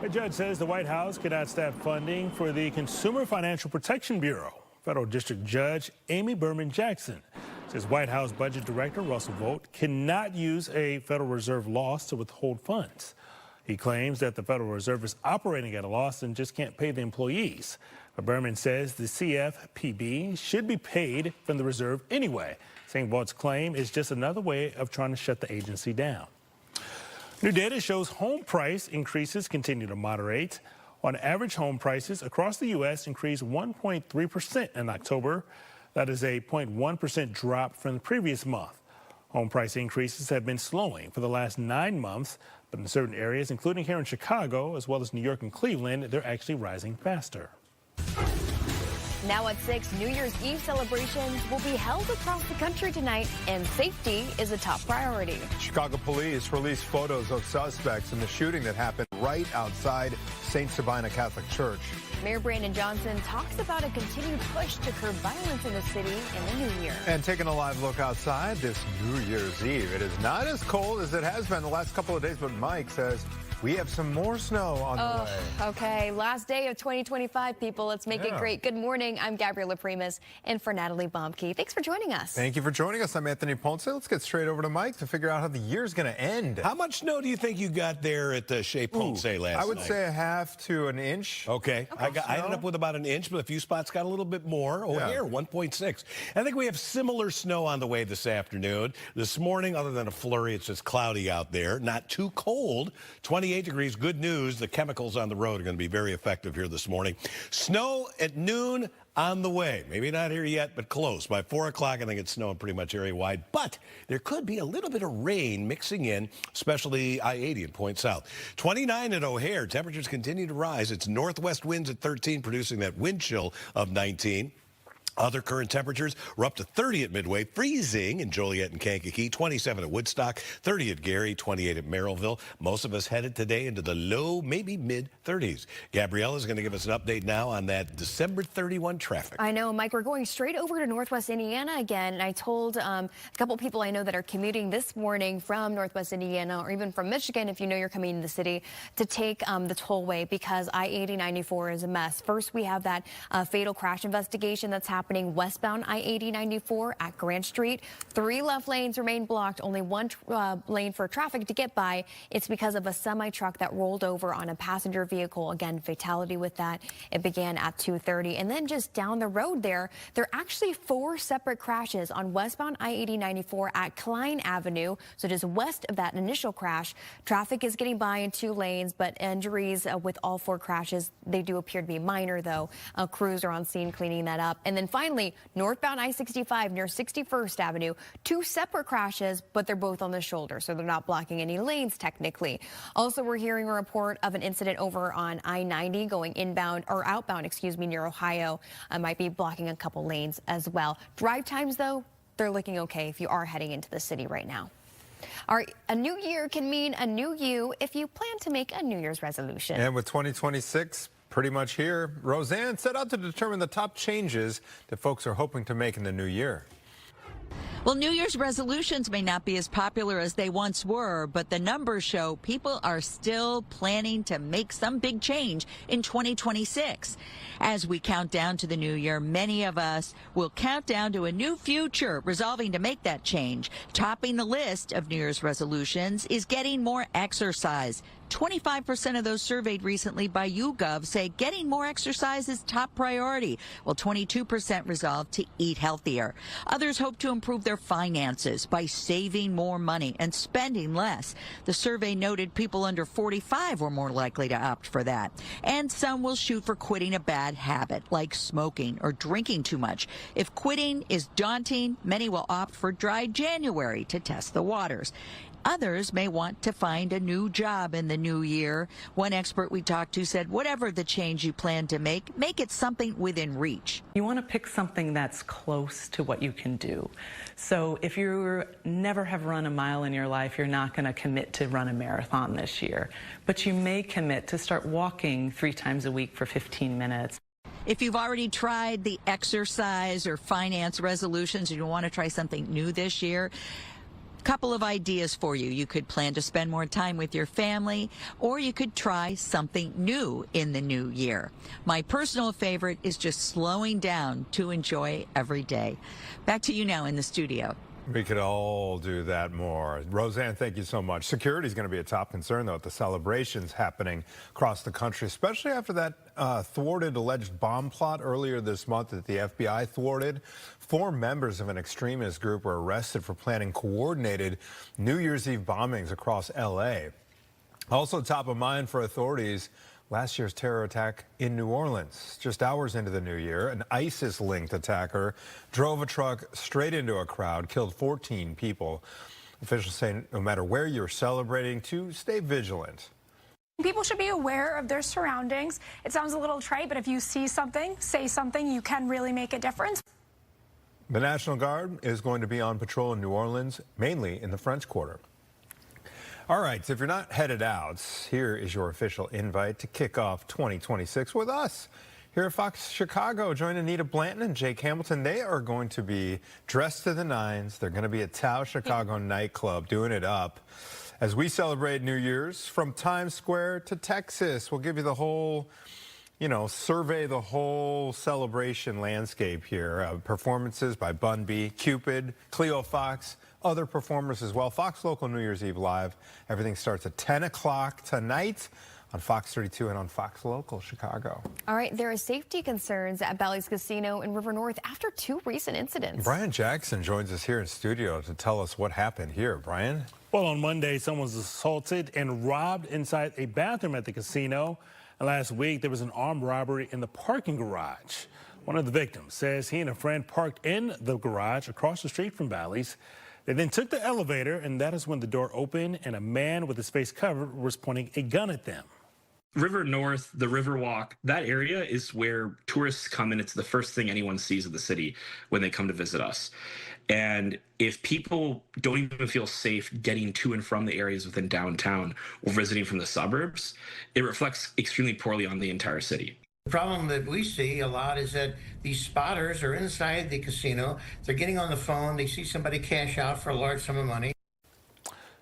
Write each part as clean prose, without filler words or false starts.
A judge says the White House cannot stop funding for the Consumer Financial Protection Bureau. Federal District Judge Amy Berman Jackson says White House Budget Director Russell Vought cannot use a Federal Reserve loss to withhold funds. He claims that the Federal Reserve is operating at a loss and just can't pay the employees. But Berman says the CFPB should be paid from the reserve anyway, saying Vaught's claim is just another way of trying to shut the agency down. New data shows home price increases continue to moderate. On average, home prices across the U.S. increased 1.3% in October. That is a 0.1% drop from the previous month. Home price increases have been slowing for the last 9 months, but in certain areas, including here in Chicago, as well as New York and Cleveland, they're actually rising faster. Now at 6, New Year's Eve celebrations will be held across the country tonight, and safety is a top priority. Chicago police released photos of suspects in the shooting that happened right outside St. Sabina Catholic Church. Mayor Brandon Johnson talks about a continued push to curb violence in the city in the new year. And taking a live look outside this New Year's Eve. It is not as cold as it has been the last couple of days, but Mike says we have some more snow on the way. Okay, last day of 2025, people. Let's make it great. Good morning. I'm Gabriela Primus, and for Natalie Bombke. Thanks for joining us. Thank you for joining us. I'm Anthony Ponce. Let's get straight over to Mike to figure out how the year's going to end. How much snow do you think you got there at the Chez Ponce last night? I would say a half to an inch. Okay. I ended up with about an inch, but a few spots got a little bit more. Here, 1.6. I think we have similar snow on the way this afternoon. This morning, other than a flurry, it's just cloudy out there. Not too cold. 28 degrees. Good news. The chemicals on the road are going to be very effective here this morning. Snow at noon on the way. Maybe not here yet, but close. By 4 o'clock, I think it's snowing pretty much area-wide. But there could be a little bit of rain mixing in, especially I-80 and Point South. 29 at O'Hare. Temperatures continue to rise. It's northwest winds at 13, producing that wind chill of 19. Other current temperatures were up to 30 at Midway, freezing in Joliet and Kankakee, 27 at Woodstock, 30 at Gary, 28 at Merrillville. Most of us headed today into the low, maybe mid-30s. Gabriella is going to give us an update now on that December 31 traffic. I know, Mike, we're going straight over to Northwest Indiana again. And I told a couple people I know that are commuting this morning from Northwest Indiana or even from Michigan, if you know you're coming into the city, to take the tollway because I-80-94 is a mess. First, we have that fatal crash investigation that's happening westbound I-80-94 at Grant Street. 3 left lanes remain blocked, only 1 lane for traffic to get by. It's because of a semi-truck that rolled over on a passenger vehicle. Again, fatality with that. It began at 2:30. And then just down the road there are actually 4 separate crashes on westbound I-80-94 at Klein Avenue. So just west of that initial crash, traffic is getting by in 2 lanes, but injuries with all 4 crashes, they do appear to be minor though. Crews are on scene cleaning that up. And then finally, northbound I-65 near 61st Avenue, 2 separate crashes, but they're both on the shoulder, so they're not blocking any lanes technically. Also, we're hearing a report of an incident over on I-90 going inbound or outbound, near Ohio. Might be blocking a couple lanes as well. Drive times, though, they're looking okay if you are heading into the city right now. A new year can mean a new you if you plan to make a New Year's resolution. And with 2026 pretty much here, Roseanne set out to determine the top changes that folks are hoping to make in the new year. Well, New Year's resolutions may not be as popular as they once were, but the numbers show people are still planning to make some big change in 2026. As we count down to the new year, many of us will count down to a new future, resolving to make that change. Topping the list of New Year's resolutions is getting more exercise. 25% of those surveyed recently by YouGov say getting more exercise is top priority, while 22% resolved to eat healthier. Others hope to improve their finances by saving more money and spending less. The survey noted people under 45 were more likely to opt for that. And some will shoot for quitting a bad habit, like smoking or drinking too much. If quitting is daunting, many will opt for dry January to test the waters. Others may want to find a new job in the new year. One expert we talked to said, whatever the change you plan to make it something within reach. You want to pick something that's close to what you can do. So if you never have run a mile in your life, you're not going to commit to run a marathon this year. But you may commit to start walking 3 times a week for 15 minutes. If you've already tried the exercise or finance resolutions and you want to try something new this year, Couple of ideas for you. You could plan to spend more time with your family, or you could try something new in the new year. My personal favorite is just slowing down to enjoy every day. Back to you now in the studio. We could all do that more. Roseanne, thank you so much. Security is going to be a top concern, though, at the celebrations happening across the country, especially after that thwarted alleged bomb plot earlier this month that the FBI thwarted. 4 members of an extremist group were arrested for planning coordinated New Year's Eve bombings across L.A. Also top of mind for authorities, last year's terror attack in New Orleans. Just hours into the new year, an ISIS-linked attacker drove a truck straight into a crowd, killed 14 people. Officials say no matter where you're celebrating, to stay vigilant. People should be aware of their surroundings. It sounds a little trite, but if you see something, say something, you can really make a difference. The National Guard is going to be on patrol in New Orleans, mainly in the French Quarter. All right, so if you're not headed out, here is your official invite to kick off 2026 with us. Here at Fox Chicago, join Anita Blanton and Jake Hamilton. They are going to be dressed to the nines. They're going to be at Tao Chicago nightclub doing it up as we celebrate New Year's from Times Square to Texas. We'll give you the whole, survey the whole celebration landscape here. Performances by Bun B, Cupid, Cleo Fox, other performers as well. Fox Local New Year's Eve Live. Everything starts at 10 o'clock tonight on Fox 32 and on Fox Local Chicago. All right, there are safety concerns at Bally's Casino in River North after 2 recent incidents. Brian Jackson joins us here in studio to tell us what happened here. Brian? Well, on Monday, someone was assaulted and robbed inside a bathroom at the casino. And last week, there was an armed robbery in the parking garage. One of the victims says he and a friend parked in the garage across the street from Bally's. They then took the elevator, and that is when the door opened and a man with his face covered was pointing a gun at them. River North, the Riverwalk, that area is where tourists come, and it's the first thing anyone sees of the city when they come to visit us. And if people don't even feel safe getting to and from the areas within downtown or visiting from the suburbs, it reflects extremely poorly on the entire city. The problem that we see a lot is that these spotters are inside the casino. They're getting on the phone. They see somebody cash out for a large sum of money.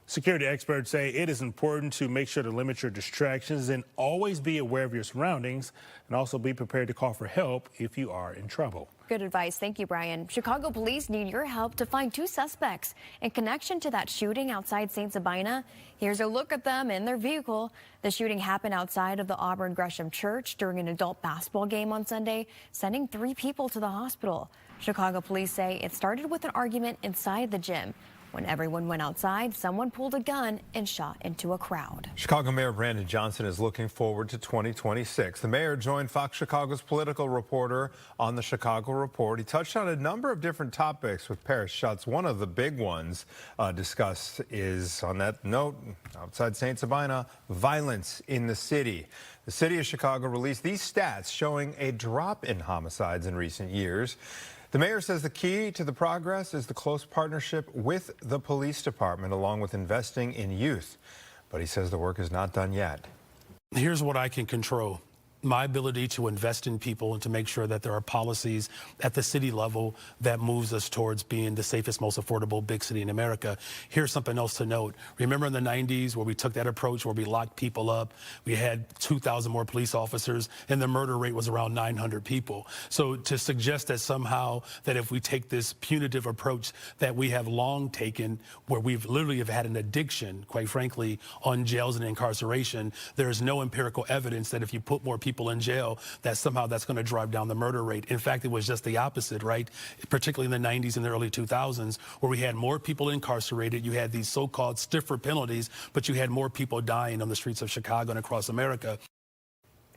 Security experts say it is important to make sure to limit your distractions and always be aware of your surroundings, and also be prepared to call for help if you are in trouble. Good advice. Thank you, Brian. Chicago police need your help to find 2 suspects in connection to that shooting outside St. Sabina. Here's a look at them in their vehicle. The shooting happened outside of the Auburn Gresham Church during an adult basketball game on Sunday, sending 3 people to the hospital. Chicago police say it started with an argument inside the gym. When everyone went outside, someone pulled a gun and shot into a crowd. Chicago Mayor Brandon Johnson is looking forward to 2026. The mayor joined Fox Chicago's political reporter on the Chicago Report. He touched on a number of different topics with Paris Schutz. One of the big ones discussed is, on that note, outside St. Sabina, violence in the city. The city of Chicago released these stats showing a drop in homicides in recent years. The mayor says the key to the progress is the close partnership with the police department, along with investing in youth. But he says the work is not done yet. Here's what I can control. My ability to invest in people and to make sure that there are policies at the city level that moves us towards being the safest, most affordable big city in America. Here's something else to note. Remember in the 90s where we took that approach where we locked people up, we had 2,000 more police officers, and the murder rate was around 900 people. So to suggest that somehow that if we take this punitive approach that we have long taken, where we've literally have had an addiction, quite frankly, on jails and incarceration, there is no empirical evidence that if you put more people in jail, that somehow that's going to drive down the murder rate. In fact, it was just the opposite, right? Particularly in the 90s and the early 2000s, where we had more people incarcerated. You had these so-called stiffer penalties, but you had more people dying on the streets of Chicago and across America.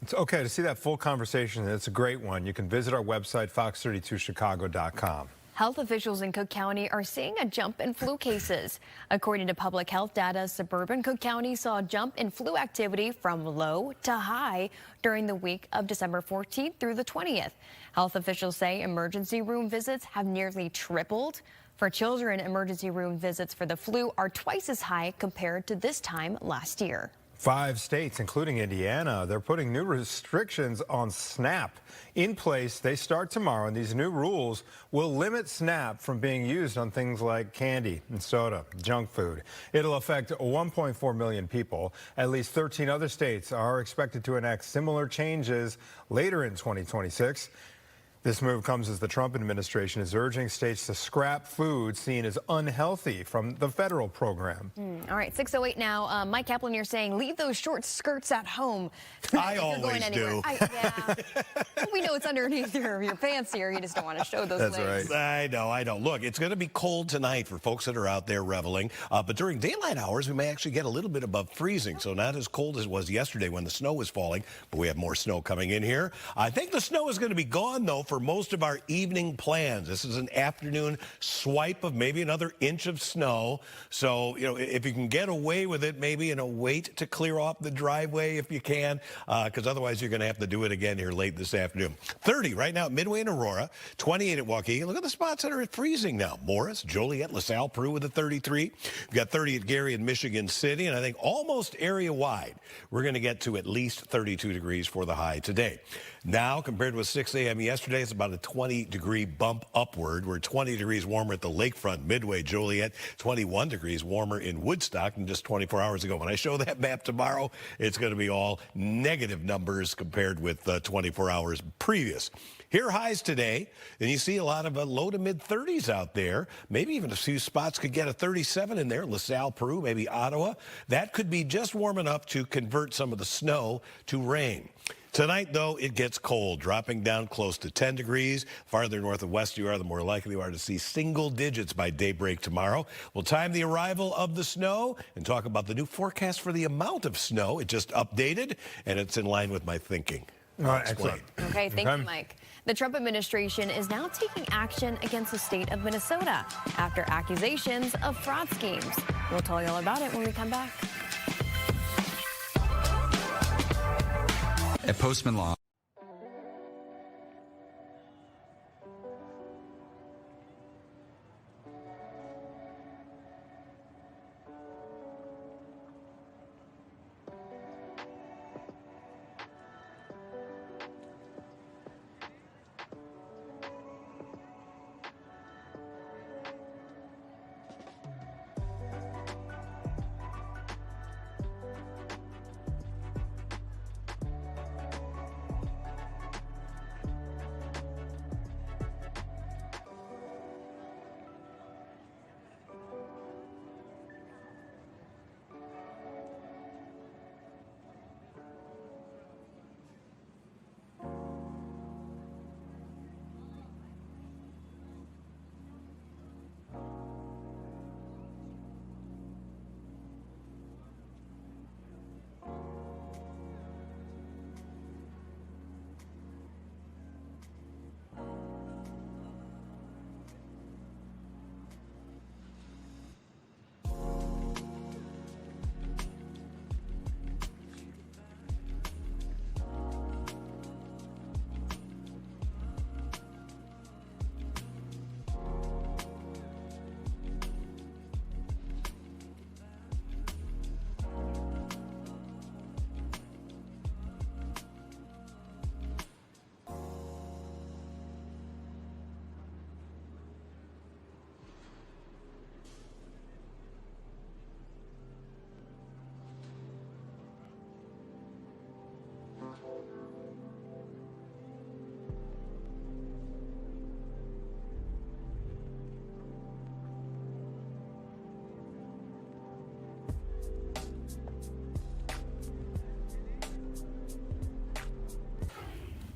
It's okay to see that full conversation. It's a great one. You can visit our website, fox32chicago.com. Health officials in Cook County are seeing a jump in flu cases. According to public health data, suburban Cook County saw a jump in flu activity from low to high during the week of December 14th through the 20th. Health officials say emergency room visits have nearly tripled. For children, emergency room visits for the flu are twice as high compared to this time last year. 5 states, including Indiana, they're putting new restrictions on SNAP in place. They start tomorrow, and these new rules will limit SNAP from being used on things like candy and soda, junk food. It'll affect 1.4 million people. At least 13 other states are expected to enact similar changes later in 2026. This move comes as the Trump administration is urging states to scrap food seen as unhealthy from the federal program. All right, 6:08 now. Mike Kaplan, you're saying leave those short skirts at home. I always do. Yeah. We know it's underneath your pants here. You just don't want to show those legs. Right. I know. Look, it's going to be cold tonight for folks that are out there reveling. But during daylight hours, we may actually get a little bit above freezing. So not as cold as it was yesterday when the snow was falling. But we have more snow coming in here. I think the snow is going to be gone, though, for most of our evening plans. This is an afternoon swipe of maybe another inch of snow. So, if you can get away with it, maybe wait to clear off the driveway if you can, because otherwise you're going to have to do it again here late this afternoon. 30 right now at Midway and Aurora, 28 at Waukegan. Look at the spots that are freezing now. Morris, Joliet, LaSalle, Peru with a 33. We've got 30 at Gary and Michigan City, and I think almost area-wide, we're going to get to at least 32 degrees for the high today. Now, compared with 6 a.m. yesterday, it's about a 20-degree bump upward. We're 20 degrees warmer at the lakefront, Midway, Joliet, 21 degrees warmer in Woodstock than just 24 hours ago. When I show that map tomorrow, it's going to be all negative numbers compared with 24 hours previous. Here are highs today, and you see a lot of low to mid-30s out there. Maybe even a few spots could get a 37 in there. LaSalle, Peru, maybe Ottawa. That could be just warm enough to convert some of the snow to rain. Tonight, though, it gets cold, dropping down close to 10 degrees. Farther north and west you are, the more likely you are to see single digits by daybreak tomorrow. We'll time the arrival of the snow and talk about the new forecast for the amount of snow. It just updated, and it's in line with my thinking. Excellent. Okay, thank you, Mike. The Trump administration is now taking action against the state of Minnesota after accusations of fraud schemes. We'll tell you all about it when we come back. At Postman Law.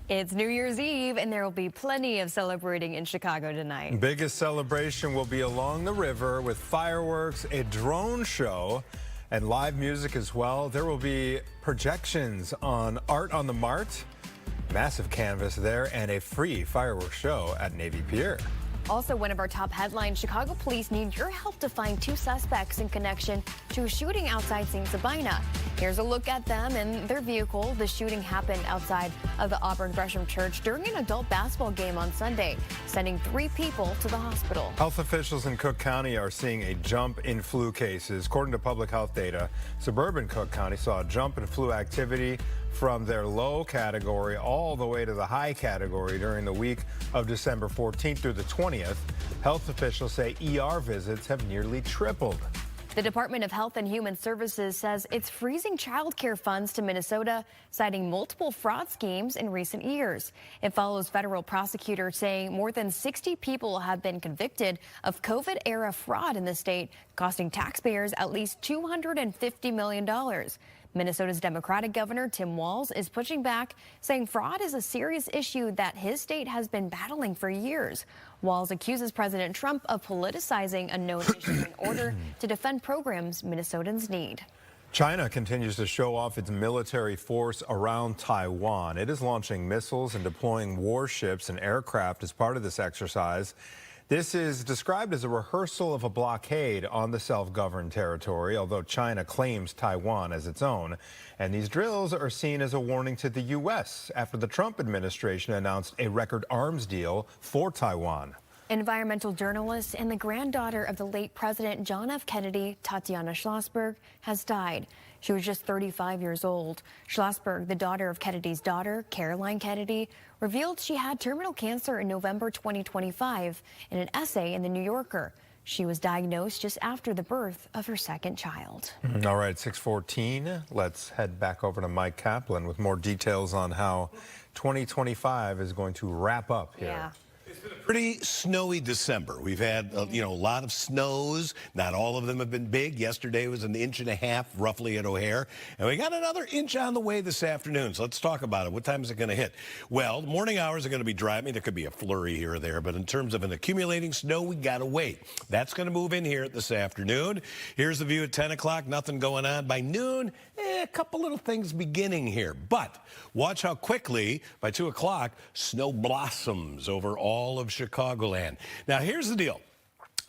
It's New Year's Eve, and there will be plenty of celebrating in Chicago tonight. Biggest celebration will be along the river with fireworks, a drone show, and live music as well. There will be projections on Art on the Mart, massive canvas there, and a free fireworks show at Navy Pier. Also, one of our top headlines, Chicago police need your help to find 2 suspects in connection to a shooting outside St. Sabina. Here's a look at them and their vehicle. The shooting happened outside of the Auburn Gresham Church during an adult basketball game on Sunday, sending 3 people to the hospital. Health officials in Cook County are seeing a jump in flu cases. According to public health data, suburban Cook County saw a jump in flu activity from their low category all the way to the high category during the week of December 14th through the 20th. Health officials say ER visits have nearly tripled. The Department of Health and Human Services says it's freezing child care funds to Minnesota, citing multiple fraud schemes in recent years. It follows federal prosecutors saying more than 60 people have been convicted of COVID-era fraud in the state, costing taxpayers at least $250 million. Minnesota's Democratic Governor Tim Walz is pushing back, saying fraud is a serious issue that his state has been battling for years. Walz accuses President Trump of politicizing a known issue in order to defend programs Minnesotans need. China continues to show off its military force around Taiwan. It is launching missiles and deploying warships and aircraft as part of this exercise. This is described as a rehearsal of a blockade on the self-governed territory, although China claims Taiwan as its own. And these drills are seen as a warning to the U.S. after the Trump administration announced a record arms deal for Taiwan. Environmental journalist and the granddaughter of the late President John F. Kennedy, Tatiana Schlossberg, has died. She was just 35 years old. Schlossberg, the daughter of Kennedy's daughter, Caroline Kennedy, revealed she had terminal cancer in November 2025 in an essay in The New Yorker. She was diagnosed just after the birth of her second child. All right, 6:14. Let's head back over to Mike Kaplan with more details on how 2025 is going to wrap up here. Yeah. Pretty snowy December. We've had, a lot of snows. Not all of them have been big. Yesterday was 1.5 inches roughly at O'Hare. And we got another inch on the way this afternoon. So let's talk about it. What time is it going to hit? Well, the morning hours are going to be dry. I mean, there could be a flurry here or there. But in terms of an accumulating snow, we got to wait. That's going to move in here this afternoon. Here's the view at 10 o'clock. Nothing going on. By noon, a couple little things beginning here. But watch how quickly, by 2 o'clock, snow blossoms over all of Chicagoland. Now, here's the deal.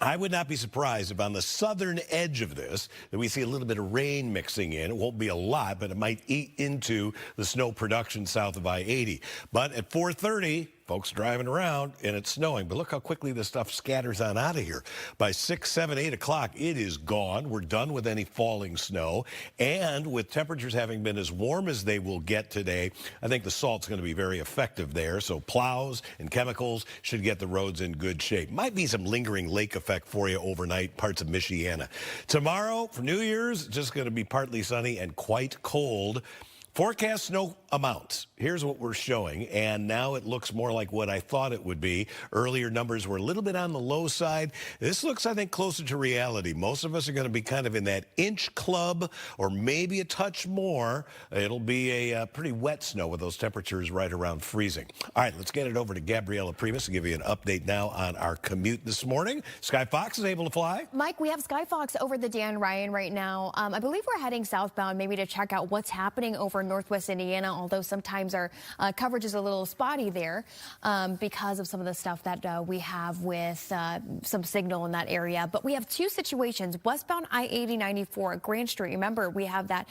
I would not be surprised if on the southern edge of this that we see a little bit of rain mixing in. It won't be a lot, but it might eat into the snow production south of I-80. But at 4:30, folks driving around and it's snowing. But look how quickly this stuff scatters on out of here. By 6, 7, 8 o'clock, it is gone. We're done with any falling snow. And with temperatures having been as warm as they will get today, I think the salt's going to be very effective there. So plows and chemicals should get the roads in good shape. Might be some lingering lake effect for you overnight, parts of Michiana. Tomorrow, for New Year's, just going to be partly sunny and quite cold. Forecast snow amounts. Here's what we're showing, and now it looks more like what I thought it would be. Earlier numbers were a little bit on the low side. This looks, I think, closer to reality. Most of us are going to be kind of in that inch club or maybe a touch more. It'll be a pretty wet snow with those temperatures right around freezing. All right, let's get it over to Gabriella Primus to give you an update now on our commute this morning. Sky Fox is able to fly. Mike, we have Sky Fox over the Dan Ryan right now. I believe we're heading southbound maybe to check out what's happening over Northwest Indiana, although sometimes our coverage is a little spotty there because of some of the stuff that we have with some signal in that area. But we have 2 situations. Westbound I-80-94 at Grand Street. Remember, we have that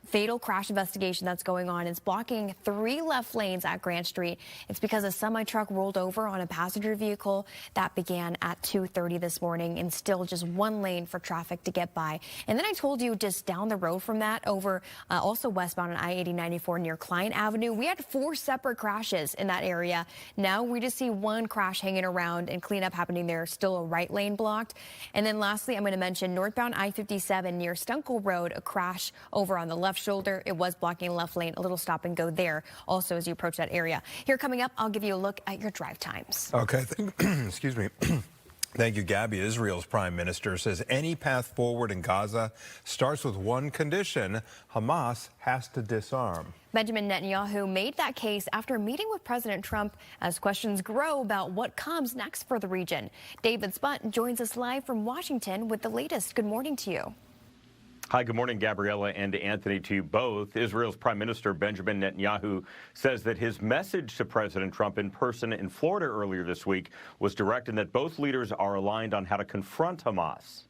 fatal crash investigation that's going on. It's blocking 3 left lanes at Grand Street. It's because a semi-truck rolled over on a passenger vehicle. That began at 2:30 this morning, and still just 1 lane for traffic to get by. And then I told you just down the road from that, over also westbound on I-80-94 near Klein Avenue, we had 4 separate crashes in that area. Now we just see 1 crash hanging around and cleanup happening there. Still a right lane blocked. And then lastly, I'm going to mention northbound I-57 near Stunkel Road, a crash over on the left shoulder. It was blocking left lane. A little stop and go there also as you approach that area. Here coming up, I'll give you a look at your drive times. Okay. Excuse me. Thank you, Gabby. Israel's prime minister says any path forward in Gaza starts with one condition: Hamas has to disarm. Benjamin Netanyahu made that case after meeting with President Trump as questions grow about what comes next for the region. David Spunt joins us live from Washington with the latest. Good morning to you. Hi, good morning, Gabriella and Anthony, to you both. Israel's Prime Minister Benjamin Netanyahu says that his message to President Trump in person in Florida earlier this week was direct and that both leaders are aligned on how to confront Hamas.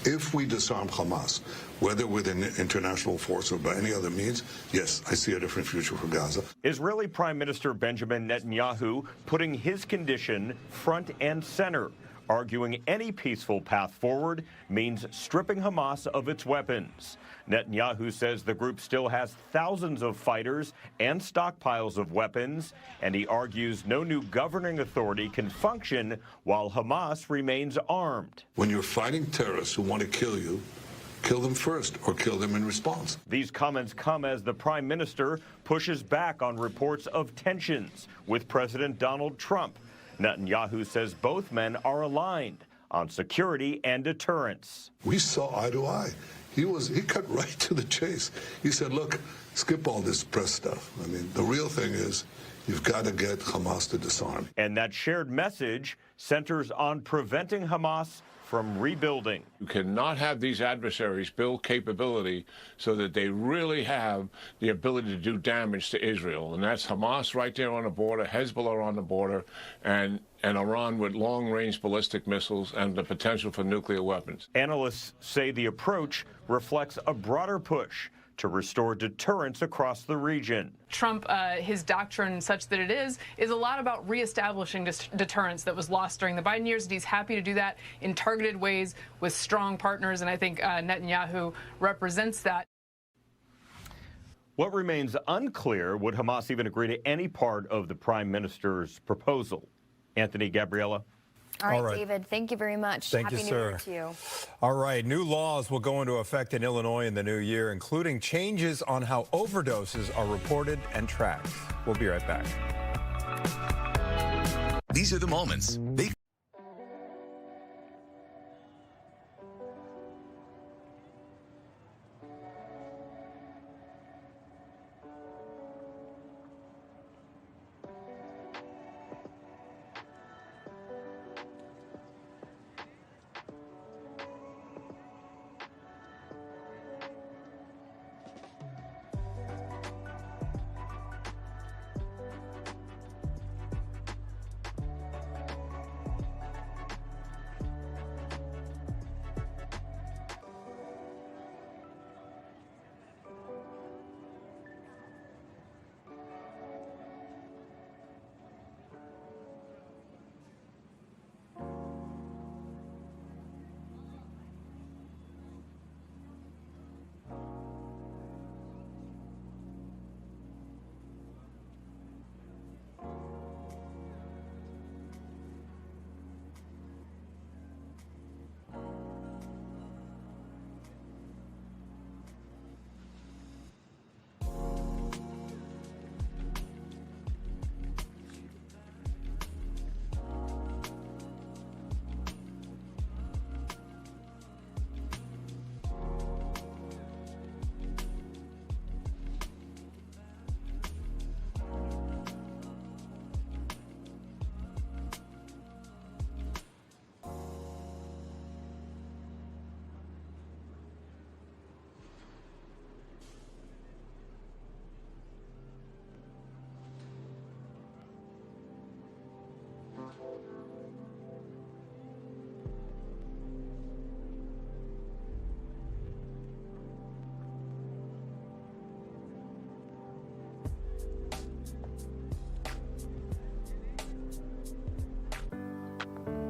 If we disarm Hamas, whether with an international force or by any other means, yes, I see a different future for Gaza. Israeli Prime Minister Benjamin Netanyahu putting his condition front and center, arguing any peaceful path forward means stripping Hamas of its weapons. Netanyahu says the group still has thousands of fighters and stockpiles of weapons, and he argues no new governing authority can function while Hamas remains armed. When you're fighting terrorists who want to kill you, kill them first or kill them in response. These comments come as the Prime Minister pushes back on reports of tensions with President Donald Trump. Netanyahu says both men are aligned on security and deterrence. We saw eye to eye. He cut right to the chase. He said, look, skip all this press stuff. I mean, the real thing is you've got to get Hamas to disarm. And that shared message centers on preventing Hamas from rebuilding. You cannot have these adversaries build capability so that they really have the ability to do damage to Israel. And that's Hamas right there on the border, Hezbollah on the border, and Iran with long-range ballistic missiles and the potential for nuclear weapons. Analysts say the approach reflects a broader push to restore deterrence across the region. Trump, his doctrine, such that it is a lot about reestablishing deterrence that was lost during the Biden years, and he's happy to do that in targeted ways with strong partners, and I think Netanyahu represents that. What remains unclear, would Hamas even agree to any part of the Prime Minister's proposal? Anthony, Gabriella? All right, David, thank you very much. Thank you, Happy New sir. Year to you. All right, new laws will go into effect in Illinois in the new year, including changes on how overdoses are reported and tracked. We'll be right back. These are the moments they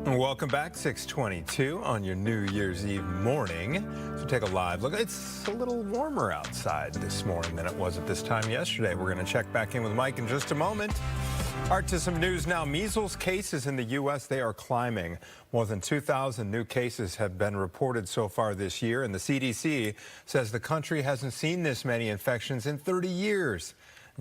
Welcome back, 6:22 on your New Year's Eve morning. So take a live look. It's a little warmer outside this morning than it was at this time yesterday. We're going to check back in with Mike in just a moment. All right, to some news now. Measles cases in the U.S., they are climbing. More than 2,000 new cases have been reported so far this year, and the CDC says the country hasn't seen this many infections in 30 years.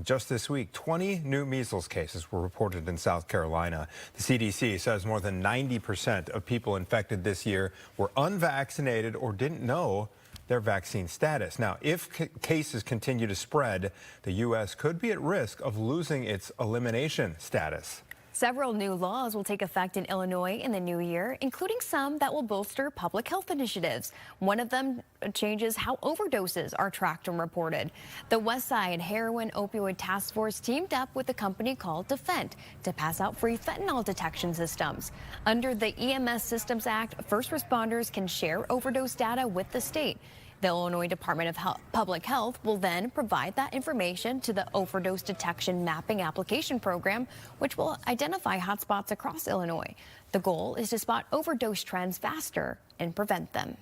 Just this week, 20 new measles cases were reported in South Carolina. The CDC says more than 90% of people infected this year were unvaccinated or didn't know their vaccine status. Now, if cases continue to spread, the U.S. could be at risk of losing its elimination status. Several new laws will take effect in Illinois in the new year, including some that will bolster public health initiatives. One of them changes how overdoses are tracked and reported. The West Side Heroin Opioid Task Force teamed up with a company called Defent to pass out free fentanyl detection systems. Under the EMS Systems Act, first responders can share overdose data with the state. The Illinois Department of Public Health will then provide that information to the Overdose Detection Mapping Application Program, which will identify hotspots across Illinois. The goal is to spot overdose trends faster and prevent them.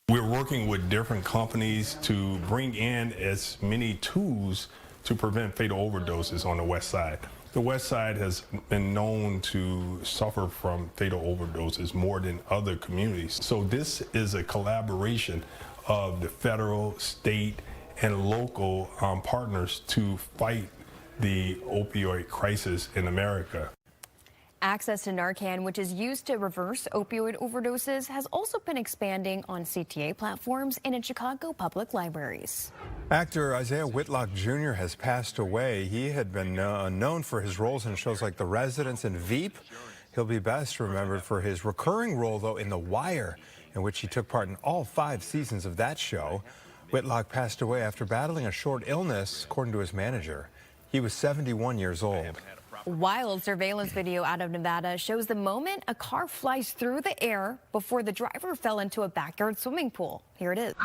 We're working with different companies to bring in as many tools to prevent fatal overdoses on the West Side. The West Side has been known to suffer from fatal overdoses more than other communities. So this is a collaboration of the federal, state, and local partners to fight the opioid crisis in America. Access to Narcan, which is used to reverse opioid overdoses, has also been expanding on CTA platforms and in Chicago public libraries. Actor Isaiah Whitlock Jr. has passed away. He had been known for his roles in shows like The Residents and Veep. He'll be best remembered for his recurring role, though, in The Wire, in which he took part in all 5 seasons of that show. Whitlock passed away after battling a short illness, according to his manager. He was 71 years old. Wild surveillance video out of Nevada shows the moment a car flies through the air before the driver fell into a backyard swimming pool. Here it is.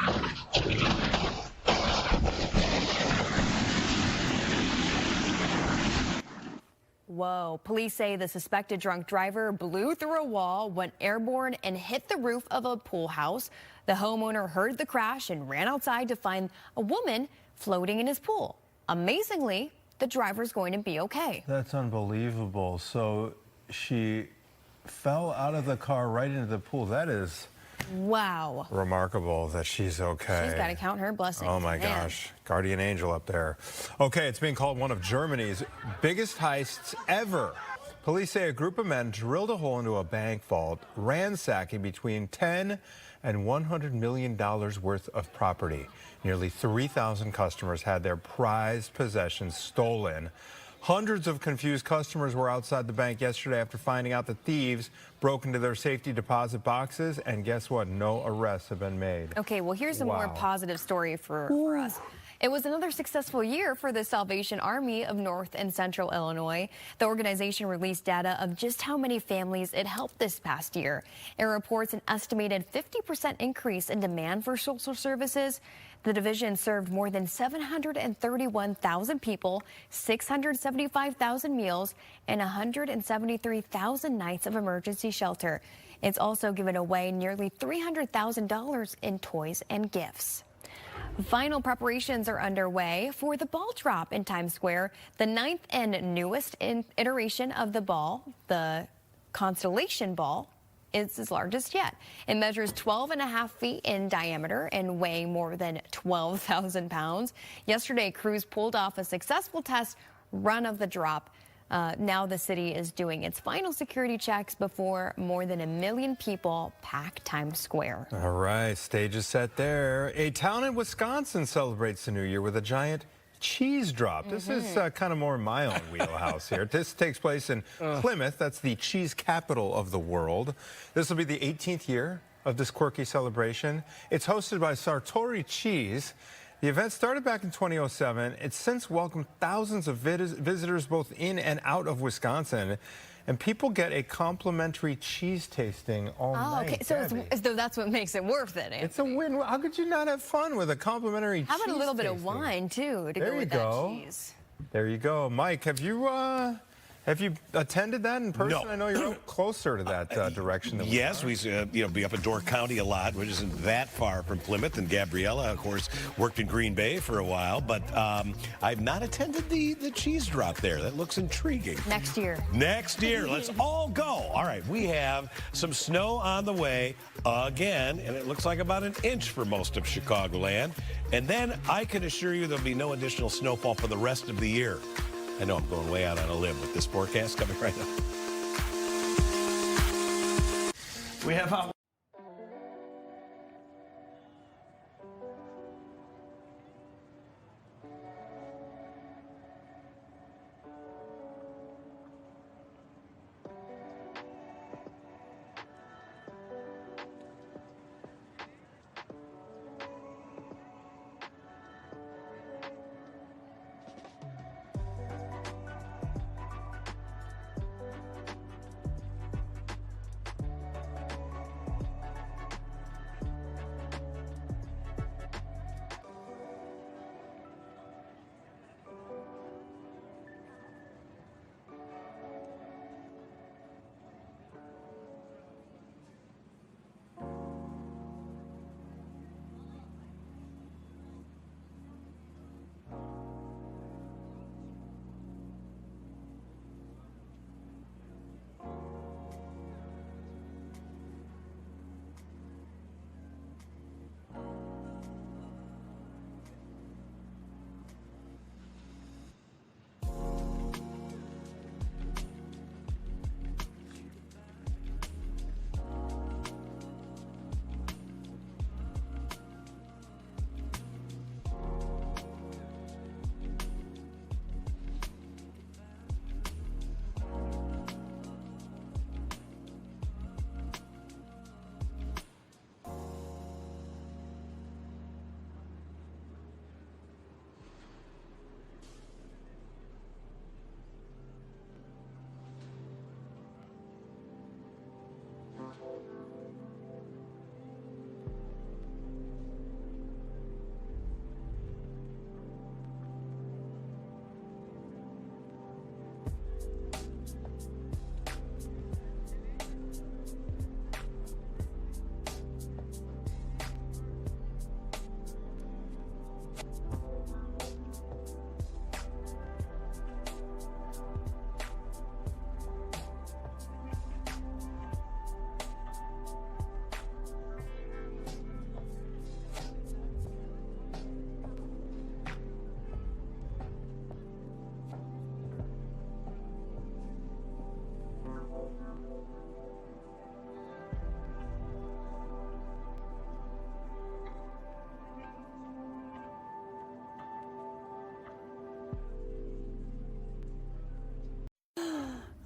Whoa. Police say the suspected drunk driver blew through a wall, went airborne, and hit the roof of a pool house. The homeowner heard the crash and ran outside to find a woman floating in his pool. Amazingly, the driver's going to be okay. That's unbelievable. So she fell out of the car right into the pool. That is wow. Remarkable that she's okay. She's got to count her blessings. Oh my gosh. Guardian angel up there. Okay, it's being called one of Germany's biggest heists ever. Police say a group of men drilled a hole into a bank vault, ransacking between $10 and $100 million worth of property. Nearly 3,000 customers had their prized possessions stolen. Hundreds of confused customers were outside the bank yesterday after finding out the thieves broke into their safety deposit boxes, and guess what? No arrests have been made. Okay, well, here's a more positive story for us. It was another successful year for the Salvation Army of North and Central Illinois. The organization released data of just how many families it helped this past year. It reports an estimated 50% increase in demand for social services. The division served more than 731,000 people, 675,000 meals, and 173,000 nights of emergency shelter. It's also given away nearly $300,000 in toys and gifts. Final preparations are underway for the ball drop in Times Square, the 9th and newest iteration of the ball, the Constellation Ball. It's its largest yet. It measures 12.5 feet in diameter and weighing more than 12,000 pounds. Yesterday, crews pulled off a successful test run of the drop. Now the city is doing its final security checks before more than 1 million people pack Times Square. All right, stage is set there. A town in Wisconsin celebrates the new year with a giant cheese drop. This is kind of more my own wheelhouse here. This takes place in Plymouth. That's the cheese capital of the world. This will be the 18th year of this quirky celebration. It's hosted by Sartori Cheese. The event started back in 2007. It's since welcomed thousands of visitors both in and out of Wisconsin. And people get a complimentary cheese tasting all night. Okay, so as though that's what makes it worth it. Anthony. It's a win. How could you not have fun with a complimentary cheese How about a little bit tasting? of wine, too, to go with that cheese? There you go. Mike, have you attended that in person? No. I know you're closer to that direction than yes, we be up in Door County a lot, which isn't that far from Plymouth. And Gabriella, of course, worked in Green Bay for a while. But I've not attended the cheese drop there. That looks intriguing. Next year. Next year. Let's all go. All right, we have some snow on the way again, and it looks like about 1 inch for most of Chicagoland. And then I can assure you there'll be no additional snowfall for the rest of the year. I know I'm going way out on a limb with this forecast coming right now. We have how.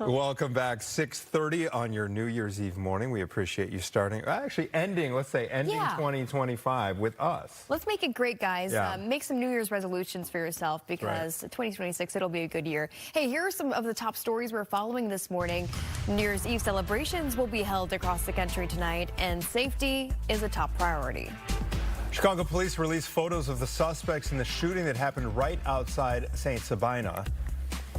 Welcome back. 6:30 on your New Year's Eve morning. We appreciate you starting, actually ending, let's say ending 2025 with us. Let's make it great, guys. Yeah. Make some New Year's resolutions for yourself because 2026, it'll be a good year. Hey, here are some of the top stories we're following this morning. New Year's Eve celebrations will be held across the country tonight, and safety is a top priority. Chicago police released photos of the suspects in the shooting that happened right outside St. Sabina.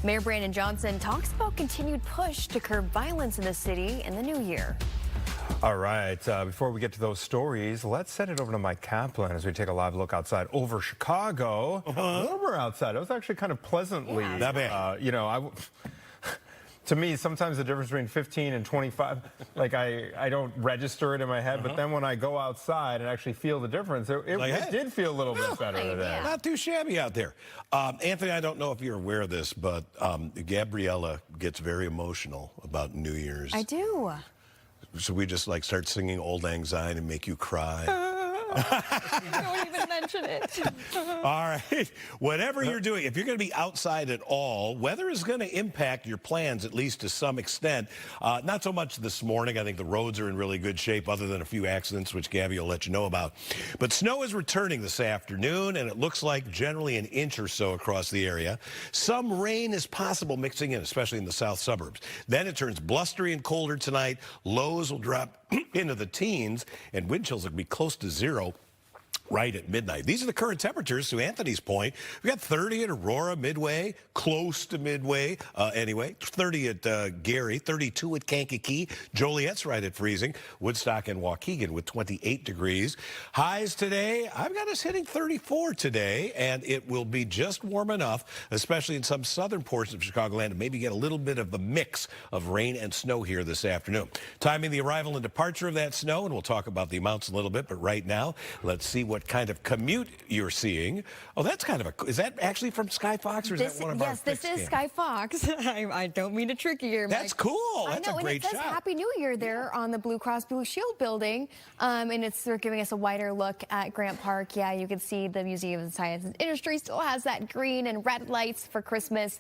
Mayor Brandon Johnson talks about continued push to curb violence in the city in the new year. All right, before we get to those stories, let's send it over to Mike Kaplan as we take a live look outside over Chicago. Warmer outside. It was actually kind of pleasantly, Not bad. you know, to me, sometimes the difference between 15 and 25, like I don't register it in my head, but then when I go outside and actually feel the difference, it did feel a little bit better today. Not too shabby out there. Anthony, I don't know if you're aware of this, but Gabriella gets very emotional about New Year's. I do. So we just like start singing Old Lang Syne and make you cry. Don't even mention it. All right. Whatever you're doing, if you're going to be outside at all, weather is going to impact your plans, at least to some extent. Not so much this morning. I think the roads are in really good shape, other than a few accidents, which Gabby will let you know about. But snow is returning this afternoon, and it looks like generally an inch or so across the area. Some rain is possible mixing in, especially in the south suburbs. Then it turns blustery and colder tonight. Lows will drop into the teens, and wind chills will be close to zero right at midnight. These are the current temperatures. To Anthony's point, we got 30 at Aurora, Midway, close to Midway anyway. 30 at Gary, 32 at Kankakee. Joliet's right at freezing. Woodstock and Waukegan with 28 degrees. Highs today, I've got us hitting 34 today, and it will be just warm enough, especially in some southern portions of Chicagoland, to maybe get a little bit of a mix of rain and snow here this afternoon. Timing the arrival and departure of that snow, and we'll talk about the amounts a little bit, but right now, let's see what kind of commute you're seeing. Oh, that's kind of a, is that actually from Sky Fox, or is that one of our Yes, this is Sky Fox. I don't mean to trick you here, Mike. That's cool. That's a great shot. And it says Happy New Year there on the Blue Cross Blue Shield building. And they're giving us a wider look at Grant Park. Yeah, you can see the Museum of Science and Industry still has that green and red lights for Christmas.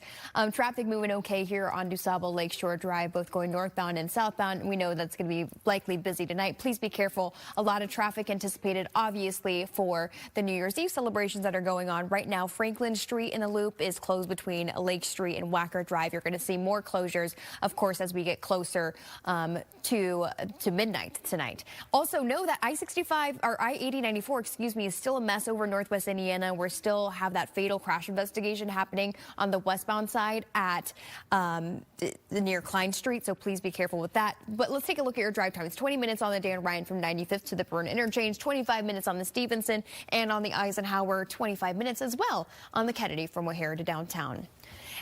Traffic moving okay here on DuSable Lakeshore Drive, both going northbound and southbound. We know that's going to be likely busy tonight. Please be careful. A lot of traffic anticipated, obviously, for the New Year's Eve celebrations that are going on right now. Franklin Street in the Loop is closed between Lake Street and Wacker Drive. You're going to see more closures, of course, as we get closer to midnight tonight. Also, know that I-65 or I-8094, excuse me, is still a mess over Northwest Indiana. We still have that fatal crash investigation happening on the westbound side at near Klein Street. So please be careful with that. But let's take a look at your drive time. It's 20 minutes on the Dan Ryan from 95th to the Byrne Interchange, 25 minutes on the Stevenson, and on the Eisenhower, 25 minutes as well on the Kennedy from O'Hare to downtown.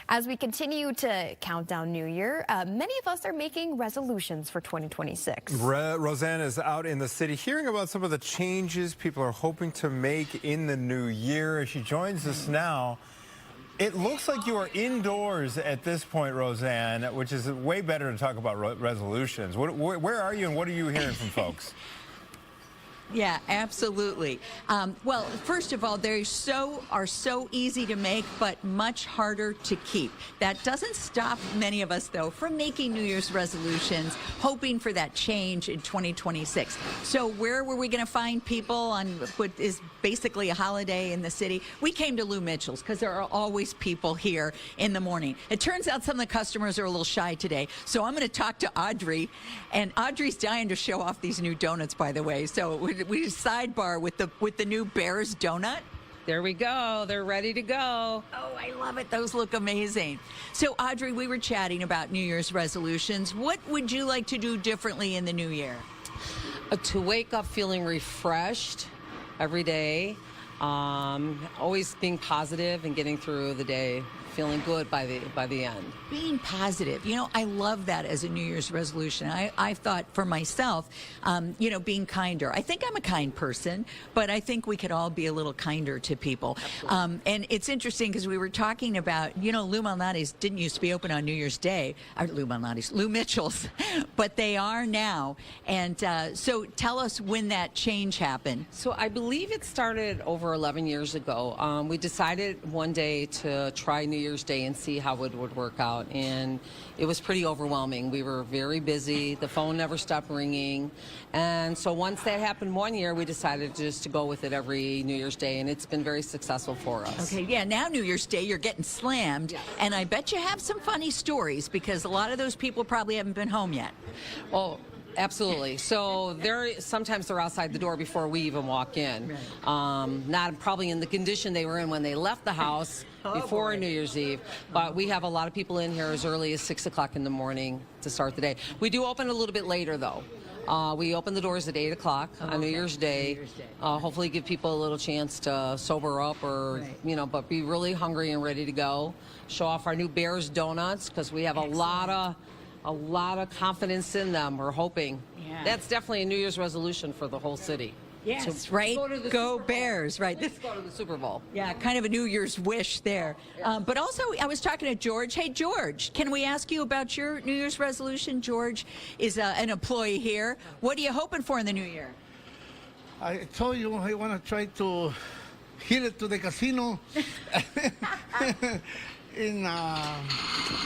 As we continue to count down New Year, many of us are making resolutions for 2026. Roseanne is out in the city hearing about some of the changes people are hoping to make in the new year. As she joins us now, it looks like you are indoors at this point, Roseanne, which is way better to talk about resolutions. Where are you, and what are you hearing from folks? Yeah, absolutely. Well, first of all, they are so easy to make, but much harder to keep. That doesn't stop many of us, though, from making New Year's resolutions, hoping for that change in 2026. So where were we going to find people on what is basically a holiday in the city? We came to Lou Mitchell's because there are always people here in the morning. It turns out some of the customers are a little shy today, so I'm going to talk to Audrey, and Audrey's dying to show off these new donuts, by the way. So we sidebar with the new Bears donut. There we go. They're ready to go. Oh, I love it. Those look amazing. So, Audrey, we were chatting about New Year's resolutions. What would you like to do differently in the new year? To wake up feeling refreshed every day, always being positive and getting through the day, feeling good by the end. Being positive. You know, I love that as a New Year's resolution. I thought for myself, being kinder. I think I'm a kind person, but I think we could all be a little kinder to people. And it's interesting because we were talking about, Lou Malnati's didn't used to be open on New Year's Day. Lou Mitchell's, but they are now. And so tell us when that change happened. So I believe it started over 11 years ago. We decided one day to try New Year's Day and see how it would work out. And it was pretty overwhelming. We were very busy. The phone never stopped ringing. And so once that happened one year, we decided just to go with it every New Year's Day, and it's been very successful for us. Okay, yeah, now New Year's Day, you're getting slammed, and I bet you have some funny stories because a lot of those people probably haven't been home yet. Oh, absolutely. So sometimes they're outside the door before we even walk in. Not probably in the condition they were in when they left the house before New Year's Eve. But we have a lot of people in here as early as 6 o'clock in the morning to start the day. We do open a little bit later, though. We open the doors at 8 o'clock on New Year's Day. Hopefully give people a little chance to sober up or, but be really hungry and ready to go. Show off our new Bears donuts because we have a lot of confidence in them. We're hoping. Yeah. That's definitely a New Year's resolution for the whole city. Yes, So right? Go Bears, right? Let's go to the Super Bowl. Yeah, kind of a New Year's wish there. But also, I was talking to George. Hey, George, can we ask you about your New Year's resolution? George is an employee here. What are you hoping for in the new year? I told you I want to try to hit it to the casino.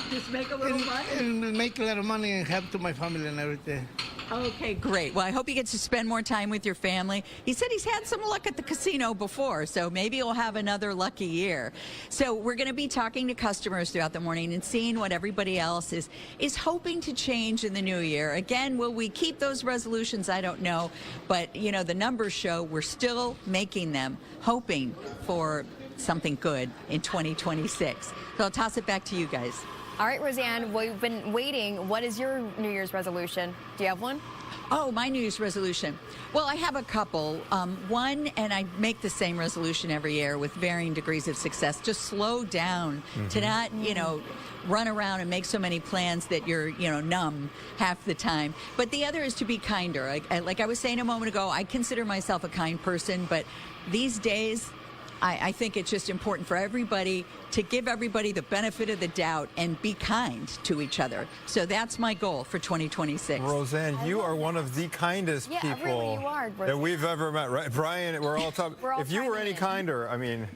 Just make a little money? And make a lot of money and have to my family and everything. Okay, great. Well, I hope you get to spend more time with your family. He said he's had some luck at the casino before, so maybe he'll have another lucky year. So we're going to be talking to customers throughout the morning and seeing what everybody else is hoping to change in the new year. Again, will we keep those resolutions? I don't know. But, the numbers show we're still making them, hoping for something good in 2026. So I'll toss it back to you guys. All right, Roseanne, we've been waiting. What is your New Year's resolution? Do you have one? Oh, my New Year's resolution. Well, I have a couple. One, and I make the same resolution every year with varying degrees of success. Just slow down to not, run around and make so many plans that you're, numb half the time. But the other is to be kinder. Like I was saying a moment ago, I consider myself a kind person, but these days, I think it's just important for everybody to give everybody the benefit of the doubt and be kind to each other. So that's my goal for 2026. Roseanne, you are one of the kindest really people you are, that we've ever met. Right? Brian, we're all talking. If you were any kinder, I mean,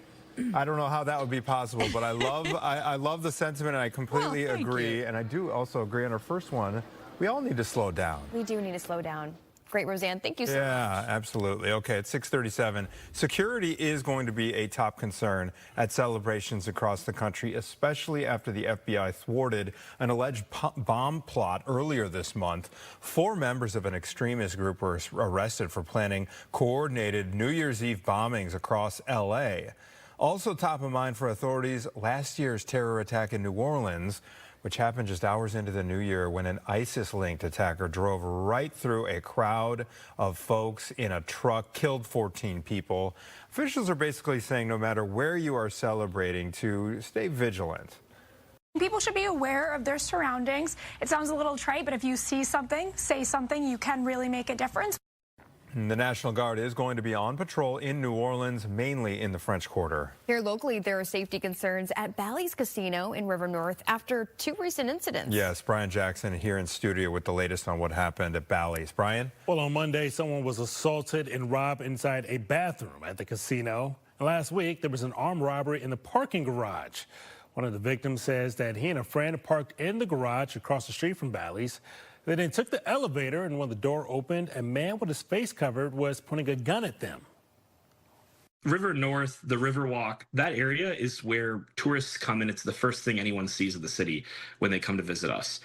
I don't know how that would be possible, but I love the sentiment, and I completely agree. And I do also agree on our first one. We all need to slow down. We do need to slow down. Great, Roseanne. Thank you so much. Yeah, absolutely. Okay, at 6:37, security is going to be a top concern at celebrations across the country, especially after the FBI thwarted an alleged bomb plot earlier this month. 4 members of an extremist group were arrested for planning coordinated New Year's Eve bombings across L.A. Also top of mind for authorities, last year's terror attack in New Orleans, which happened just hours into the new year when an ISIS-linked attacker drove right through a crowd of folks in a truck, killed 14 people. Officials are basically saying no matter where you are celebrating, to stay vigilant. People should be aware of their surroundings. It sounds a little trite, but if you see something, say something, you can really make a difference. The National Guard is going to be on patrol in New Orleans, mainly in the French Quarter. Here locally, there are safety concerns at Bally's Casino in River North after 2 recent incidents. Yes, Brian Jackson here in studio with the latest on what happened at Bally's. Brian? Well, on Monday, someone was assaulted and robbed inside a bathroom at the casino. And last week, there was an armed robbery in the parking garage. One of the victims says that he and a friend parked in the garage across the street from Bally's. They then took the elevator, and when the door opened, a man with his face covered was pointing a gun at them. River North, the Riverwalk, that area is where tourists come, and it's the first thing anyone sees of the city when they come to visit us.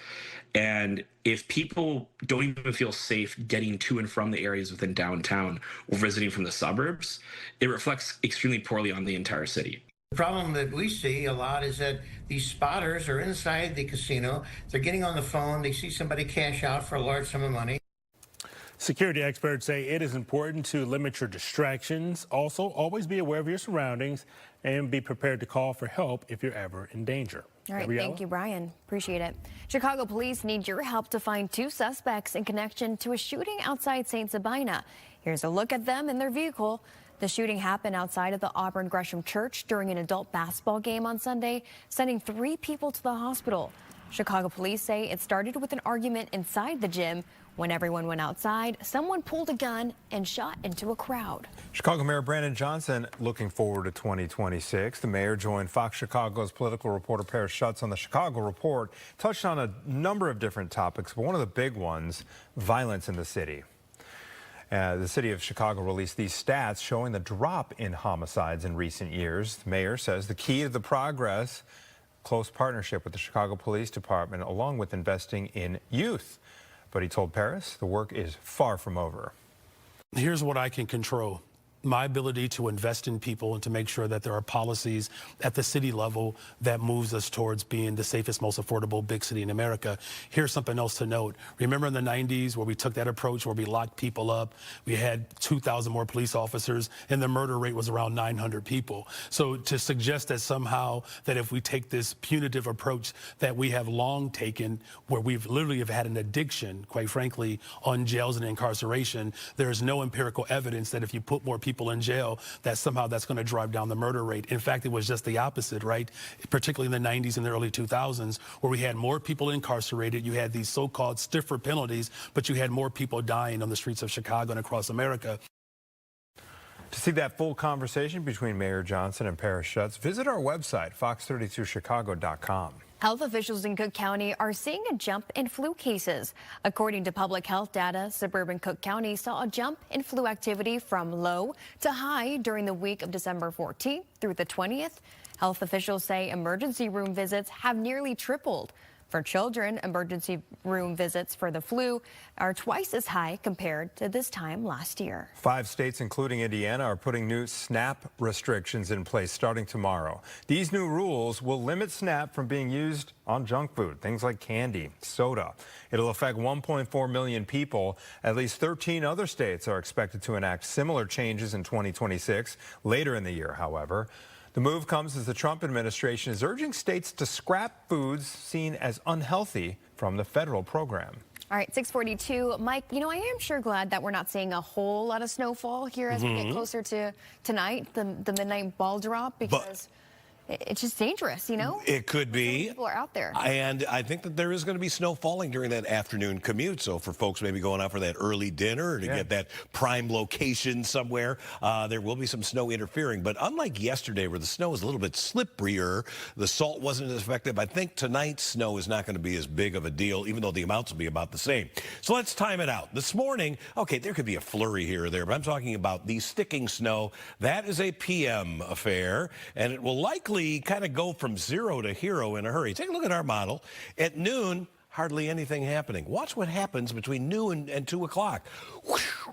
And if people don't even feel safe getting to and from the areas within downtown or visiting from the suburbs, it reflects extremely poorly on the entire city. The problem that we see a lot is that these spotters are inside the casino. They're getting on the phone. They see somebody cash out for a large sum of money. Security experts say it is important to limit your distractions. Also, always be aware of your surroundings and be prepared to call for help if you're ever in danger. All right, thank you, Brian. Appreciate it. Chicago police need your help to find 2 suspects in connection to a shooting outside St. Sabina. Here's a look at them in their vehicle. The shooting happened outside of the Auburn Gresham Church during an adult basketball game on Sunday, sending 3 people to the hospital. Chicago police say it started with an argument inside the gym. When everyone went outside, someone pulled a gun and shot into a crowd. Chicago Mayor Brandon Johnson looking forward to 2026. The mayor joined Fox Chicago's political reporter Paris Schutz on the Chicago Report, touched on a number of different topics, but one of the big ones, violence in the city. The city of Chicago released these stats showing the drop in homicides in recent years. The mayor says the key to the progress, close partnership with the Chicago Police Department, along with investing in youth. But he told Paris the work is far from over. Here's what I can control. My ability to invest in people and to make sure that there are policies at the city level that moves us towards being the safest, most affordable big city in America. Here's something else to note. Remember in the 90s where we took that approach where we locked people up, we had 2,000 more police officers, and the murder rate was around 900 people. So to suggest that somehow that if we take this punitive approach that we have long taken, where we've literally have had an addiction, quite frankly, on jails and incarceration, there is no empirical evidence that if you put more people in jail, that somehow that's going to drive down the murder rate. In fact, it was just the opposite, right? Particularly in the 90s and the early 2000s, where we had more people incarcerated. You had these so-called stiffer penalties, but you had more people dying on the streets of Chicago and across America. To see that full conversation between Mayor Johnson and Paris Schutz, visit our website, fox32chicago.com. Health officials in Cook County are seeing a jump in flu cases. According to public health data, suburban Cook County saw a jump in flu activity from low to high during the week of December 14th through the 20th. Health officials say emergency room visits have nearly tripled. For children, emergency room visits for the flu are twice as high compared to this time last year. 5 states, including Indiana, are putting new SNAP restrictions in place starting tomorrow. These new rules will limit SNAP from being used on junk food, things like candy, soda. It'll affect 1.4 million people. At least 13 other states are expected to enact similar changes in 2026. Later in the year, however. The move comes as the Trump administration is urging states to scrap foods seen as unhealthy from the federal program. All right, 6:42. Mike, I am sure glad that we're not seeing a whole lot of snowfall here as we get closer to tonight, the midnight ball drop, because it's just dangerous, It could be. People are out there. And I think that there is going to be snow falling during that afternoon commute. So for folks maybe going out for that early dinner or to get that prime location somewhere, there will be some snow interfering. But unlike yesterday where the snow was a little bit slipperier, the salt wasn't as effective, I think tonight's snow is not going to be as big of a deal, even though the amounts will be about the same. So let's time it out. This morning, okay, there could be a flurry here or there, but I'm talking about the sticking snow. That is a PM affair, and it will likely kind of go from zero to hero in a hurry. Take a look at our model. At noon, hardly anything happening. Watch what happens between noon and 2 o'clock.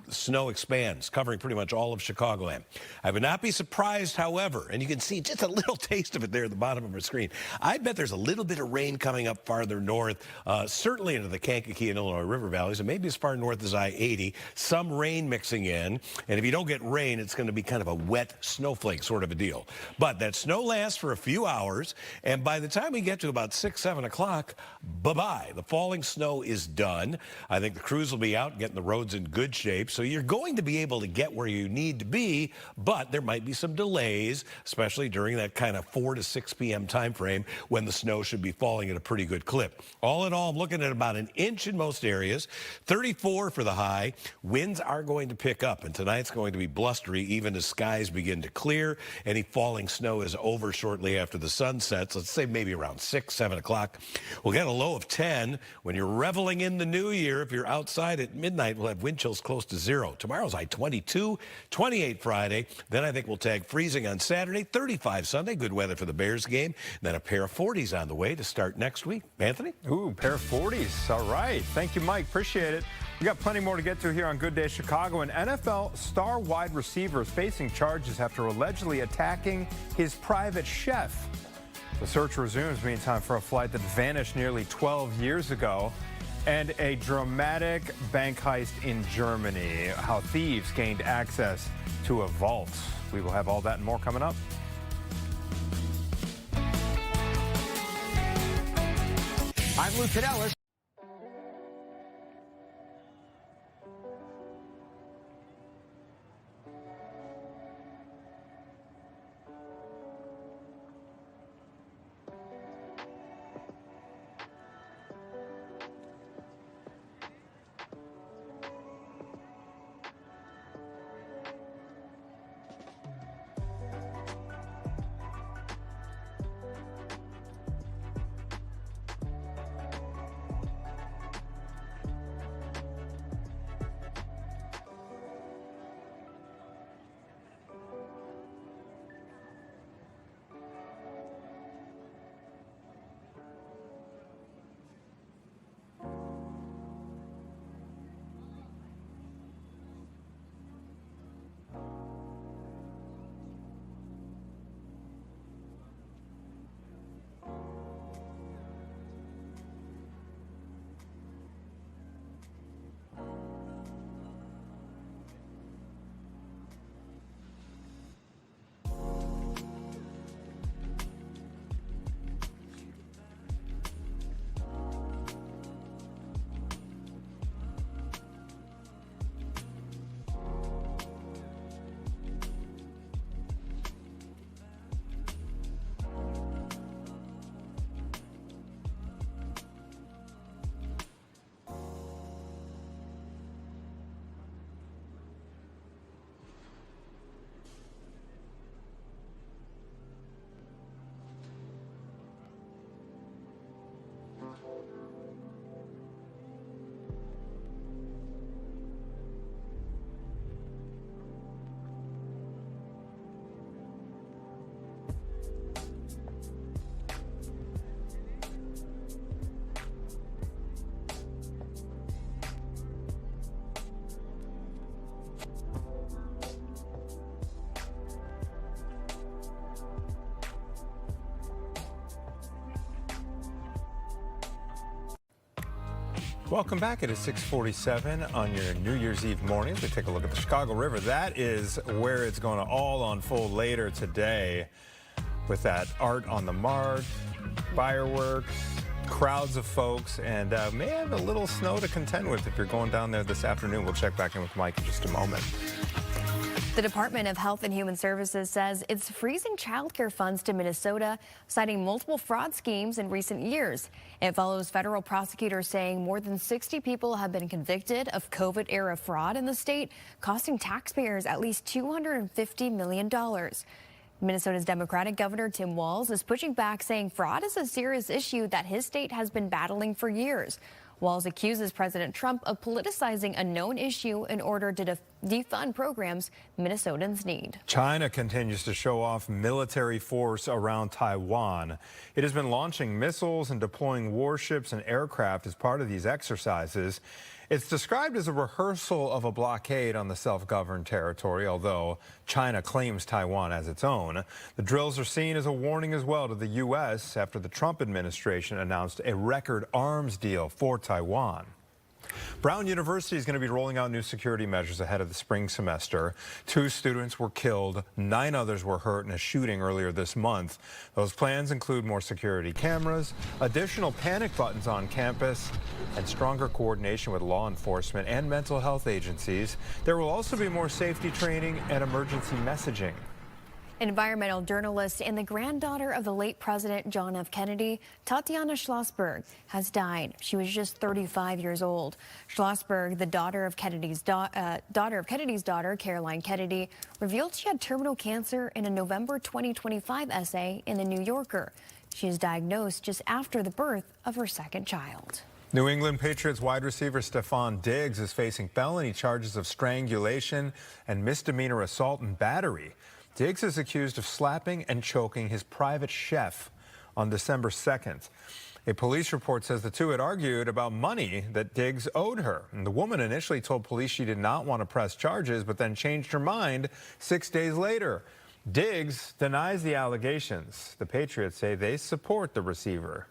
The snow expands, covering pretty much all of Chicagoland. I would not be surprised, however, and you can see just a little taste of it there at the bottom of our screen. I bet there's a little bit of rain coming up farther north, certainly into the Kankakee and Illinois River valleys, and maybe as far north as I-80. Some rain mixing in, and if you don't get rain, it's going to be kind of a wet snowflake sort of a deal. But that snow lasts for a few hours, and by the time we get to about 6, 7 o'clock, bye-bye. The falling snow is done. I think the crews will be out getting the roads in good shape. So you're going to be able to get where you need to be, but there might be some delays, especially during that kind of 4 to 6 p.m. time frame when the snow should be falling at a pretty good clip. All in all, I'm looking at about an inch in most areas, 34 for the high. Winds are going to pick up, and tonight's going to be blustery even as skies begin to clear. Any falling snow is over shortly after the sun sets. Let's say maybe around 6, 7 o'clock. We'll get a low of 10. When you're reveling in the new year, if you're outside at midnight, we'll have wind chills close to 0. Tomorrow's high 22, 28 Friday. Then I think we'll tag freezing on Saturday, 35 Sunday. Good weather for the Bears game. Then a pair of 40s on the way to start next week. Anthony? Ooh, pair of 40s. All right. Thank you, Mike. Appreciate it. We got plenty more to get to here on Good Day Chicago. An NFL star wide receiver is facing charges after allegedly attacking his private chef. The search resumes, meantime, for a flight that vanished nearly 12 years ago, and a dramatic bank heist in Germany, how thieves gained access to a vault. We will have all that and more coming up. I'm Lieutenant Ellis. Welcome back. It is 6:47 on your New Year's Eve morning. We take a look at the Chicago River. That is where it's going to all unfold later today with that art on the mark, fireworks, crowds of folks, and may have a little snow to contend with if you're going down there this afternoon. We'll check back in with Mike in just a moment. The Department of Health and Human Services says it's freezing child care funds to Minnesota, citing multiple fraud schemes in recent years. It follows federal prosecutors saying more than 60 people have been convicted of COVID-era fraud in the state, costing taxpayers at least $250 million. Minnesota's Democratic Governor Tim Walz is pushing back, saying fraud is a serious issue that his state has been battling for years. Walz accuses President Trump of politicizing a known issue in order to defund programs Minnesotans need. China continues to show off military force around Taiwan. It has been launching missiles and deploying warships and aircraft as part of these exercises. It's described as a rehearsal of a blockade on the self-governed territory, although China claims Taiwan as its own. The drills are seen as a warning as well to the U.S. after the Trump administration announced a record arms deal for Taiwan. Brown University is going to be rolling out new security measures ahead of the spring semester. 2 students were killed, 9 others were hurt in a shooting earlier this month. Those plans include more security cameras, additional panic buttons on campus, and stronger coordination with law enforcement and mental health agencies. There will also be more safety training and emergency messaging. Environmental journalist and the granddaughter of the late President John F. Kennedy, Tatiana Schlossberg, has died. She was just 35 years old. Schlossberg, the daughter of Kennedy's daughter, Caroline Kennedy, revealed she had terminal cancer in a November 2025 essay in The New Yorker. She was diagnosed just after the birth of her second child. New England Patriots wide receiver Stephon Diggs is facing felony charges of strangulation and misdemeanor assault and battery. Diggs is accused of slapping and choking his private chef on December 2nd. A police report says the two had argued about money that Diggs owed her. And the woman initially told police she did not want to press charges, but then changed her mind 6 days later. Diggs denies the allegations. The Patriots say they support the receiver.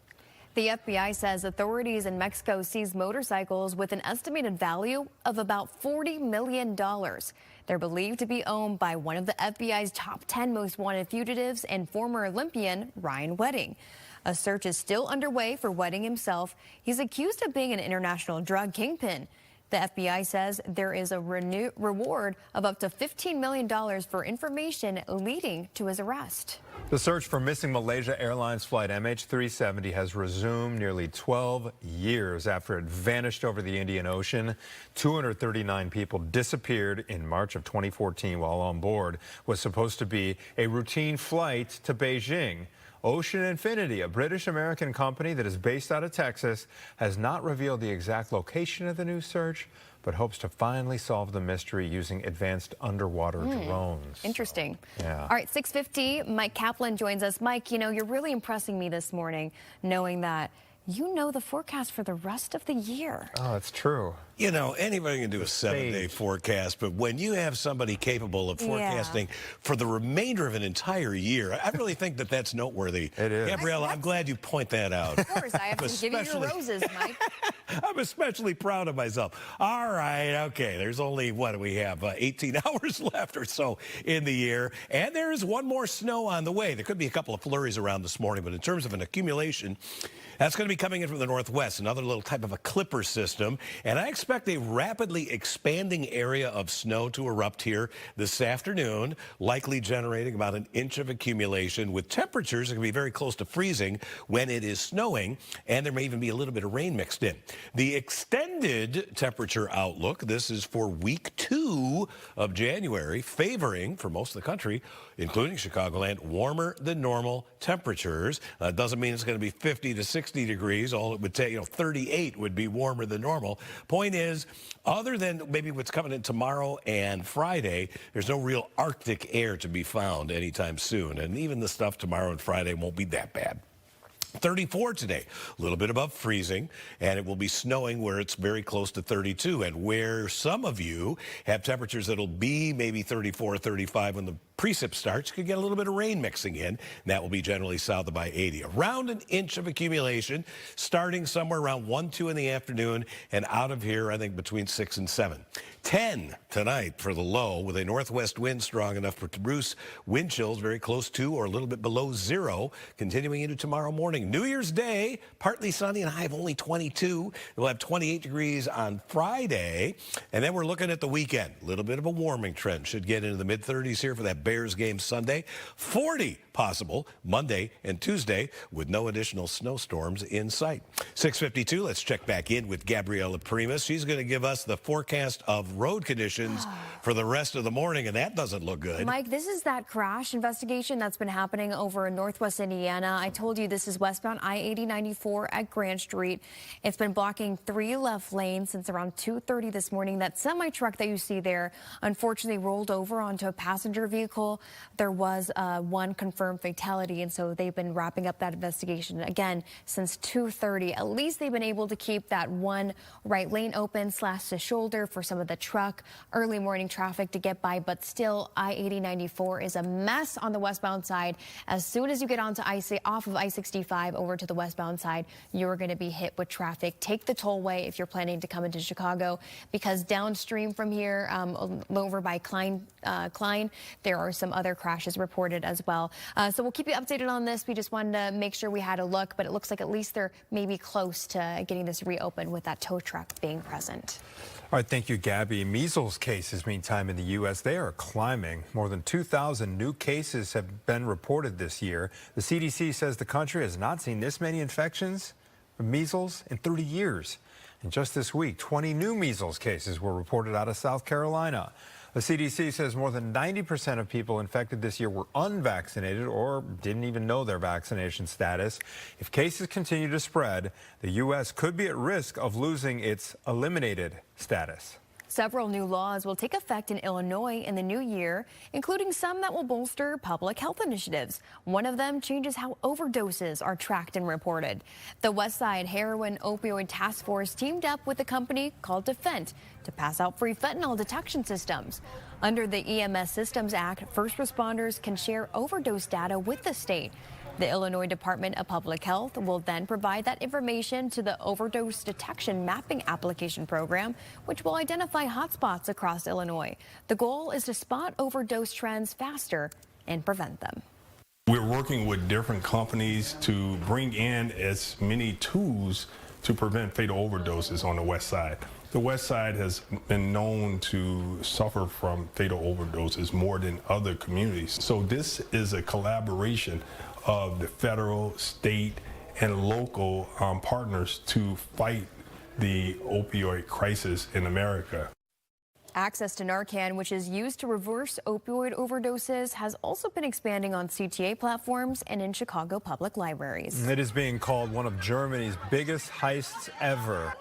The FBI says authorities in Mexico seized motorcycles with an estimated value of about $40 million. They're believed to be owned by one of the FBI's top 10 most wanted fugitives and former Olympian Ryan Wedding. A search is still underway for Wedding himself. He's accused of being an international drug kingpin. The FBI says there is a reward of up to $15 million for information leading to his arrest. The search for missing Malaysia Airlines flight MH370 has resumed nearly 12 years after it vanished over the Indian Ocean. 239 people disappeared in March of 2014 while on board was supposed to be a routine flight to Beijing. Ocean Infinity, a British-American company that is based out of Texas, has not revealed the exact location of the new search, but hopes to finally solve the mystery using advanced underwater drones. Interesting. Yeah. All right, 6:50, Mike Kaplan joins us. Mike, you know, you're really impressing me this morning, knowing that you know the forecast for the rest of the year. Oh, it's true. You know, anybody can do a 7-day forecast, but when you have somebody capable of forecasting for the remainder of an entire year, I really think that that's noteworthy. It is. Gabriella, I'm glad you point that out. Of course, I have to give you your roses, Mike. I'm especially proud of myself. All right, okay, there's only, what do we have, 18 hours left or so in the year, and there is one more snow on the way. There could be a couple of flurries around this morning, but in terms of an accumulation, that's going to be coming in from the northwest, another little type of a clipper system, and I expect a rapidly expanding area of snow to erupt here this afternoon, likely generating about an inch of accumulation with temperatures that can be very close to freezing when it is snowing, and there may even be a little bit of rain mixed in. The extended temperature outlook, this is for week 2 of January, favoring for most of the country, including Chicagoland, warmer than normal temperatures. Doesn't mean it's going to be 50 to 60 degrees. All it would take, 38 would be warmer than normal. Point is, other than maybe what's coming in tomorrow and Friday, there's no real Arctic air to be found anytime soon. And even the stuff tomorrow and Friday won't be that bad. 34 today, a little bit above freezing, and it will be snowing where it's very close to 32. And where some of you have temperatures that'll be maybe 34 or 35 when the precip starts, you could get a little bit of rain mixing in, and that will be generally south of by 80. Around an inch of accumulation, starting somewhere around 1, 2 in the afternoon, and out of here, I think, between 6 and 7. 10 tonight for the low, with a northwest wind strong enough to produce wind chills very close to or a little bit below 0, continuing into tomorrow morning. New Year's Day, partly sunny and a high of only 22. We'll have 28 degrees on Friday, and then we're looking at the weekend. A little bit of a warming trend. Should get into the mid-30s here for that Bears game Sunday. 40 possible Monday and Tuesday with no additional snowstorms in sight. 6:52, let's check back in with Gabriella Primus. She's going to give us the forecast of road conditions for the rest of the morning, and that doesn't look good. Mike, this is that crash investigation that's been happening over in northwest Indiana. I told you this is westbound I-80-94 at Grant Street. It's been blocking 3 left lanes since around 2:30 this morning. That semi-truck that you see there unfortunately rolled over onto a passenger vehicle. There was one confirmed fatality, and so they've been wrapping up that investigation again since 2:30. At least they've been able to keep that one right lane open, slash the shoulder for some of the truck early morning traffic to get by, but still I-80-94 is a mess on the westbound side. As soon as you get onto off of I-65 over to the westbound side, you're going to be hit with traffic. Take the tollway if you're planning to come into Chicago, because downstream from here, over by Klein, there are some other crashes reported as well. So we'll keep you updated on this. We just wanted to make sure we had a look, but it looks like at least they're maybe close to getting this reopened with that tow truck being present. All right, thank you, Gabby. Measles cases, meantime, in the U.S., they are climbing. More than 2,000 new cases have been reported this year. The CDC says the country has not seen this many infections of measles in 30 years. And just this week, 20 new measles cases were reported out of South Carolina. The CDC says more than 90% of people infected this year were unvaccinated or didn't even know their vaccination status. If cases continue to spread, the U.S. could be at risk of losing its eliminated status. Several new laws will take effect in Illinois in the new year, including some that will bolster public health initiatives. One of them changes how overdoses are tracked and reported. The Westside Heroin Opioid Task Force teamed up with a company called Defent to pass out free fentanyl detection systems. Under the EMS Systems Act, first responders can share overdose data with the state. The Illinois Department of Public Health will then provide that information to the Overdose Detection Mapping Application Program, which will identify hotspots across Illinois. The goal is to spot overdose trends faster and prevent them. We're working with different companies to bring in as many tools to prevent fatal overdoses on the West Side. The West Side has been known to suffer from fatal overdoses more than other communities. So this is a collaboration of the federal, state, and local partners to fight the opioid crisis in America. Access to Narcan, which is used to reverse opioid overdoses, has also been expanding on CTA platforms and in Chicago public libraries. It is being called one of Germany's biggest heists ever.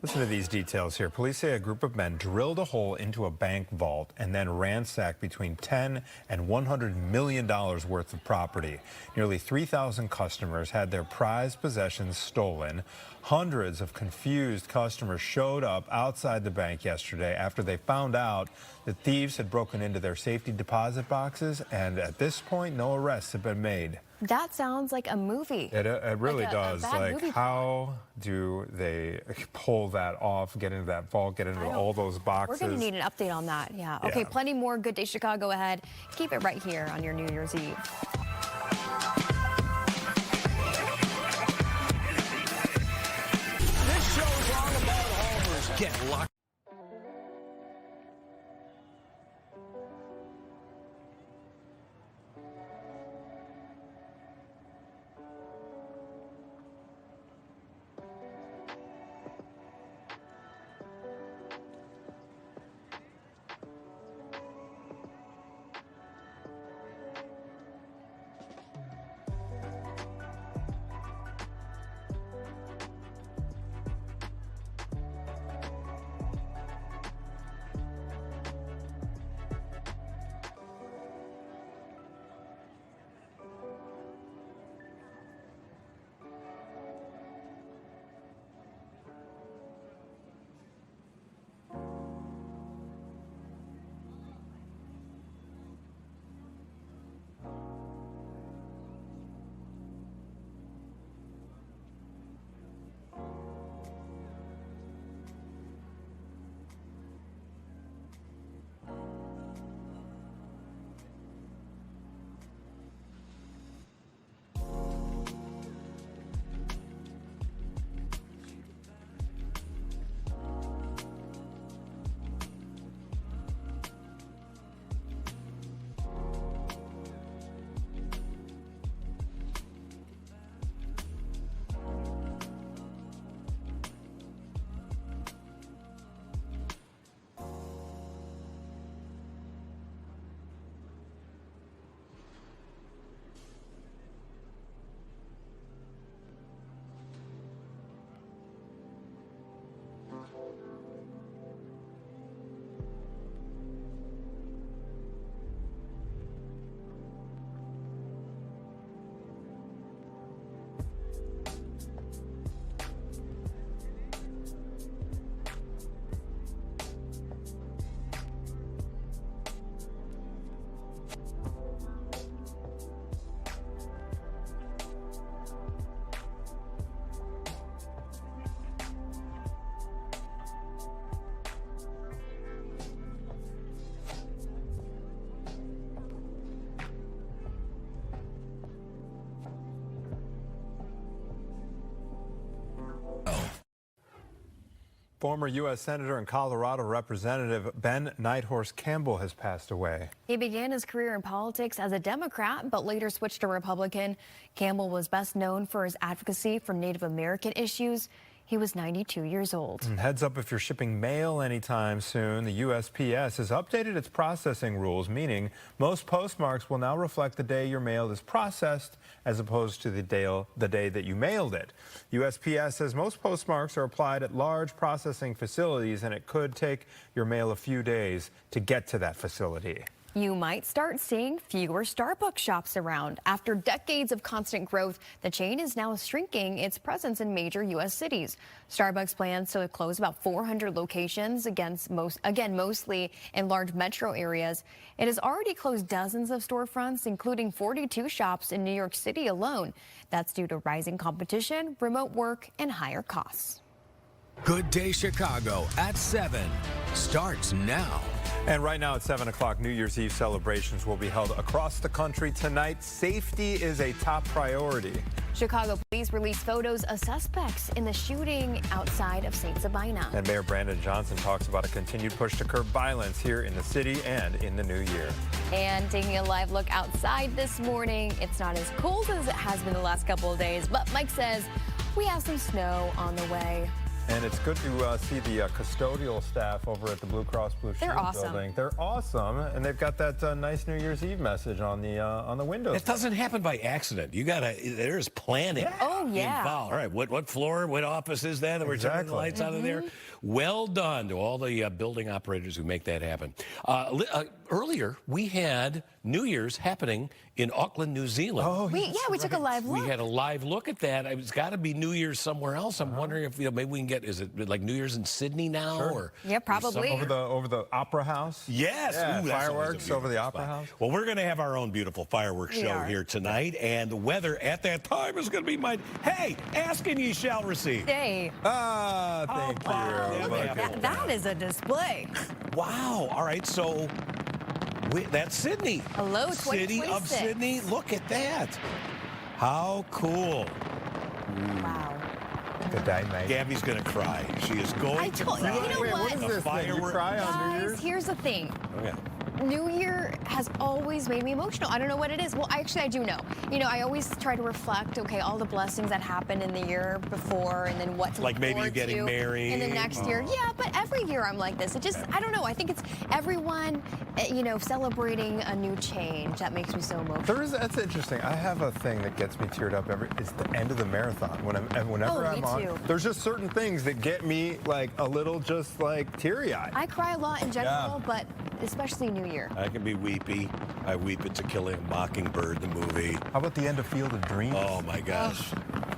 Listen to these details here. Police say a group of men drilled a hole into a bank vault and then ransacked between $10 and $100 million worth of property. Nearly 3,000 customers had their prized possessions stolen. Hundreds of confused customers showed up outside the bank yesterday after they found out that thieves had broken into their safety deposit boxes, and at this point, no arrests have been made. That sounds like a movie. It really does. Like, how do they pull that off, get into that vault, get into all those boxes? We're going to need an update on that. Yeah. Okay, plenty more Good Day Chicago ahead. Keep it right here on your New Year's Eve. This show's all about homers. Get locked. Former U.S. Senator and Colorado Representative Ben Nighthorse Campbell has passed away. He began his career in politics as a Democrat, but later switched to Republican. Campbell was best known for his advocacy for Native American issues. He was 92 years old. And heads up if you're shipping mail anytime soon, the USPS has updated its processing rules, meaning most postmarks will now reflect the day your mail is processed as opposed to the day that you mailed it. USPS says most postmarks are applied at large processing facilities, and it could take your mail a few days to get to that facility. You might start seeing fewer Starbucks shops around. After decades of constant growth, the chain is now shrinking its presence in major U.S. cities. Starbucks plans to close about 400 locations, mostly in large metro areas. It has already closed dozens of storefronts, including 42 shops in New York City alone. That's due to rising competition, remote work, and higher costs. Good Day Chicago at 7 starts now. And right now at 7 o'clock, New Year's Eve celebrations will be held across the country tonight. Safety is a top priority. Chicago police released photos of suspects in the shooting outside of St. Sabina. And Mayor Brandon Johnson talks about a continued push to curb violence here in the city and in the new year. And taking a live look outside this morning, it's not as cold as it has been the last couple of days, but Mike says we have some snow on the way. And it's good to see the custodial staff over at the Blue Cross Blue Shield building. They're awesome, and they've got that nice New Year's Eve message on the windows. It doesn't happen by accident. There's planning. Oh yeah. Involved. All right, what floor, what office is that we're turning the lights out of there? Well done to all the building operators who make that happen. Earlier, we had New Year's happening in Auckland, New Zealand. We took a live look. We had a live look at that. It's got to be New Year's somewhere else. I'm wondering if maybe we can get. Is it like New Year's in Sydney now? Sure. Or yeah, probably over the Opera House. Yes, yeah, ooh, fireworks over the Opera House. Well, we're going to have our own beautiful fireworks show here tonight, and the weather at that time is going to be Hey, ask and ye shall receive. Hey. Thank you. That is a display. Wow. All right, so. That's Sydney. Hello, City of Sydney. Look at that. How cool. Wow. Good day, mate. Gabby's going to cry. She is going to cry. You know what? What is this thing? You cry on New Year's? Guys, here's the thing. Okay. New Year has always made me emotional. I don't know what it is. Well, actually, I do know. You know, I always try to reflect, okay, all the blessings that happened in the year before and then what to like look maybe you forward getting to married. in the next year. Yeah, but every year I'm like this. It just, I don't know. I think it's everyone, celebrating a new change. That makes me so emotional. That's interesting. I have a thing that gets me teared up it's the end of the marathon. Whenever I'm on, there's just certain things that get me like a little just like teary-eyed. I cry a lot in general, but especially New Year. I can be weepy. I weep at To Kill a Mockingbird, the movie. How about the end of Field of Dreams? Oh my gosh.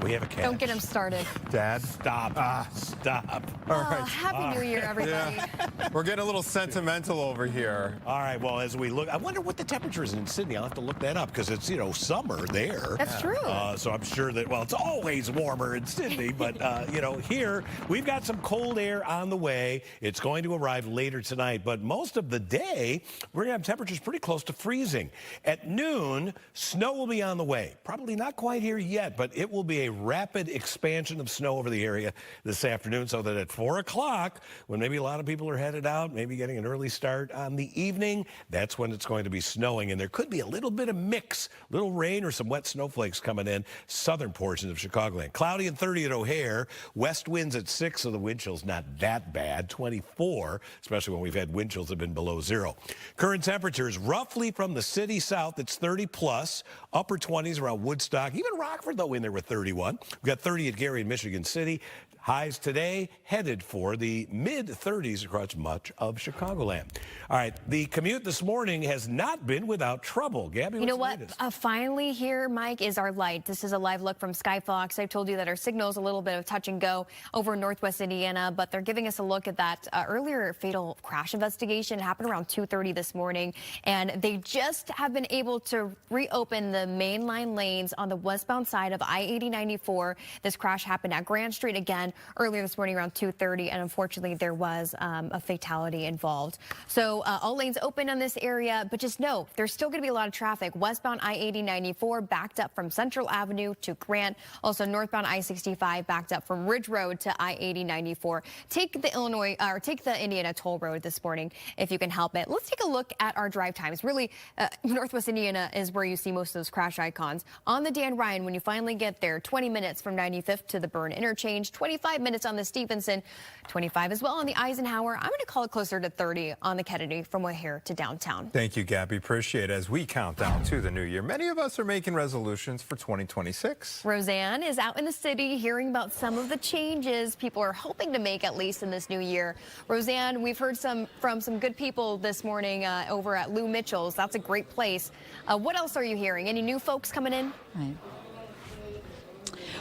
We have a cat. Don't get him started. Dad? Stop. Stop. All right. Happy New Year, everybody. Yeah. We're getting a little sentimental over here. All right, well, as we look, I wonder what the temperature is in Sydney. I'll have to look that up because it's, summer there. That's true. So I'm sure that, it's always warmer in Sydney, but, here we've got some cold air on the way. It's going to arrive later tonight, but most of the day, we're going to have temperatures pretty close to freezing. At noon, snow will be on the way. Probably not quite here yet, but it will be a rapid expansion of snow over the area this afternoon, so that at 4 o'clock, when maybe a lot of people are headed out, maybe getting an early start on the evening, that's when it's going to be snowing. And there could be a little bit of mix, little rain or some wet snowflakes coming in southern portions of Chicagoland. Cloudy and 30 at O'Hare. West winds at 6, so the wind chill's not that bad. 24, especially when we've had wind chills that have been below 0. Current temperatures roughly from the city south, it's 30 plus, upper 20s around Woodstock, even Rockford though in there with 31. We've got 30 at Gary and Michigan City. Highs today headed for the mid-30s across much of Chicagoland. All right, the commute this morning has not been without trouble. Gabby, you know what? Finally here, Mike, is our light. This is a live look from Skyfox. I've told you that our signal is a little bit of touch and go over Northwest Indiana, but they're giving us a look at that earlier fatal crash investigation. It happened around 2:30 this morning, and they just have been able to reopen the mainline lanes on the westbound side of I-80-94. This crash happened at Grand Street again. again earlier this morning around 2:30, and unfortunately there was a fatality involved. So all lanes open on this area, but just know there's still going to be a lot of traffic. Westbound I-80-94 backed up from Central Avenue to Grant. Also northbound I-65 backed up from Ridge Road to I-80-94. Take the Indiana Toll Road this morning if you can help it. Let's take a look at our drive times. Really, Northwest Indiana is where you see most of those crash icons. On the Dan Ryan, when you finally get there, 20 minutes from 95th to the Byrne interchange, 25 minutes on the Stevenson, 25 as well on the Eisenhower. I'm going to call it closer to 30 on the Kennedy from O'Hare to downtown. Thank you, Gabby. Appreciate it. As we count down to the new year, many of us are making resolutions for 2026. Roseanne is out in the city hearing about some of the changes people are hoping to make, at least in this new year. Roseanne, we've heard from some good people this morning over at Lou Mitchell's. That's a great place. What else are you hearing? Any new folks coming in? Right.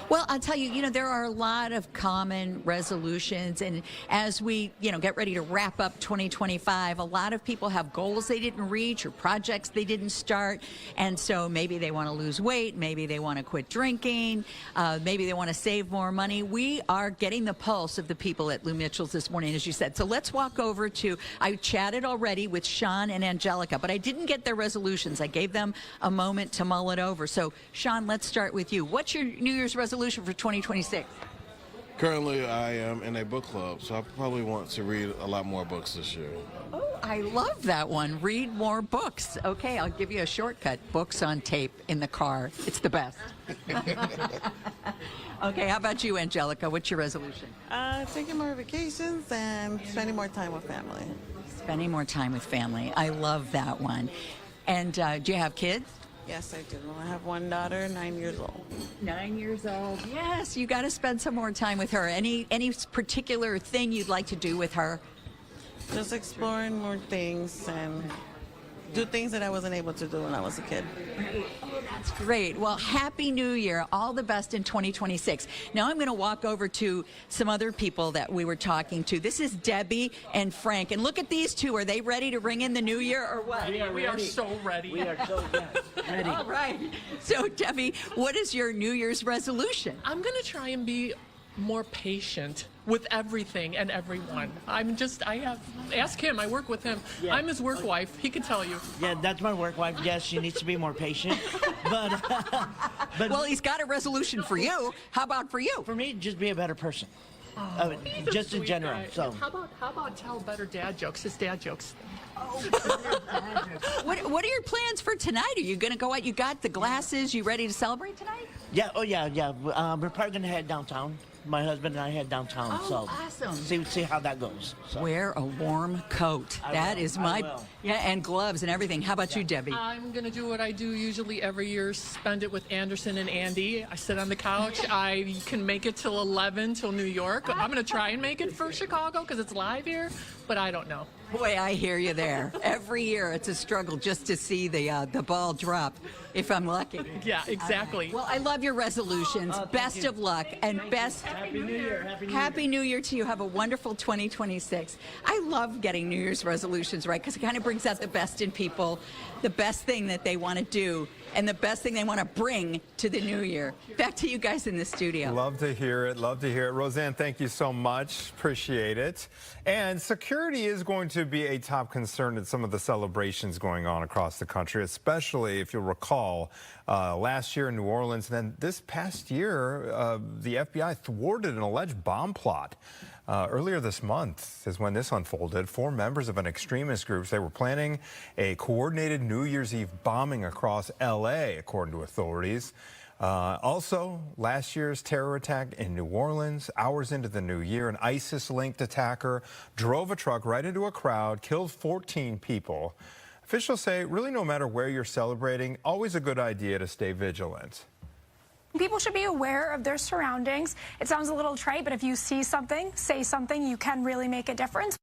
Well, I'll tell you, there are a lot of common resolutions. And as we, get ready to wrap up 2025, a lot of people have goals they didn't reach or projects they didn't start. And so maybe they want to lose weight. Maybe they want to quit drinking. Maybe they want to save more money. We are getting the pulse of the people at Lou Mitchell's this morning, as you said. So let's walk over to, I chatted already with Sean and Angelica, but I didn't get their resolutions. I gave them a moment to mull it over. So, Sean, let's start with you. What's your New Year's resolution for 2026? Currently, I am in a book club, so I probably want to read a lot more books this year. Oh, I love that one. Read more books. Okay, I'll give you a shortcut. Books on tape in the car. It's the best. Okay, how about you, Angelica? What's your resolution? Taking more vacations and spending more time with family. Spending more time with family. I love that one. And do you have kids? Yes, I do. I have one daughter, 9 years old. 9 years old. Yes, you got to spend some more time with her. Any particular thing you'd like to do with her? Just exploring more things and do things that I wasn't able to do when I was a kid. Oh, that's great. Well, Happy New Year. All the best in 2026. Now I'm going to walk over to some other people that we were talking to. This is Debbie and Frank. And look at these two. Are they ready to ring in the new year or what? We are so ready. We are so ready. All right. So, Debbie, what is your New Year's resolution? I'm going to try and be more patient with everything and everyone. Ask him, I work with him. Yeah. I'm his work wife, he can tell you. Yeah, that's my work wife. Yes, she needs to be more patient. But well, he's got a resolution for you. How about for you? For me, just be a better person. Just in general. Guy. So how about tell better dad jokes, his dad jokes. What are your plans for tonight? Are you going to go out? You got the glasses. You ready to celebrate tonight? Yeah. Oh yeah. We're probably going to head downtown. My husband and I head downtown. Oh, awesome. See how that goes. So. Wear a warm coat. That is my and gloves and everything. How about you, Debbie? I'm going to do what I do usually every year, spend it with Anderson and Andy. I sit on the couch. I can make it till 11 till New York. I'm going to try and make it for Chicago because it's live here, but I don't know. Boy, I hear you there. Every year it's a struggle just to see the ball drop, if I'm lucky. Yeah, exactly. Well, I love your resolutions. Best of luck and best Happy New Year. Happy New Year to you. Have a wonderful 2026. I love getting New Year's resolutions right because it kind of brings out the best in people, the best thing that they want to do, and the best thing they want to bring to the new year. Back to you guys in the studio. Love to hear it. Love to hear it. Roseanne, thank you so much. Appreciate it. And security is going to be a top concern at some of the celebrations going on across the country, especially if you'll recall last year in New Orleans. And then this past year, the FBI thwarted an alleged bomb plot. Earlier this month is when this unfolded. 4 members of an extremist group, they were planning a coordinated New Year's Eve bombing across L.A., according to authorities. Also, last year's terror attack in New Orleans, hours into the new year, an ISIS-linked attacker drove a truck right into a crowd, killed 14 people. Officials say, really, no matter where you're celebrating, always a good idea to stay vigilant. People should be aware of their surroundings. It sounds a little trite, but if you see something, say something, you can really make a difference.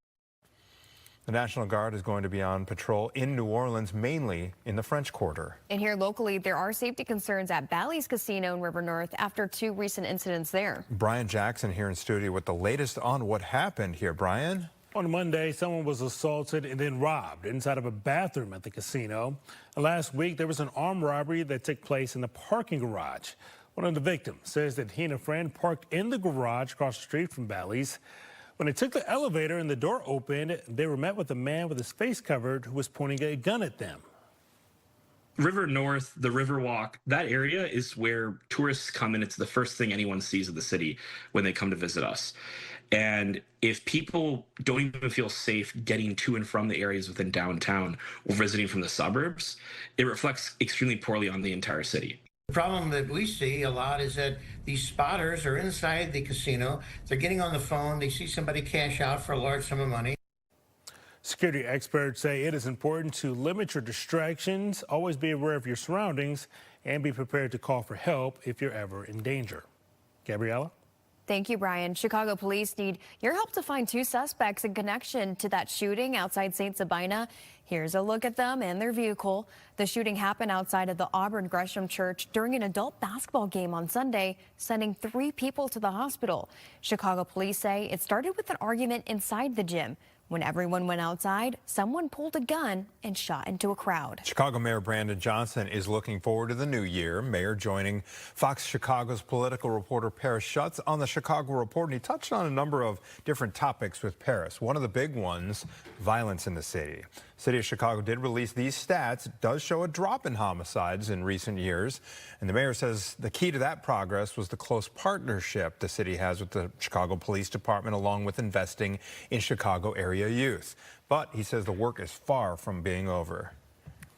The National Guard is going to be on patrol in New Orleans, mainly in the French Quarter. And here locally, there are safety concerns at Bally's Casino in River North after 2 recent incidents there. Brian Jackson here in studio with the latest on what happened here. Brian? On Monday, someone was assaulted and then robbed inside of a bathroom at the casino. Last week, there was an armed robbery that took place in the parking garage. One of the victims says that he and a friend parked in the garage across the street from Bally's. When they took the elevator and the door opened, they were met with a man with his face covered who was pointing a gun at them. River North, the Riverwalk, that area is where tourists come, and it's the first thing anyone sees of the city when they come to visit us. And if people don't even feel safe getting to and from the areas within downtown or visiting from the suburbs, it reflects extremely poorly on the entire city. The problem that we see a lot is that these spotters are inside the casino. They're getting on the phone. They see somebody cash out for a large sum of money. Security experts say it is important to limit your distractions, always be aware of your surroundings, and be prepared to call for help if you're ever in danger. Gabriella? Thank you, Brian. Chicago police need your help to find two suspects in connection to that shooting outside St. Sabina. Here's a look at them and their vehicle. The shooting happened outside of the Auburn Gresham Church during an adult basketball game on Sunday, sending 3 people to the hospital. Chicago police say it started with an argument inside the gym. When everyone went outside, someone pulled a gun and shot into a crowd. Chicago Mayor Brandon Johnson is looking forward to the new year. Mayor joining Fox Chicago's political reporter Paris Schutz on the Chicago Report, and he touched on a number of different topics with Paris. One of the big ones, violence in the city. City of Chicago did release these stats. It does show a drop in homicides in recent years. And the mayor says the key to that progress was the close partnership the city has with the Chicago Police Department, along with investing in Chicago area youth. But he says the work is far from being over.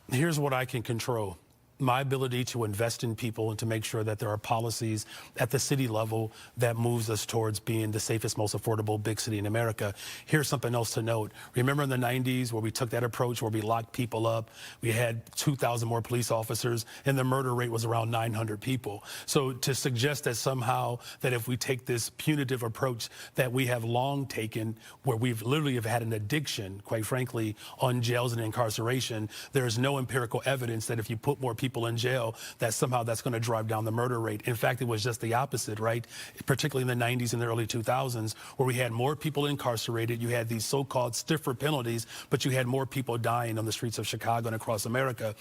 Here's what I can control. My ability to invest in people and to make sure that there are policies at the city level that moves us towards being the safest, most affordable big city in America. Here's something else to note. Remember in the 90s where we took that approach where we locked people up, we had 2,000 more police officers, and the murder rate was around 900 people. So to suggest that somehow that if we take this punitive approach that we have long taken, where we've literally have had an addiction, quite frankly, on jails and incarceration, there is no empirical evidence that if you put more people in jail, that somehow that's going to drive down the murder rate. In fact, it was just the opposite, right? Particularly in the 90s and the early 2000s, where we had more people incarcerated. You had these so-called stiffer penalties, but you had more people dying on the streets of Chicago and across America.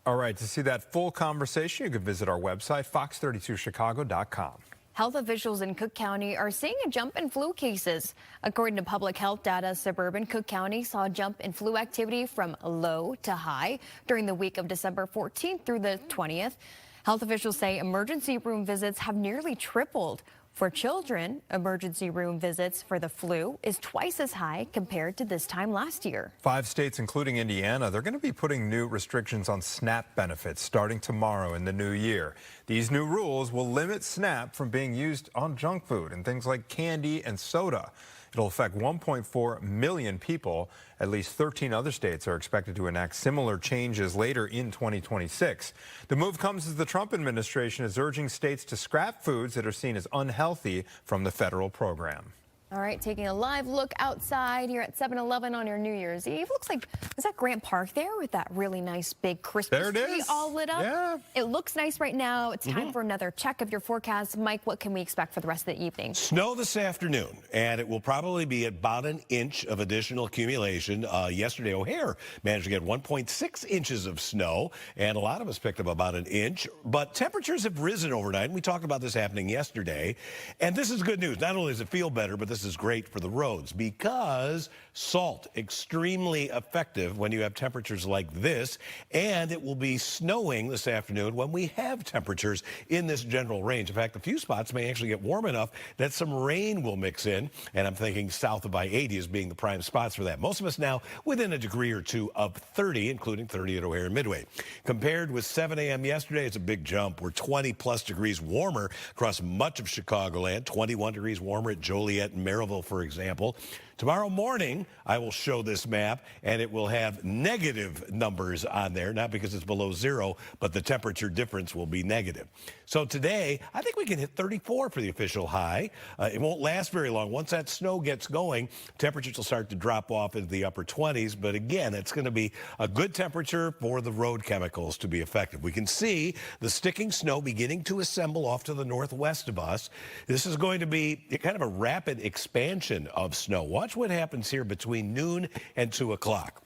All right, to see that full conversation, you can visit our website, fox32chicago.com. Health officials in Cook County are seeing a jump in flu cases. According to public health data, suburban Cook County saw a jump in flu activity from low to high during the week of December 14th through the 20th. Health officials say emergency room visits have nearly tripled. For children, emergency room visits for the flu is twice as high compared to this time last year. 5 states, including Indiana, they're going to be putting new restrictions on SNAP benefits starting tomorrow in the new year. These new rules will limit SNAP from being used on junk food and things like candy and soda. It'll affect 1.4 million people. At least 13 other states are expected to enact similar changes later in 2026. The move comes as the Trump administration is urging states to scrap foods that are seen as unhealthy from the federal program. All right, taking a live look outside here at 7-Eleven on your New Year's Eve. Looks like, is that Grant Park there with that really nice big Christmas tree all lit up? Yeah. It looks nice right now. It's time for another check of your forecast. Mike, what can we expect for the rest of the evening? Snow this afternoon, and it will probably be about an inch of additional accumulation. Yesterday, O'Hare managed to get 1.6 inches of snow, and a lot of us picked up about an inch. But temperatures have risen overnight, and we talked about this happening yesterday. And this is good news. Not only does it feel better, but this is great for the roads because salt, extremely effective when you have temperatures like this, and it will be snowing this afternoon when we have temperatures in this general range. In fact, a few spots may actually get warm enough that some rain will mix in, and I'm thinking south of I-80 as being the prime spots for that. Most of us now within a degree or two of 30, including 30 at O'Hare and Midway. Compared with 7 a.m. yesterday, it's a big jump. We're 20-plus degrees warmer across much of Chicagoland, 21 degrees warmer at Joliet and Maryville, for example. Tomorrow morning, I will show this map, and it will have negative numbers on there, not because it's below zero, but the temperature difference will be negative. So today, I think we can hit 34 for the official high. It won't last very long. Once that snow gets going, temperatures will start to drop off into the upper 20s. But again, it's going to be a good temperature for the road chemicals to be effective. We can see the sticking snow beginning to assemble off to the northwest of us. This is going to be kind of a rapid expansion of snow. Watch what happens here between noon and 2 o'clock.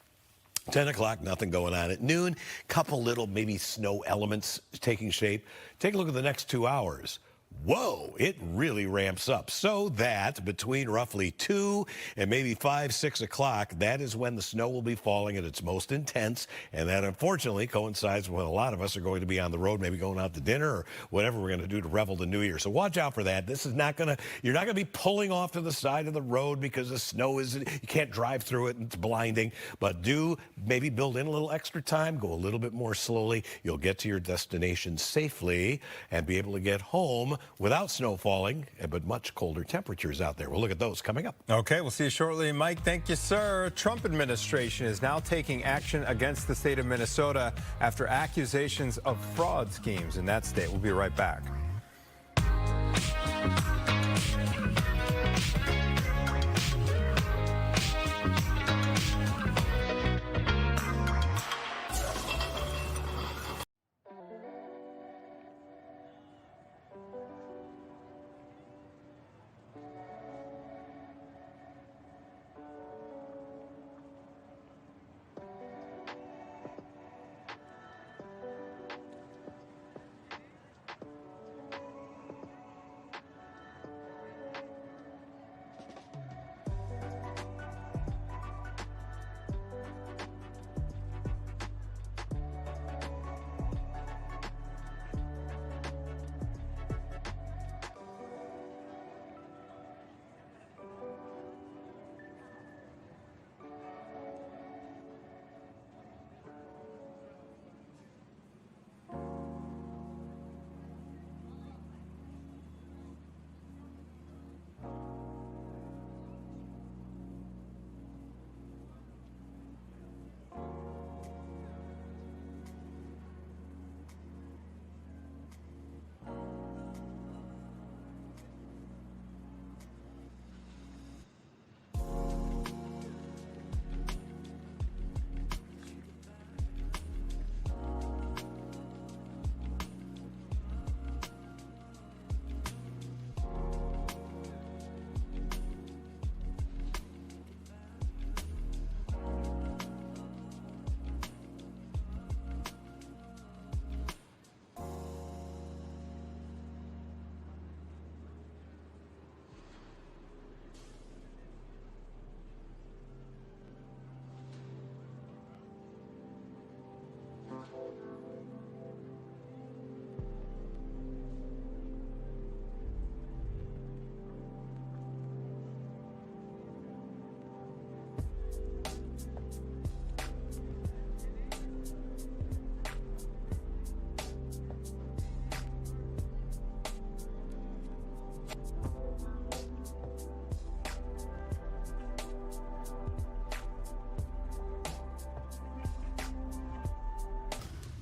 10 o'clock, nothing going on. At noon, couple little maybe snow elements taking shape. Take a look at the next 2 hours. Whoa, it really ramps up so that between roughly 2 and maybe 5, 6 o'clock, that is when the snow will be falling at its most intense. And that unfortunately coincides when a lot of us are going to be on the road, maybe going out to dinner or whatever we're going to do to revel the new year. So watch out for that. This is not going to, you're not going to be pulling off to the side of the road because the snow is, you can't drive through it and it's blinding. But do maybe build in a little extra time, go a little bit more slowly. You'll get to your destination safely and be able to get home without snow falling, but much colder temperatures out there. We'll look at those coming up. Okay, we'll see you shortly. Mike, thank you, sir. Trump administration is now taking action against the state of Minnesota after accusations of fraud schemes in that state. We'll be right back.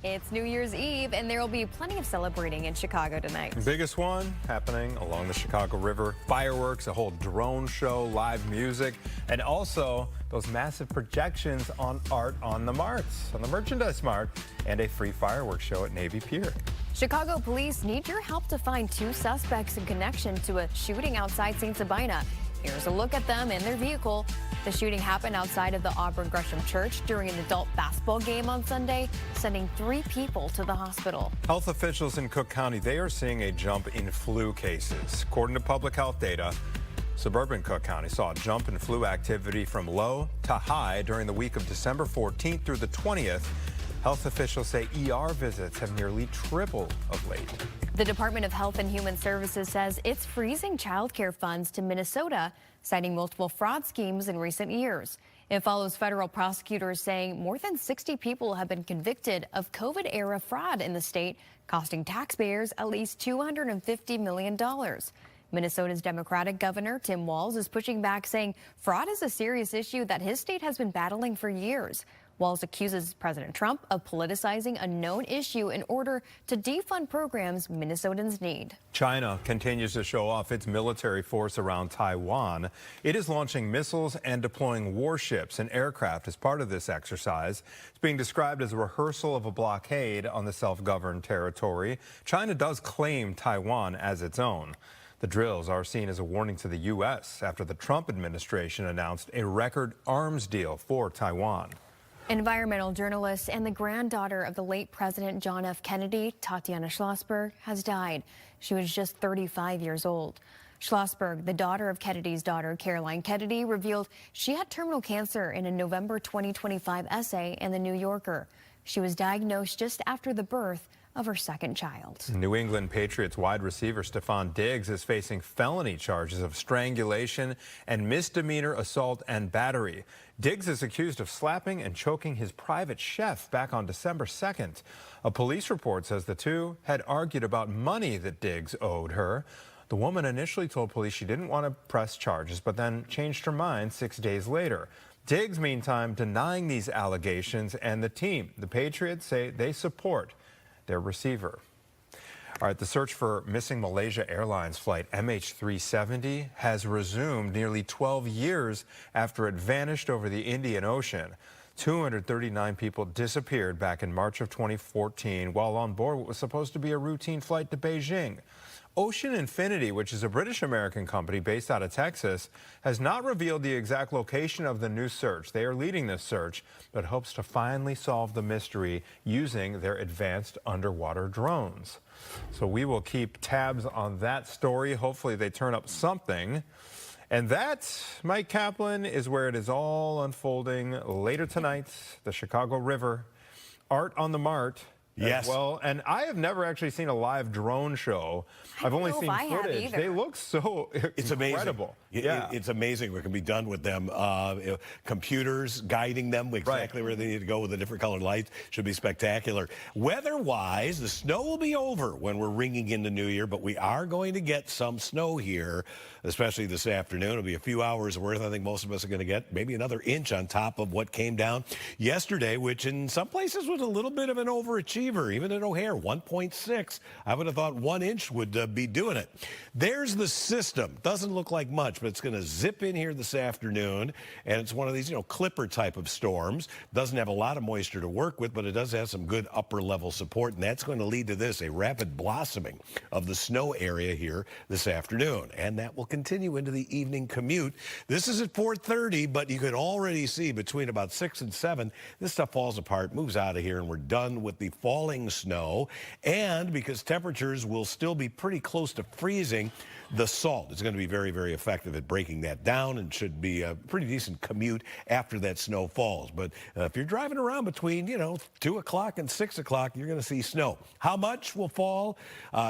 It's New Year's Eve, and there will be plenty of celebrating in Chicago tonight. The biggest one happening along the Chicago River. Fireworks, a whole drone show, live music, and also those massive projections on art on the marts, on the Merchandise Mart, and a free fireworks show at Navy Pier. Chicago police need your help to find 2 suspects in connection to a shooting outside St. Sabina. Here's a look at them in their vehicle. The shooting happened outside of the Auburn Gresham Church during an adult basketball game on Sunday, sending 3 people to the hospital. Health officials in Cook County, they are seeing a jump in flu cases. According to public health data, suburban Cook County saw a jump in flu activity from low to high during the week of December 14th through the 20th. Health officials say ER visits have nearly tripled of late. The Department of Health and Human Services says it's freezing child care funds to Minnesota, citing multiple fraud schemes in recent years. It follows federal prosecutors saying more than 60 people have been convicted of COVID-era fraud in the state, costing taxpayers at least $250 million. Minnesota's Democratic Governor Tim Walz is pushing back, saying fraud is a serious issue that his state has been battling for years. Walz accuses President Trump of politicizing a known issue in order to defund programs Minnesotans need. China continues to show off its military force around Taiwan. It is launching missiles and deploying warships and aircraft as part of this exercise. It's being described as a rehearsal of a blockade on the self-governed territory. China does claim Taiwan as its own. The drills are seen as a warning to the U.S. after the Trump administration announced a record arms deal for Taiwan. Environmental journalist and the granddaughter of the late President John F. Kennedy, Tatiana Schlossberg, has died. She was just 35 years old. Schlossberg, the daughter of Kennedy's daughter, Caroline Kennedy, revealed she had terminal cancer in a November 2025 essay in The New Yorker. She was diagnosed just after the birth of her second child. New England Patriots wide receiver Stephon Diggs is facing felony charges of strangulation and misdemeanor assault and battery. Diggs is accused of slapping and choking his private chef back on December 2nd. A police report says the two had argued about money that Diggs owed her. The woman initially told police she didn't want to press charges, but then changed her mind 6 days later. Diggs, meantime, denying these allegations, and the team, the Patriots, say they support their receiver. All right, the search for missing Malaysia Airlines flight MH370 has resumed nearly 12 years after it vanished over the Indian Ocean. 239 people disappeared back in March of 2014 while on board what was supposed to be a routine flight to Beijing. Ocean Infinity, which is a British-American company based out of Texas, has not revealed the exact location of the new search. They are leading this search, but hopes to finally solve the mystery using their advanced underwater drones. So we will keep tabs on that story. Hopefully they turn up something. And that, Mike Kaplan, is where it is all unfolding later tonight. The Chicago River, Art on the Mart. Yes. Well, and I have never actually seen a live drone show. I've only seen footage. They look so incredible. Yeah. It's amazing what can be done with them. Computers guiding them exactly where they need to go with the different colored lights should be spectacular. Weather-wise, the snow will be over when we're ringing into New Year, but we are going to get some snow here, especially this afternoon. It'll be a few hours worth. I think most of us are going to get maybe another inch on top of what came down yesterday, which in some places was a little bit of an overachiever. Even at O'Hare, 1.6. I would have thought 1 inch would be doing it. There's the system. Doesn't look like much, but it's going to zip in here this afternoon, and it's one of these, clipper type of storms. Doesn't have a lot of moisture to work with, but it does have some good upper level support, and that's going to lead to this, a rapid blossoming of the snow area here this afternoon, and that will continue into the evening commute. This is at 4:30, but you can already see between about 6 and 7, this stuff falls apart, moves out of here, and we're done with the falling snow. And because temperatures will still be pretty close to freezing, the salt is going to be very, very effective at breaking that down and should be a pretty decent commute after that snow falls. But if you're driving around between, 2 o'clock and 6 o'clock, you're going to see snow. How much will fall?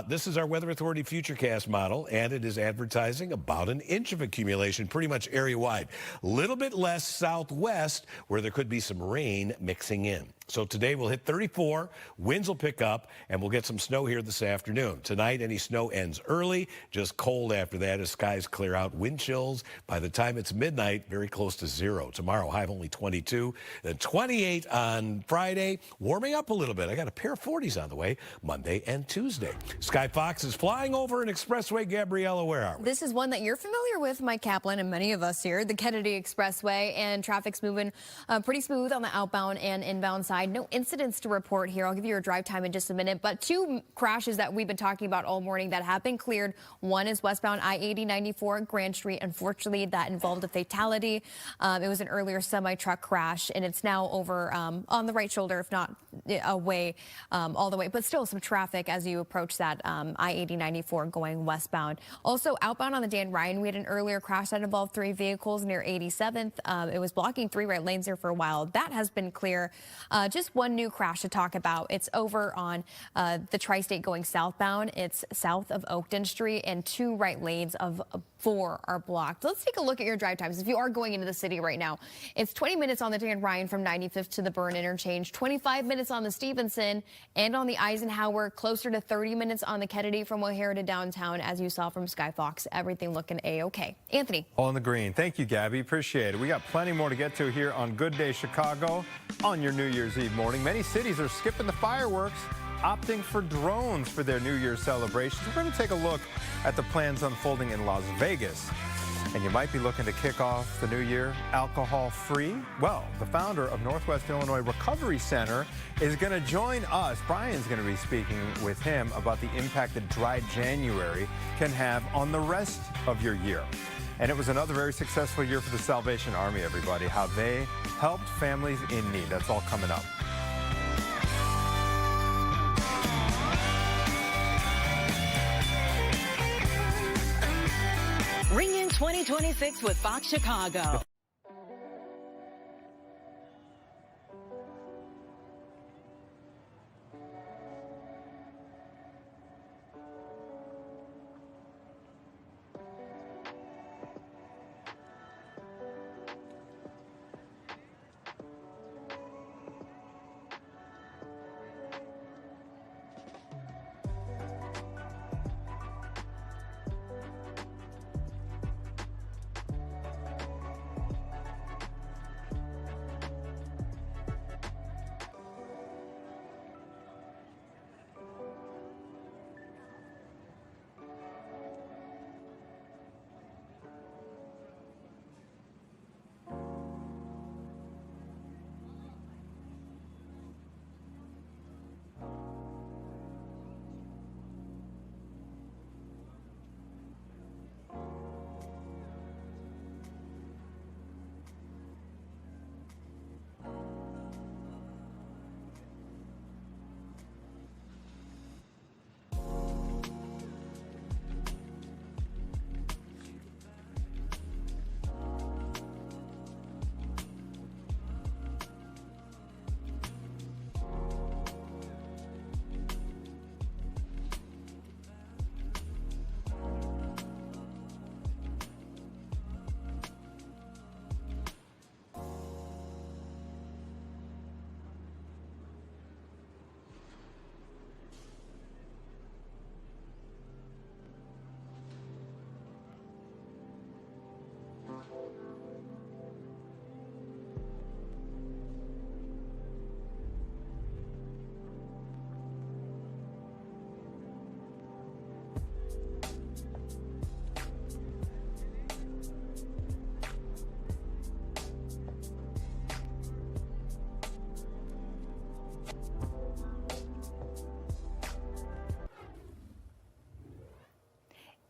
This is our Weather Authority Futurecast model, and it is advertising about 1 inch of accumulation pretty much area-wide. A little bit less southwest where there could be some rain mixing in. So today we'll hit 34, winds will pick up, and we'll get some snow here this afternoon. Tonight, any snow ends early, just cold after that as skies clear out. Wind chills by the time it's midnight, very close to 0. Tomorrow, high of only 22, then 28 on Friday, warming up a little bit. I got a pair of 40s on the way Monday and Tuesday. Sky Fox is flying over an expressway. Gabriella, where are we? This is one that you're familiar with, Mike Kaplan, and many of us here, the Kennedy Expressway, and traffic's moving pretty smooth on the outbound and inbound side. No incidents to report here. I'll give you your drive time in just a minute, but 2 crashes that we've been talking about all morning that have been cleared. One is westbound I-80-94 Grand Street. Unfortunately, that involved a fatality. It was an earlier semi-truck crash, and it's now over on the right shoulder, if not away all the way, but still some traffic as you approach that I-80-94 going westbound. Also, outbound on the Dan Ryan, we had an earlier crash that involved 3 vehicles near 87th. It was blocking 3 right lanes there for a while. That has been clear. Just one new crash to talk about. It's over on the Tri-State going southbound. It's south of Oakton Street, and 2 right lanes of 4 are blocked. Let's take a look at your drive times. If you are going into the city right now, it's 20 minutes on the Dan Ryan from 95th to the Byrne interchange, 25 minutes on the Stevenson and on the Eisenhower, closer to 30 minutes on the Kennedy from O'Hare to downtown, as you saw from Sky Fox. Everything looking A-OK. Anthony. All in the green. Thank you, Gabby. Appreciate it. We got plenty more to get to here on Good Day Chicago on your New Year's Eve morning. Many cities are skipping the fireworks, opting for drones for their New Year's celebrations. We're going to take a look at the plans unfolding in Las Vegas. And you might be looking to kick off the new year alcohol-free. Well, the founder of Northwest Illinois Recovery Center is going to join us. Brian's going to be speaking with him about the impact that dry January can have on the rest of your year. And it was another very successful year for the Salvation Army, everybody. How they helped families in need. That's all coming up. Ring in 2026 with Fox Chicago.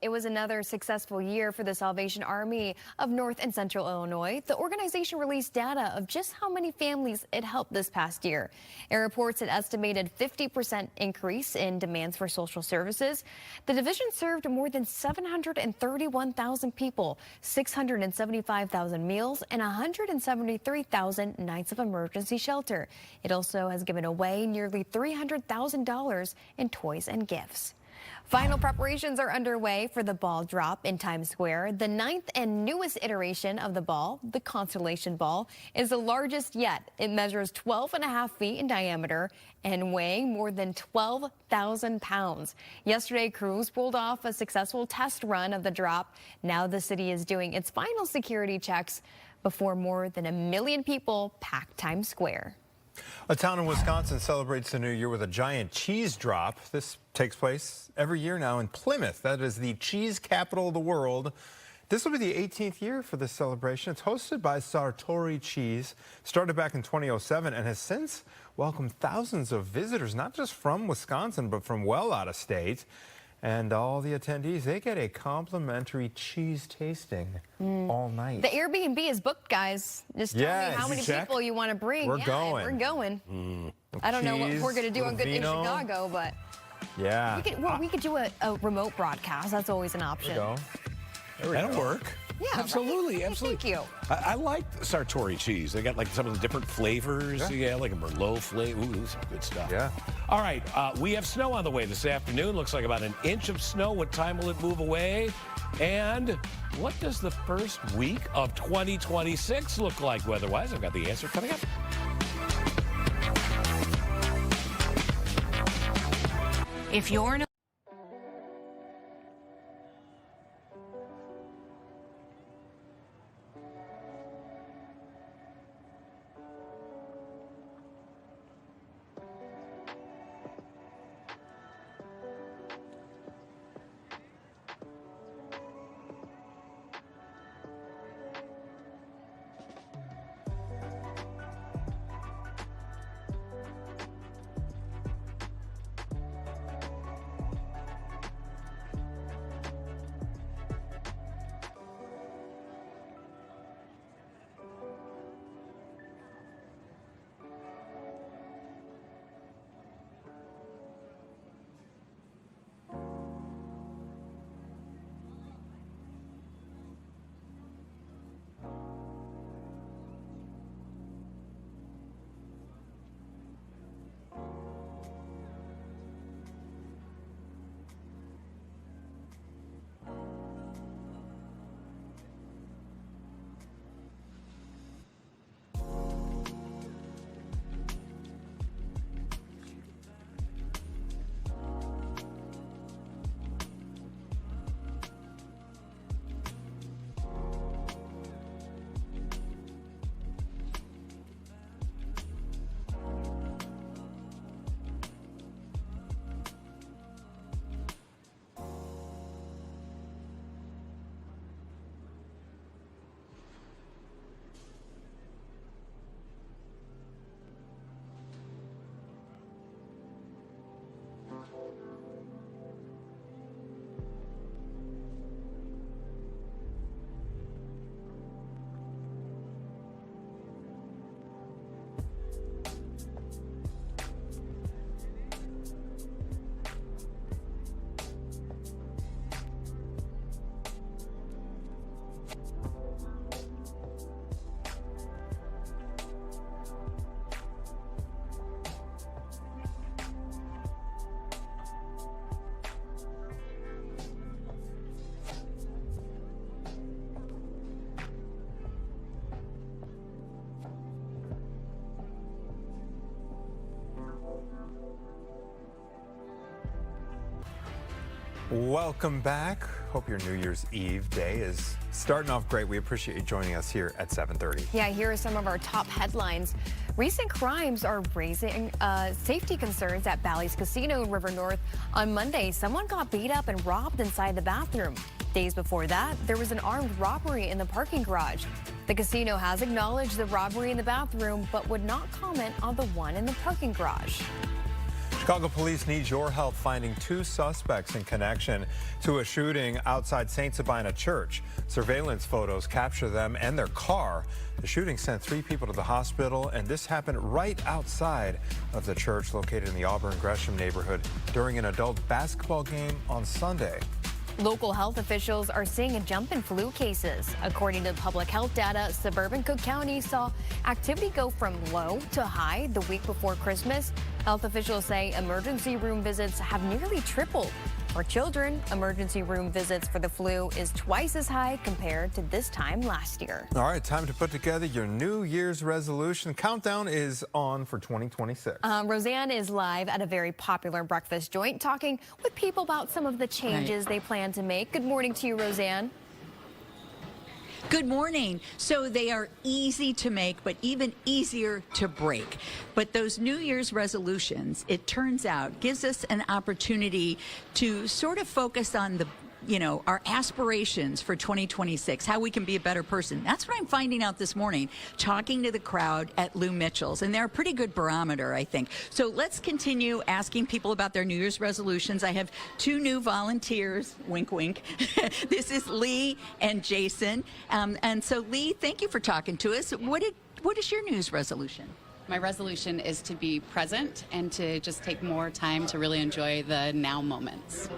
It was another successful year for the Salvation Army of North and Central Illinois. The organization released data of just how many families it helped this past year. It reports an estimated 50% increase in demands for social services. The division served more than 731,000 people, 675,000 meals, and 173,000 nights of emergency shelter. It also has given away nearly $300,000 in toys and gifts. Final preparations are underway for the ball drop in Times Square. The 9th and newest iteration of the ball, the Constellation Ball, is the largest yet. It measures 12.5 feet in diameter and weighing more than 12,000 pounds. Yesterday, crews pulled off a successful test run of the drop. Now the city is doing its final security checks before more than 1 million people pack Times Square. A town in Wisconsin celebrates the new year with a giant cheese drop. This takes place every year now in Plymouth. That is the cheese capital of the world. This will be the 18th year for this celebration. It's hosted by Sartori Cheese, started back in 2007 and has since welcomed thousands of visitors, not just from Wisconsin, but from well out of state. And all the attendees, they get a complimentary cheese tasting all night. The Airbnb is booked, guys. Just tell me how many people you want to bring. We're going. We're going. I don't know what we're going to do on Good in Chicago, but yeah, we could do a remote broadcast. That's always an option. That'll work. Yeah, absolutely, right? absolutely. Thank you. I like Sartori cheese. They got like some of the different flavors. Yeah, like a Merlot flavor. Ooh, some good stuff. Yeah. All right, we have snow on the way this afternoon. Looks like about 1 inch of snow. What time will it move away? And what does the first week of 2026 look like weather-wise? I've got the answer coming up. If you're Welcome back. Hope your New Year's Eve day is starting off great. We appreciate you joining us here at 7:30. Yeah, here are some of our top headlines. Recent crimes are raising safety concerns at Bally's Casino in River North. On Monday, someone got beat up and robbed inside the bathroom. Days before that, there was an armed robbery in the parking garage. The casino has acknowledged the robbery in the bathroom, but would not comment on the one in the parking garage. Chicago police need your help finding 2 suspects in connection to a shooting outside St. Sabina Church. Surveillance photos capture them and their car. The shooting sent 3 people to the hospital, and this happened right outside of the church located in the Auburn-Gresham neighborhood during an adult basketball game on Sunday. Local health officials are seeing a jump in flu cases. According to public health data, suburban Cook County saw activity go from low to high the week before Christmas. Health officials say emergency room visits have nearly tripled. For children, emergency room visits for the flu is twice as high compared to this time last year. All right, time to put together your New Year's resolution. Countdown is on for 2026. Roseanne is live at a very popular breakfast joint talking with people about some of the changes they plan to make. Good morning to you, Roseanne. Good morning. So they are easy to make, but even easier to break. But those New Year's resolutions, it turns out, gives us an opportunity to sort of focus on the our aspirations for 2026, how we can be a better person. That's what I'm finding out this morning, talking to the crowd at Lou Mitchell's. And they're a pretty good barometer, I think. So let's continue asking people about their New Year's resolutions. I have 2 new volunteers, wink, wink. This is Lee and Jason. And so, Lee, thank you for talking to us. What is your New Year's resolution? My resolution is to be present and to just take more time to really enjoy the now moments.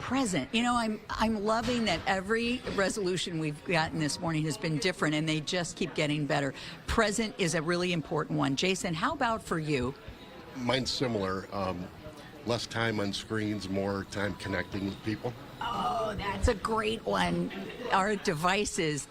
Present. I'm loving that every resolution we've gotten this morning has been different, and they just keep getting better. Present is a really important one. Jason, how about for you? Mine's similar. Less time on screens, more time connecting with people. Oh, that's a great one. Our devices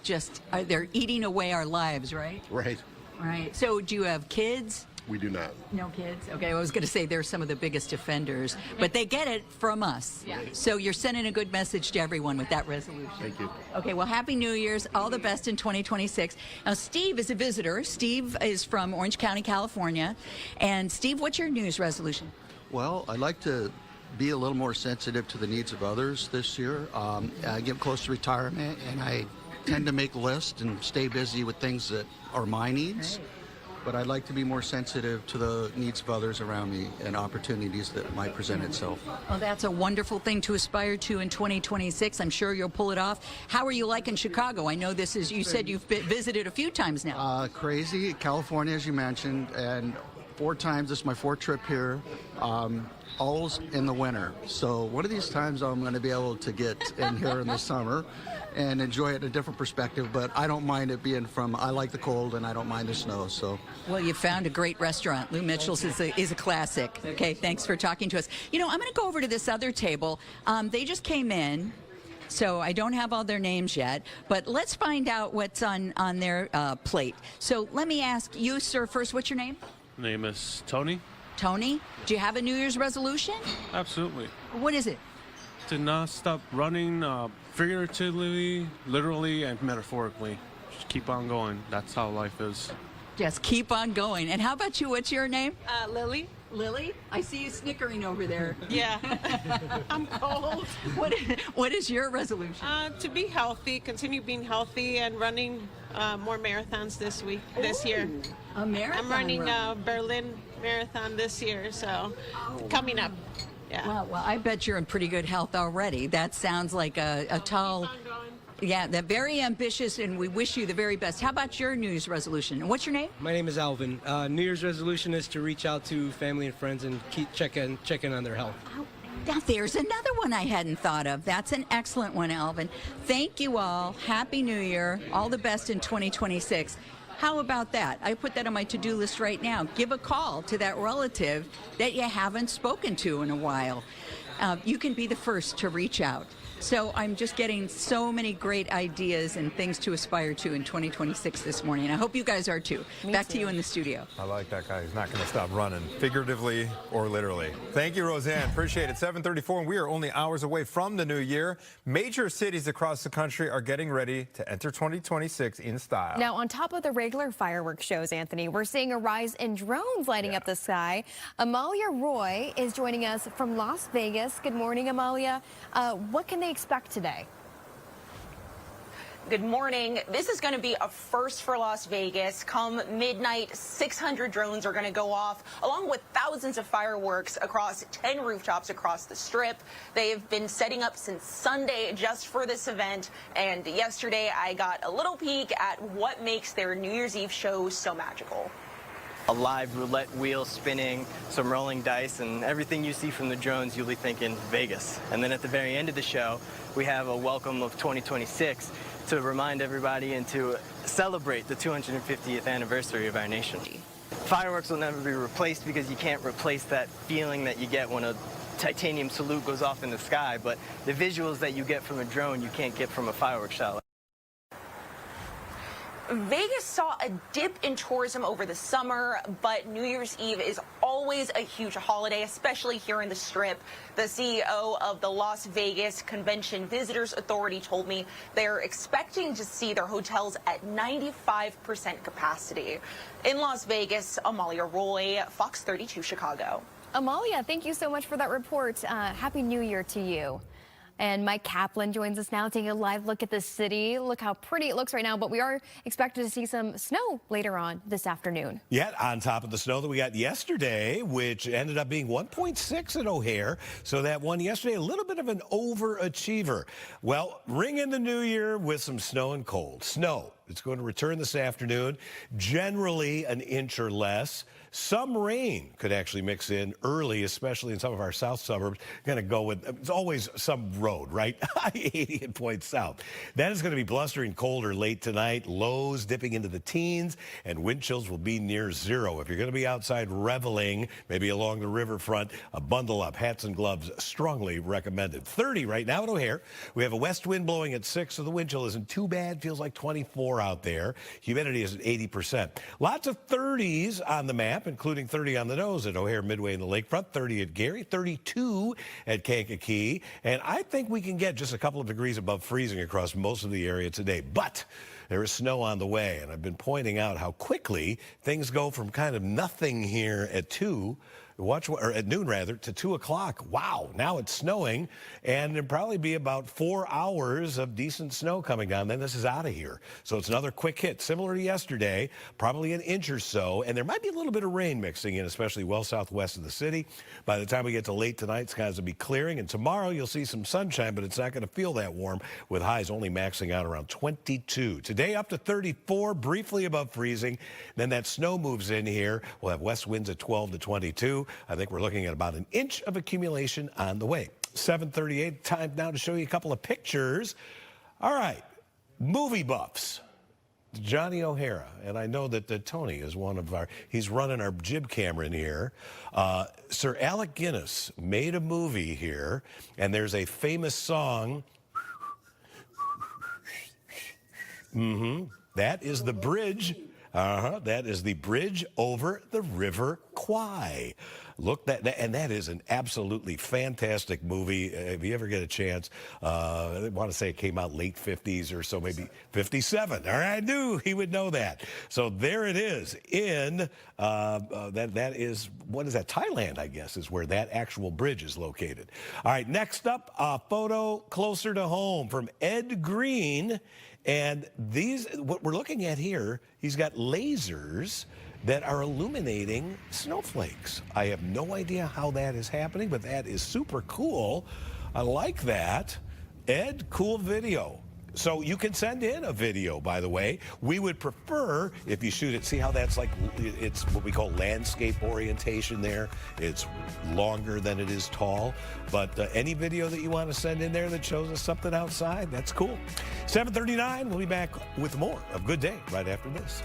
they're eating away our lives, right? Right. Right. So do you have kids? We do not. No kids? Okay, I was going to say they're some of the biggest offenders, but they get it from us. Yeah. So you're sending a good message to everyone with that resolution. Thank you. Okay, well, Happy New Year's. All the best in 2026. Now, Steve is a visitor. Steve is from Orange County, California. And Steve, what's your New Year's resolution? Well, I'd like to be a little more sensitive to the needs of others this year. I get close to retirement, and I tend to make lists and stay busy with things that are my needs. But I'd like to be more sensitive to the needs of others around me and opportunities that might present itself. Well, that's a wonderful thing to aspire to in 2026. I'm sure you'll pull it off. How are you liking Chicago? I know you said you've visited a few times now. Crazy. California, as you mentioned, and 4 times. This is my 4th trip here. Always in the winter. So one of these times I'm going to be able to get in here in the summer and enjoy it in a different perspective, but I don't mind it being I like the cold and I don't mind the snow, so. Well, you found a great restaurant. Lou Mitchell's is a classic. Okay, thanks for talking to us. I'm going to go over to this other table. They just came in, so I don't have all their names yet, but let's find out what's on their plate. So let me ask you, sir, first, what's your name? Name is Tony. Tony, do you have a New Year's resolution? Absolutely. What is it? To not stop running, figuratively, literally, and metaphorically. Just keep on going. That's how life is. Just keep on going. And how about you? What's your name? Lily. Lily? I see you snickering over there. Yeah. I'm cold. What is your resolution? To be healthy, continue being healthy, and running more marathons this year. A marathon? I'm running Berlin Marathon this year, so coming up. Yeah. Well, I bet you're in pretty good health already. That sounds like a tall... Yeah, they're very ambitious, and we wish you the very best. How about your New Year's resolution? And what's your name? My name is Alvin. New Year's resolution is to reach out to family and friends and keep checking on their health. Now, there's another one I hadn't thought of. That's an excellent one, Alvin. Thank you all. Happy New Year. All the best in 2026. How about that? I put that on my to-do list right now. Give a call to that relative that you haven't spoken to in a while. You can be the first to reach out. So I'm just getting so many great ideas and things to aspire to in 2026 this morning. I hope you guys are too. Back to you in the studio. I like that guy. He's not going to stop running, figuratively or literally. Thank you, Roseanne. Appreciate it. 7:34, and we are only hours away from the new year. Major cities across the country are getting ready to enter 2026 in style. Now, on top of the regular fireworks shows, Anthony, we're seeing a rise in drones lighting up the sky. Amalia Roy is joining us from Las Vegas. Good morning, Amalia. What can they expect today? Good morning. This is going to be a first for Las Vegas. Come midnight, 600 drones are going to go off, along with thousands of fireworks across 10 rooftops across the Strip. They have been setting up since Sunday just for this event, and yesterday I got a little peek at what makes their New Year's Eve show so magical. A live roulette wheel spinning, some rolling dice, and everything you see from the drones, you'll be thinking Vegas. And then at the very end of the show, we have a welcome of 2026 to remind everybody and to celebrate the 250th anniversary of our nation. Fireworks will never be replaced because you can't replace that feeling that you get when a titanium salute goes off in the sky, but the visuals that you get from a drone you can't get from a fireworks shot. Vegas saw a dip in tourism over the summer, but New Year's Eve is always a huge holiday, especially here in the Strip. The CEO of the Las Vegas Convention Visitors Authority told me they're expecting to see their hotels at 95% capacity. In Las Vegas, Amalia Roy, Fox 32 Chicago. Amalia, thank you so much for that report. Happy New Year to you. And Mike Kaplan joins us now, taking a live look at the city. Look how pretty it looks right now, but we are expected to see some snow later on this afternoon. Yeah, on top of the snow that we got yesterday, which ended up being 1.6 at O'Hare. So that one yesterday, a little bit of an overachiever. Well, ring in the new year with some snow and cold. Snow, it's going to return this afternoon, generally an inch or less. Some rain could actually mix in early, especially in some of our south suburbs. Going to go with, it's always some road, right? I-80 and point south. That is going to be blustering colder late tonight. Lows dipping into the teens, and wind chills will be near zero. If you're going to be outside reveling, maybe along the riverfront, a bundle up, hats and gloves, strongly recommended. 30 right now at O'Hare. We have a west wind blowing at 6, so the wind chill isn't too bad. Feels like 24 out there. Humidity is at 80%. Lots of 30s on the map, including 30 on the nose at O'Hare Midway in the lakefront, 30 at Gary, 32 at Kankakee. And I think we can get just a couple of degrees above freezing across most of the area today. But there is snow on the way, and I've been pointing out how quickly things go from kind of nothing here at 2, or at noon rather, to 2 o'clock. Wow, now it's snowing, and there'll probably be about 4 hours of decent snow coming down. Then this is out of here. So it's another quick hit, similar to yesterday, probably an inch or so, and there might be a little bit of rain mixing in, especially well southwest of the city. By the time we get to late tonight, skies will be clearing, and tomorrow you'll see some sunshine, but it's not going to feel that warm, with highs only maxing out around 22. Today up to 34, briefly above freezing. Then that snow moves in here. We'll have west winds at 12 to 22. I think we're looking at about an inch of accumulation on the way. 7:38, time now to show you a couple of pictures. All right, movie buffs. Johnny O'Hara, and I know that Tony is one of our, he's running our jib camera in here. Sir Alec Guinness made a movie here, and there's a famous song. That is the bridge. That is the bridge over the River Kwai. Look, that is an absolutely fantastic movie. If you ever get a chance, I want to say it came out late 50s or so, maybe 57. All right, I knew he would know that. So there it is in, that is, what is that? Thailand, I guess, is where that actual bridge is located. All right, next up, a photo closer to home from Ed Green. And these, what we're looking at here, he's got lasers that are illuminating snowflakes. I have no idea how that is happening, but that is super cool. I like that. Ed, cool video. So you can send in a video, by the way. We would prefer if you shoot it, see how that's like, it's what we call landscape orientation there. It's longer than it is tall. But any video that you want to send in there that shows us something outside, that's cool. 7:39, we'll be back with more of Good Day right after this.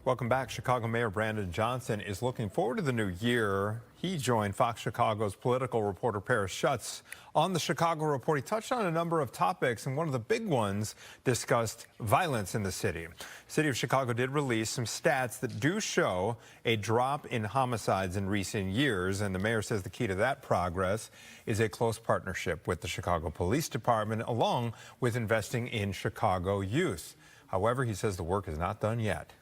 Welcome back. Chicago Mayor Brandon Johnson is looking forward to the new year. He joined Fox Chicago's political reporter Paris Schutz on the Chicago Report. He touched on a number of topics, and one of the big ones discussed violence in the city. The city of Chicago did release some stats that do show a drop in homicides in recent years, and the mayor says the key to that progress is a close partnership with the Chicago Police Department, along with investing in Chicago youth. However, he says the work is not done yet.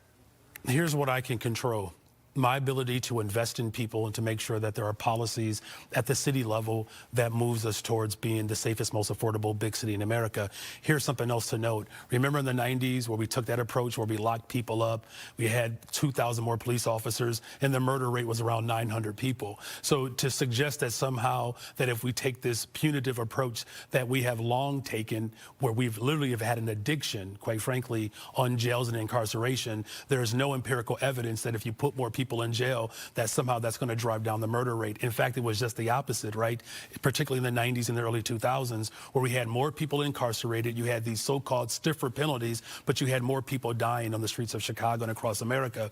Here's what I can control. My ability to invest in people and to make sure that there are policies at the city level that moves us towards being the safest, most affordable big city in America. Here's something else to note. Remember in the 90s where we took that approach where we locked people up, we had 2,000 more police officers, and the murder rate was around 900 people. So to suggest that somehow that if we take this punitive approach that we have long taken, where we've literally have had an addiction, quite frankly, on jails and incarceration, there is no empirical evidence that if you put more people in jail, that somehow that's going to drive down the murder rate. In fact, it was just the opposite, right? Particularly in the 90s and the early 2000s, where we had more people incarcerated, you had these so-called stiffer penalties, but you had more people dying on the streets of Chicago and across America.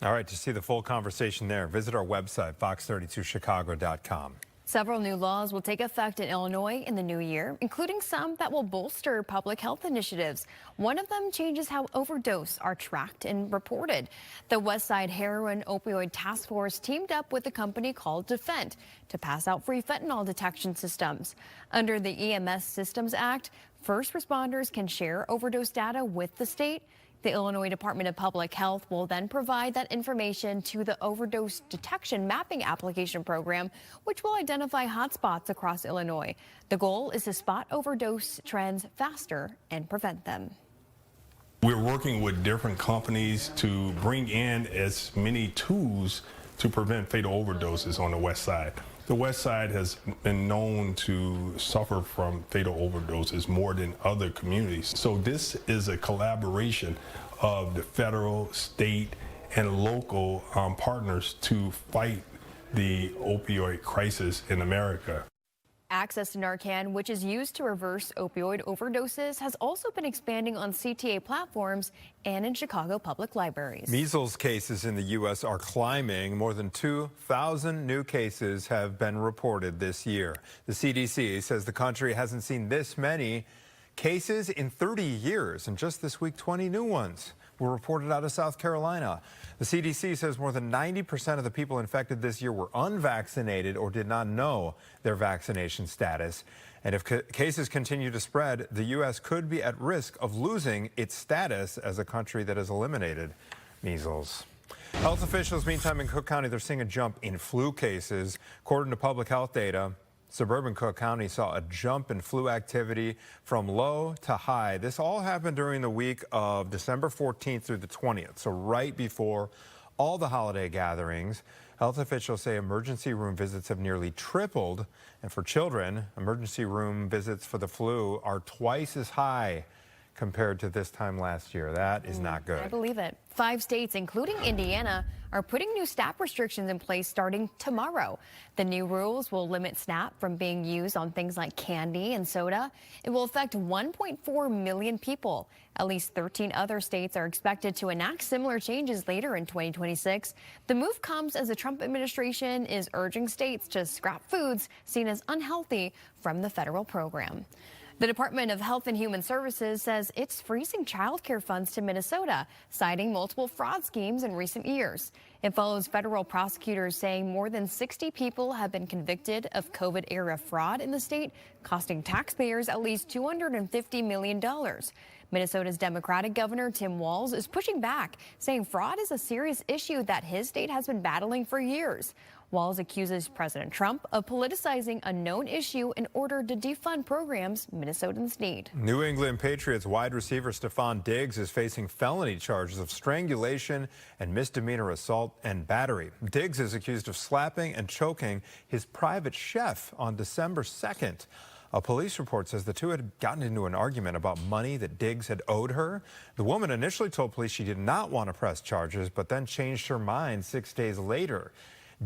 All right, to see the full conversation there, visit our website, fox32chicago.com. Several new laws will take effect in Illinois in the new year, including some that will bolster public health initiatives. One of them changes how overdose are tracked and reported. The West Side Heroin Opioid Task Force teamed up with a company called Defend to pass out free fentanyl detection systems. Under the EMS Systems Act, first responders can share overdose data with the state. The Illinois Department of Public Health will then provide that information to the Overdose Detection Mapping Application Program, which will identify hotspots across Illinois. The goal is to spot overdose trends faster and prevent them. We're working with different companies to bring in as many tools to prevent fatal overdoses on the West Side. The West Side has been known to suffer from fatal overdoses more than other communities. So this is a collaboration of the federal, state, and local partners to fight the opioid crisis in America. Access to Narcan, which is used to reverse opioid overdoses, has also been expanding on CTA platforms and in Chicago public libraries. Measles cases in the U.S. are climbing. More than 2,000 new cases have been reported this year. The CDC says the country hasn't seen this many cases in 30 years, and just this week, 20 new ones were reported out of South Carolina. The CDC says more than 90% of the people infected this year were unvaccinated or did not know their vaccination status. And if cases continue to spread, the U.S. could be at risk of losing its status as a country that has eliminated measles. Health officials, meantime, in Cook County, they're seeing a jump in flu cases. According to public health data, suburban Cook County saw a jump in flu activity from low to high. This all happened during the week of December 14th through the 20th, so right before all the holiday gatherings. Health officials say emergency room visits have nearly tripled, and for children, emergency room visits for the flu are twice as high compared to this time last year. That is not good. I believe it. 5 states, including Indiana, are putting new SNAP restrictions in place starting tomorrow. The new rules will limit SNAP from being used on things like candy and soda. It will affect 1.4 million people. At least 13 other states are expected to enact similar changes later in 2026. The move comes as the Trump administration is urging states to scrap foods seen as unhealthy from the federal program. The Department of Health and Human Services says it's freezing child care funds to Minnesota, citing multiple fraud schemes in recent years. It follows federal prosecutors saying more than 60 people have been convicted of COVID-era fraud in the state, costing taxpayers at least $250 million. Minnesota's Democratic Governor Tim Walz is pushing back, saying fraud is a serious issue that his state has been battling for years. Walz accuses President Trump of politicizing a known issue in order to defund programs Minnesotans need. New England Patriots wide receiver Stephon Diggs is facing felony charges of strangulation and misdemeanor assault and battery. Diggs is accused of slapping and choking his private chef on December 2nd. A police report says the two had gotten into an argument about money that Diggs had owed her. The woman initially told police she did not want to press charges, but then changed her mind 6 days later.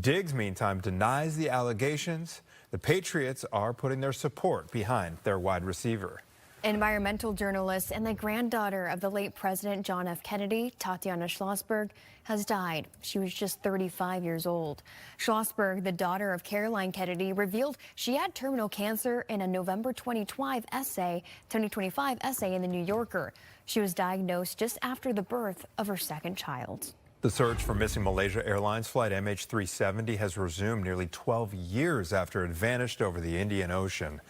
Diggs, meantime, denies the allegations. The Patriots are putting their support behind their wide receiver. Environmental journalist and the granddaughter of the late President John F. Kennedy, Tatiana Schlossberg, has died. She was just 35 years old. Schlossberg, the daughter of Caroline Kennedy, revealed she had terminal cancer in a November 2025 essay in The New Yorker. She was diagnosed just after the birth of her second child. The search for missing Malaysia Airlines flight MH370 has resumed nearly 12 years after it vanished over the Indian Ocean.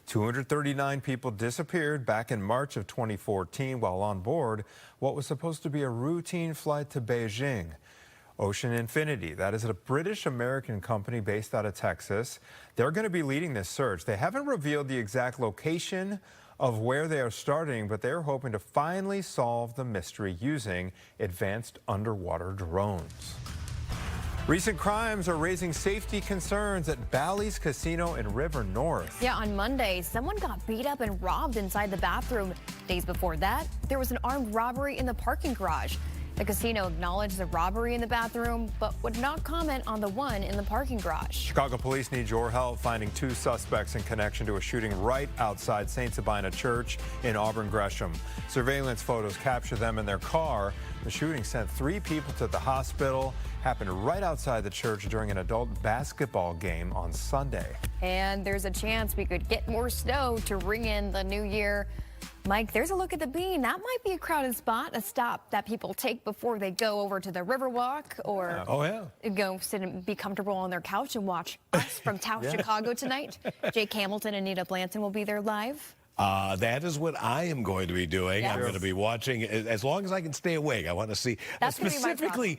239 people disappeared back in March of 2014 while on board what was supposed to be a routine flight to Beijing. Ocean Infinity, that is a British-American company based out of Texas. They're going to be leading this search. They haven't revealed the exact location of where they are starting, but they're hoping to finally solve the mystery using advanced underwater drones. Recent crimes are raising safety concerns at Bally's Casino in River North. Yeah, on Monday, someone got beat up and robbed inside the bathroom. Days before that, there was an armed robbery in the parking garage. The casino acknowledged the robbery in the bathroom, but would not comment on the one in the parking garage. Chicago police need your help finding 2 suspects in connection to a shooting right outside St. Sabina Church in Auburn Gresham. Surveillance photos capture them in their car. The shooting sent 3 people to the hospital. Happened right outside the church during an adult basketball game on Sunday. And there's a chance we could get more snow to ring in the new year. Mike, there's a look at the Bean. That might be a crowded spot, a stop that people take before they go over to the Riverwalk or go sit and be comfortable on their couch and watch us from Taos, Chicago tonight. Jake Hamilton and Nita Blanton will be there live. That is what I am going to be doing. Yes. I'm going to be watching as long as I can stay awake. I want to see specifically.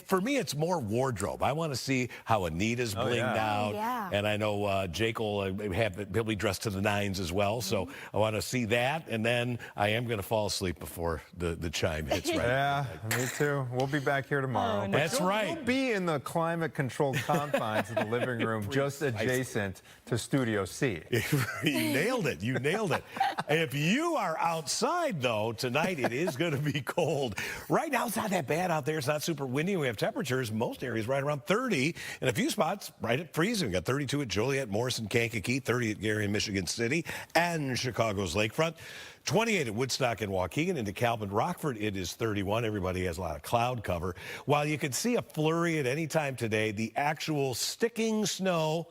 For me, it's more wardrobe. I want to see how Anita's blinged out, and I know Jake will he'll be dressed to the nines as well. So I want to see that, and then I am going to fall asleep before the chime hits. Right. Yeah, me too. We'll be back here tomorrow. Oh, no. That's right. We'll be in the climate-controlled confines of the living room, just adjacent to Studio C. You nailed it. You nailed it. If you are outside, though, tonight it is going to be cold. Right now, it's not that bad out there. It's not super windy. We have temperatures, most areas right around 30, and a few spots right at freezing. We got 32 at Joliet, Morrison, Kankakee, 30 at Gary and Michigan City, and Chicago's Lakefront. 28 at Woodstock and Waukegan. Into Calvin, Rockford, it is 31. Everybody has a lot of cloud cover. While you could see a flurry at any time today, the actual sticking snow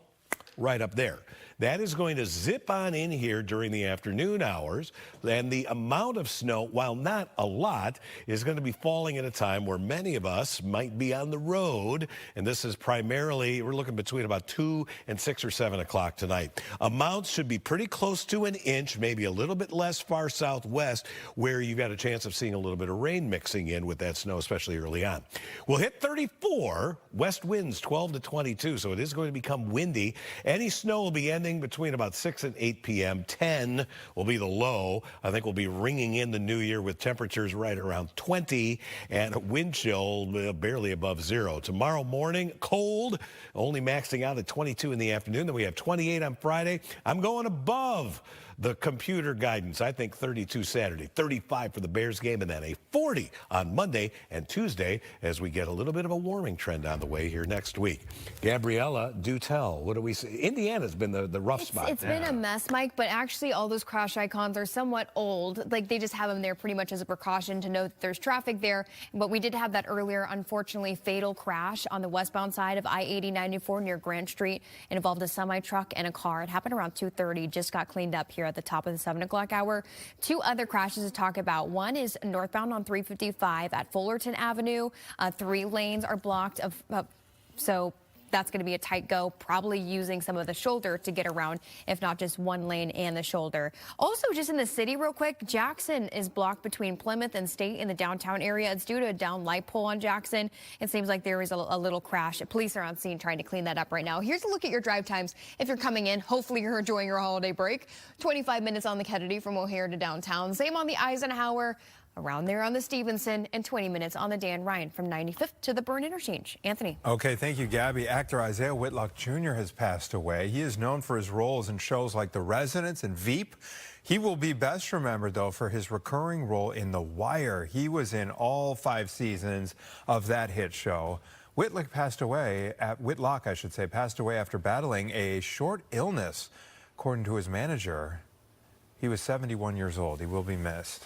right up there. That is going to zip on in here during the afternoon hours, and the amount of snow, while not a lot, is going to be falling at a time where many of us might be on the road, and this is primarily, we're looking between about 2 and 6 or 7 o'clock tonight. Amounts should be pretty close to an inch, maybe a little bit less far southwest, where you've got a chance of seeing a little bit of rain mixing in with that snow, especially early on. We'll hit 34, west winds 12 to 22, so it is going to become windy. Any snow will be ending between about 6 and 8 p.m. 10 will be the low. I think we'll be ringing in the new year with temperatures right around 20 and a wind chill barely above 0. Tomorrow morning, cold, only maxing out at 22 in the afternoon. Then we have 28 on Friday. I'm going above the computer guidance. I think 32 Saturday, 35 for the Bears game, and then a 40 on Monday and Tuesday as we get a little bit of a warming trend on the way here next week. Gabriella, do tell. What do we see? Indiana's been the rough spot. It's been a mess, Mike, but actually all those crash icons are somewhat old. Like, they just have them there pretty much as a precaution to know that there's traffic there. But we did have that earlier, unfortunately, fatal crash on the westbound side of I-80-94 near Grant Street. It involved a semi-truck and a car. It happened around 2:30, just got cleaned up here at the top of the 7 o'clock hour. 2 other crashes to talk about. One is northbound on 355 at Fullerton Avenue. 3 lanes are blocked. So that's going to be a tight go, probably using some of the shoulder to get around, if not just 1 lane and the shoulder. Also, just in the city real quick, Jackson is blocked between Plymouth and State in the downtown area. It's due to a down light pole on Jackson. It seems like there is a little crash. Police are on scene trying to clean that up right now. Here's a look at your drive times if you're coming in. Hopefully you're enjoying your holiday break. 25 minutes on the Kennedy from O'Hare to downtown. Same on the Eisenhower, around there on the Stevenson, and 20 minutes on the Dan Ryan from 95th to the Byrne Interchange. Anthony. Okay, thank you, Gabby. Actor Isaiah Whitlock Jr. has passed away. He is known for his roles in shows like The Residence and Veep. He will be best remembered, though, for his recurring role in The Wire. He was in all 5 seasons of that hit show. Whitlock passed away after battling a short illness. According to his manager, He was 71 years old. He will be missed.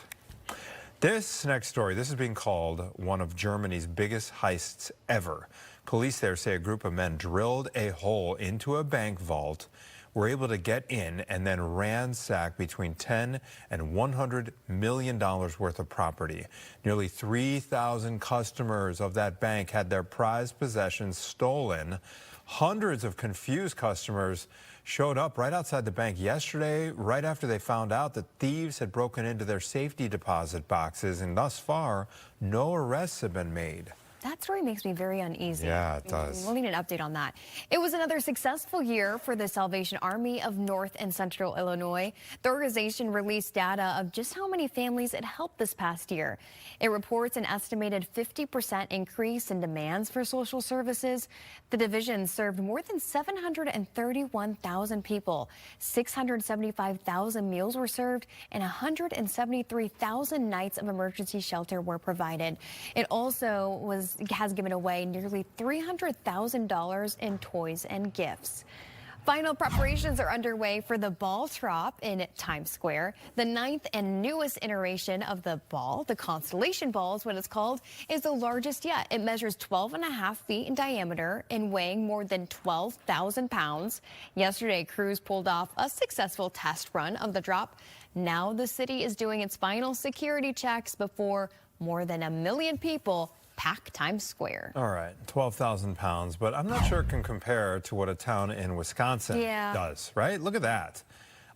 This next story, this is being called one of Germany's biggest heists ever. Police there say a group of men drilled a hole into a bank vault, were able to get in, and then ransack between $10 and $100 million worth of property. Nearly 3,000 customers of that bank had their prized possessions stolen. Hundreds of confused customers showed up right outside the bank yesterday, right after they found out that thieves had broken into their safety deposit boxes, and thus far, no arrests have been made. That story makes me very uneasy. Yeah, it does. We'll need an update on that. It was another successful year for the Salvation Army of North and Central Illinois. The organization released data of just how many families it helped this past year. It reports an estimated 50% increase in demands for social services. The division served more than 731,000 people. 675,000 meals were served, and 173,000 nights of emergency shelter were provided. It also has given away nearly $300,000 in toys and gifts. Final preparations are underway for the ball drop in Times Square. The 9th and newest iteration of the ball, the Constellation Ball is what it's called, is the largest yet. It measures 12.5 feet in diameter and weighing more than 12,000 pounds. Yesterday, crews pulled off a successful test run of the drop. Now the city is doing its final security checks before more than 1 million people pack Times Square. All right, 12,000 pounds, but I'm not sure it can compare to what a town in Wisconsin does, right? Look at that.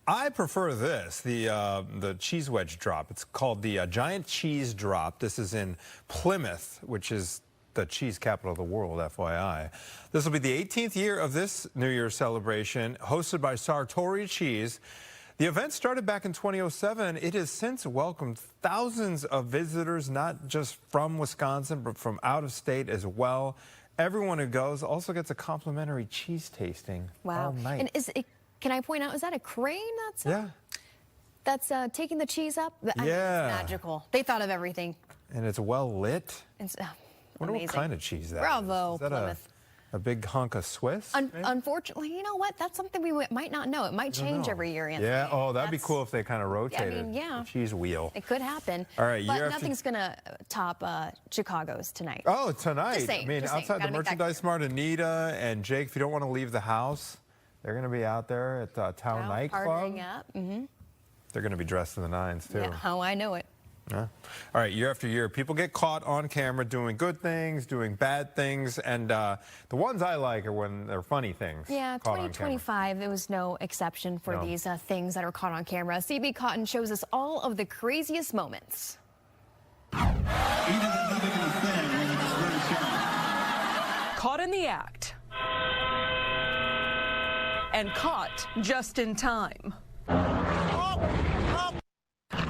I prefer this, the cheese wedge drop. It's called the Giant Cheese Drop. This is in Plymouth, which is the cheese capital of the world, FYI. This will be the 18th year of this New Year's celebration, hosted by Sartori Cheese. The event started back in 2007. It has since welcomed thousands of visitors, not just from Wisconsin, but from out of state as well. Everyone who goes also gets a complimentary cheese tasting all night. And can I point out, is that a crane that's taking the cheese up? I mean, it's magical. They thought of everything. And it's well lit. It's I wonder what kind of cheese that is. Bravo, Is that Plymouth. a big hunk of Swiss? Unfortunately, you know what? That's something we might not know. It might change every year, Anthony. Yeah, oh, that'd be cool if they kind of rotated the cheese wheel. It could happen. All right, but nothing's going to top Chicago's tonight. Oh, tonight. Just saying, I mean, outside the Merchandise Mart, Anita and Jake, if you don't want to leave the house, they're going to be out there at the Town Nightclub. Partying up. They're going to be dressed to the nines, too. Yeah, how I know it. Yeah. All right, year after year, people get caught on camera doing good things, doing bad things, and the ones I like are when they're funny things. Yeah, 2025, it was no exception for these things that are caught on camera. CB Cotton shows us all of the craziest moments. Caught in the act. And caught just in time.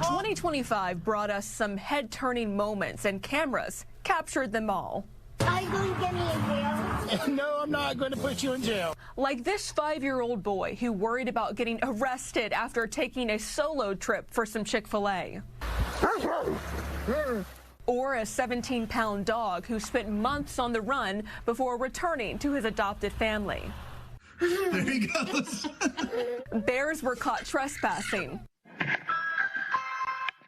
2025 brought us some head-turning moments, and cameras captured them all. Are you going to get me in jail? No, I'm not going to put you in jail. Like this 5-year-old boy who worried about getting arrested after taking a solo trip for some Chick-fil-A. Or a 17-pound dog who spent months on the run before returning to his adopted family. There he goes. Bears were caught trespassing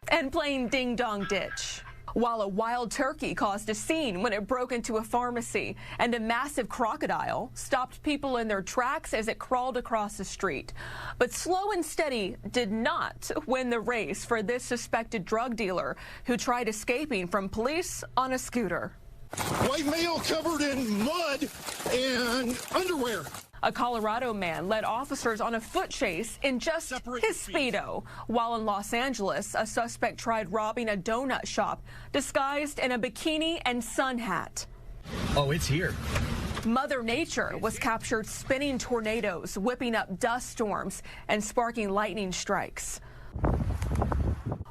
and playing ding-dong ditch, while a wild turkey caused a scene when it broke into a pharmacy, and a massive crocodile stopped people in their tracks as it crawled across the street. But Slow and Steady did not win the race for this suspected drug dealer who tried escaping from police on a scooter. White male covered in mud and underwear. A Colorado man led officers on a foot chase in just his Speedo, while in Los Angeles, a suspect tried robbing a donut shop disguised in a bikini and sun hat. Oh, it's here. Mother Nature was captured spinning tornadoes, whipping up dust storms, and sparking lightning strikes,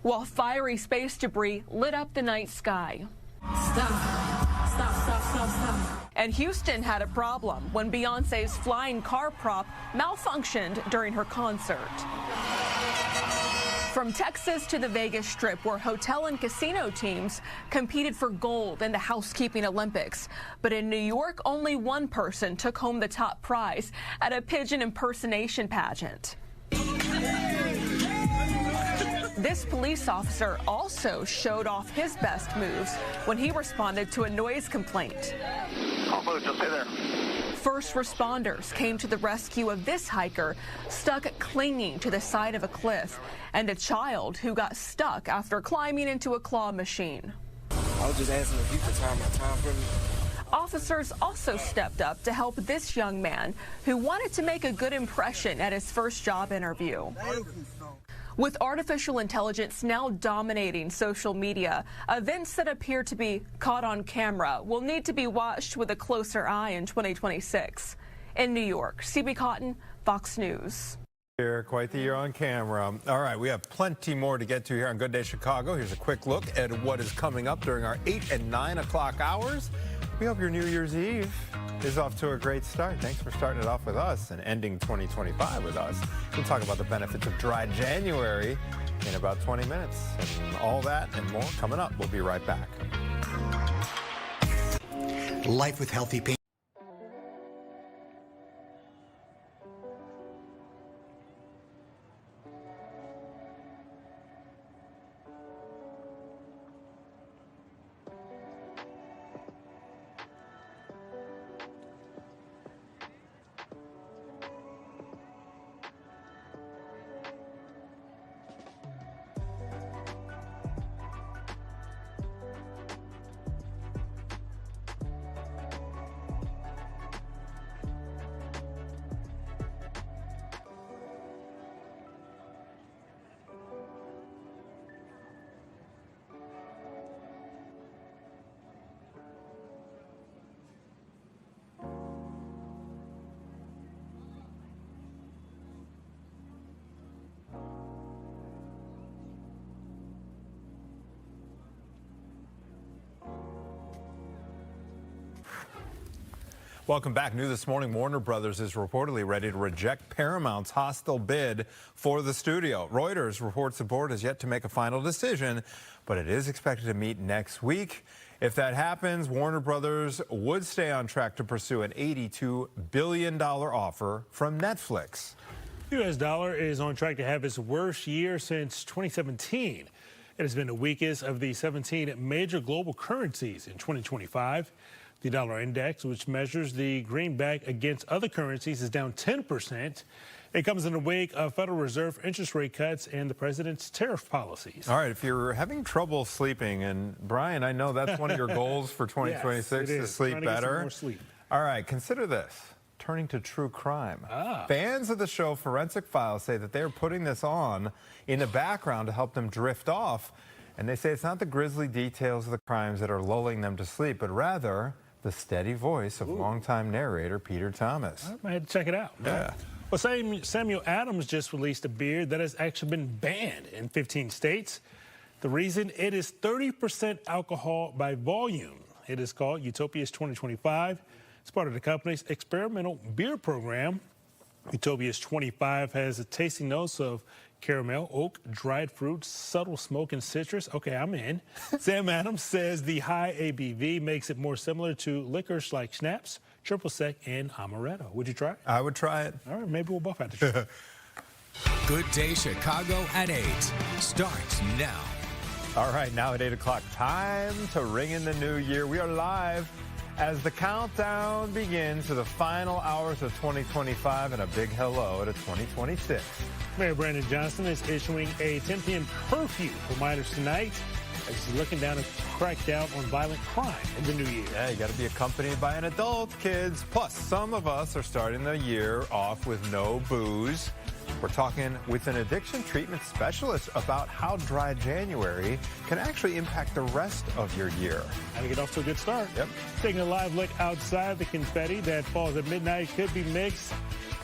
while fiery space debris lit up the night sky. Stop. And Houston had a problem when Beyonce's flying car prop malfunctioned during her concert. From Texas to the Vegas Strip, where hotel and casino teams competed for gold in the housekeeping Olympics. But in New York, only one person took home the top prize at a pigeon impersonation pageant. This police officer also showed off his best moves when he responded to a noise complaint. I'll move, just stay there. First responders came to the rescue of this hiker stuck clinging to the side of a cliff, and a child who got stuck after climbing into a claw machine. I was just asking if you could time my time for me. Officers also stepped up to help this young man who wanted to make a good impression at his first job interview. With artificial intelligence now dominating social media, events that appear to be caught on camera will need to be watched with a closer eye in 2026. In New York, CB Cotton, Fox News. Here, quite the year on camera. All right, we have plenty more to get to here on Good Day Chicago. Here's a quick look at what is coming up during our 8 and 9 o'clock hours. We hope your New Year's Eve is off to a great start. Thanks for starting it off with us and ending 2025 with us. We'll talk about the benefits of dry January in about 20 minutes. And all that and more coming up. We'll be right back. Life with healthy pain. Welcome back. New this morning, Warner Brothers is reportedly ready to reject Paramount's hostile bid for the studio. Reuters reports the board has yet to make a final decision, but it is expected to meet next week. If that happens, Warner Brothers would stay on track to pursue an $82 billion offer from Netflix. The U.S. dollar is on track to have its worst year since 2017. It has been the weakest of the 17 major global currencies in 2025. The dollar index, which measures the greenback against other currencies, is down 10%. It comes in the wake of Federal Reserve interest rate cuts and the president's tariff policies. All right, if you're having trouble sleeping, and Brian, I know that's one of your goals for 2026, yes, to sleep better. More sleep. All right, consider this. Turning to true crime. Fans of the show Forensic Files say that they're putting this on in the background to help them drift off. And they say it's not the grisly details of the crimes that are lulling them to sleep, but rather the steady voice of longtime narrator Peter Thomas. I might have to check it out. Yeah. Well, Samuel Adams just released a beer that has actually been banned in 15 states. The reason, it is 30% alcohol by volume. It is called Utopia's 2025. It's part of the company's experimental beer program. Utopia's 25 has a tasty notes of caramel, oak, dried fruits, subtle smoke, and citrus. Okay, I'm in. Sam Adams says the high ABV makes it more similar to liquors like schnapps, triple sec, and amaretto. Would you try it? I would try it. All right, maybe we'll both have to try it. Good Day Chicago at 8 starts now. All right, now at 8 o'clock, time to ring in the new year. We are live as the countdown begins to the final hours of 2025 and a big hello to 2026. Mayor Brandon Johnson is issuing a 10 p.m. curfew for minors tonight as he's looking down to crack down on violent crime in the new year. Yeah, you got to be accompanied by an adult, kids. Plus, some of us are starting the year off with no booze. We're talking with an addiction treatment specialist about how dry January can actually impact the rest of your year. How to get off to a good start. Yep. Taking a live look outside, the confetti that falls at midnight could be mixed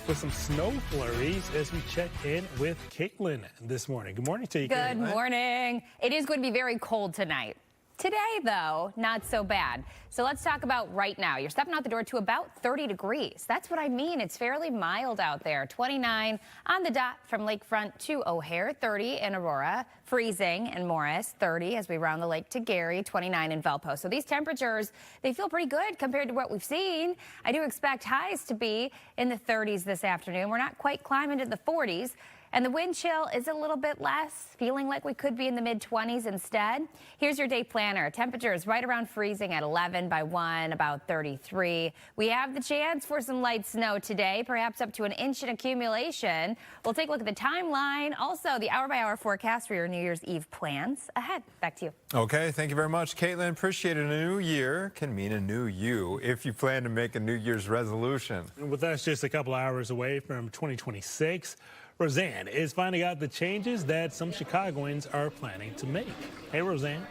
with some snow flurries as we check in with Caitlin this morning. Good morning to you, Good morning. It is going to be very cold tonight. Today, though, not so bad. So let's talk about right now. You're stepping out the door to about 30 degrees. That's what I mean. It's fairly mild out there. 29 on the dot from Lakefront to O'Hare, 30 in Aurora, freezing in Morris, 30 as we round the lake to Gary, 29 in Valpo. So these temperatures, they feel pretty good compared to what we've seen. I do expect highs to be in the 30s this afternoon. We're not quite climbing to the 40s. And the wind chill is a little bit less, feeling like we could be in the mid-20s instead. Here's your day planner. Temperatures right around freezing at 11, by 1, about 33. We have the chance for some light snow today, perhaps up to an inch in accumulation. We'll take a look at the timeline. Also, the hour-by-hour forecast for your New Year's Eve plans ahead. Back to you. Okay, thank you very much, Caitlin. Appreciate it. A new year can mean a new you if you plan to make a New Year's resolution. With us just a couple hours away from 2026, Roseanne is finding out the changes that some Chicagoans are planning to make. Hey, Roseanne.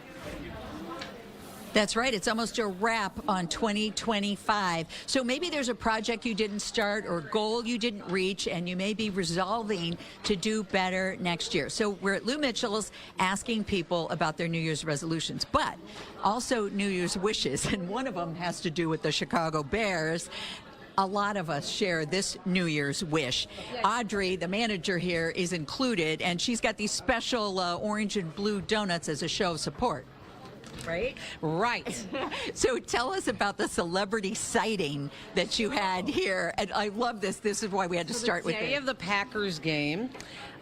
That's right. It's almost a wrap on 2025. So maybe there's a project you didn't start or goal you didn't reach, and you may be resolving to do better next year. So we're at Lou Mitchell's asking people about their New Year's resolutions, but also New Year's wishes. And one of them has to do with the Chicago Bears. A lot of us share this New Year's wish. Audrey, the manager here, is included, and she's got these special orange and blue donuts as a show of support. Right? Right. So tell us about the celebrity sighting that you had here. And I love this. This is why we had to start with it. The day of the Packers game,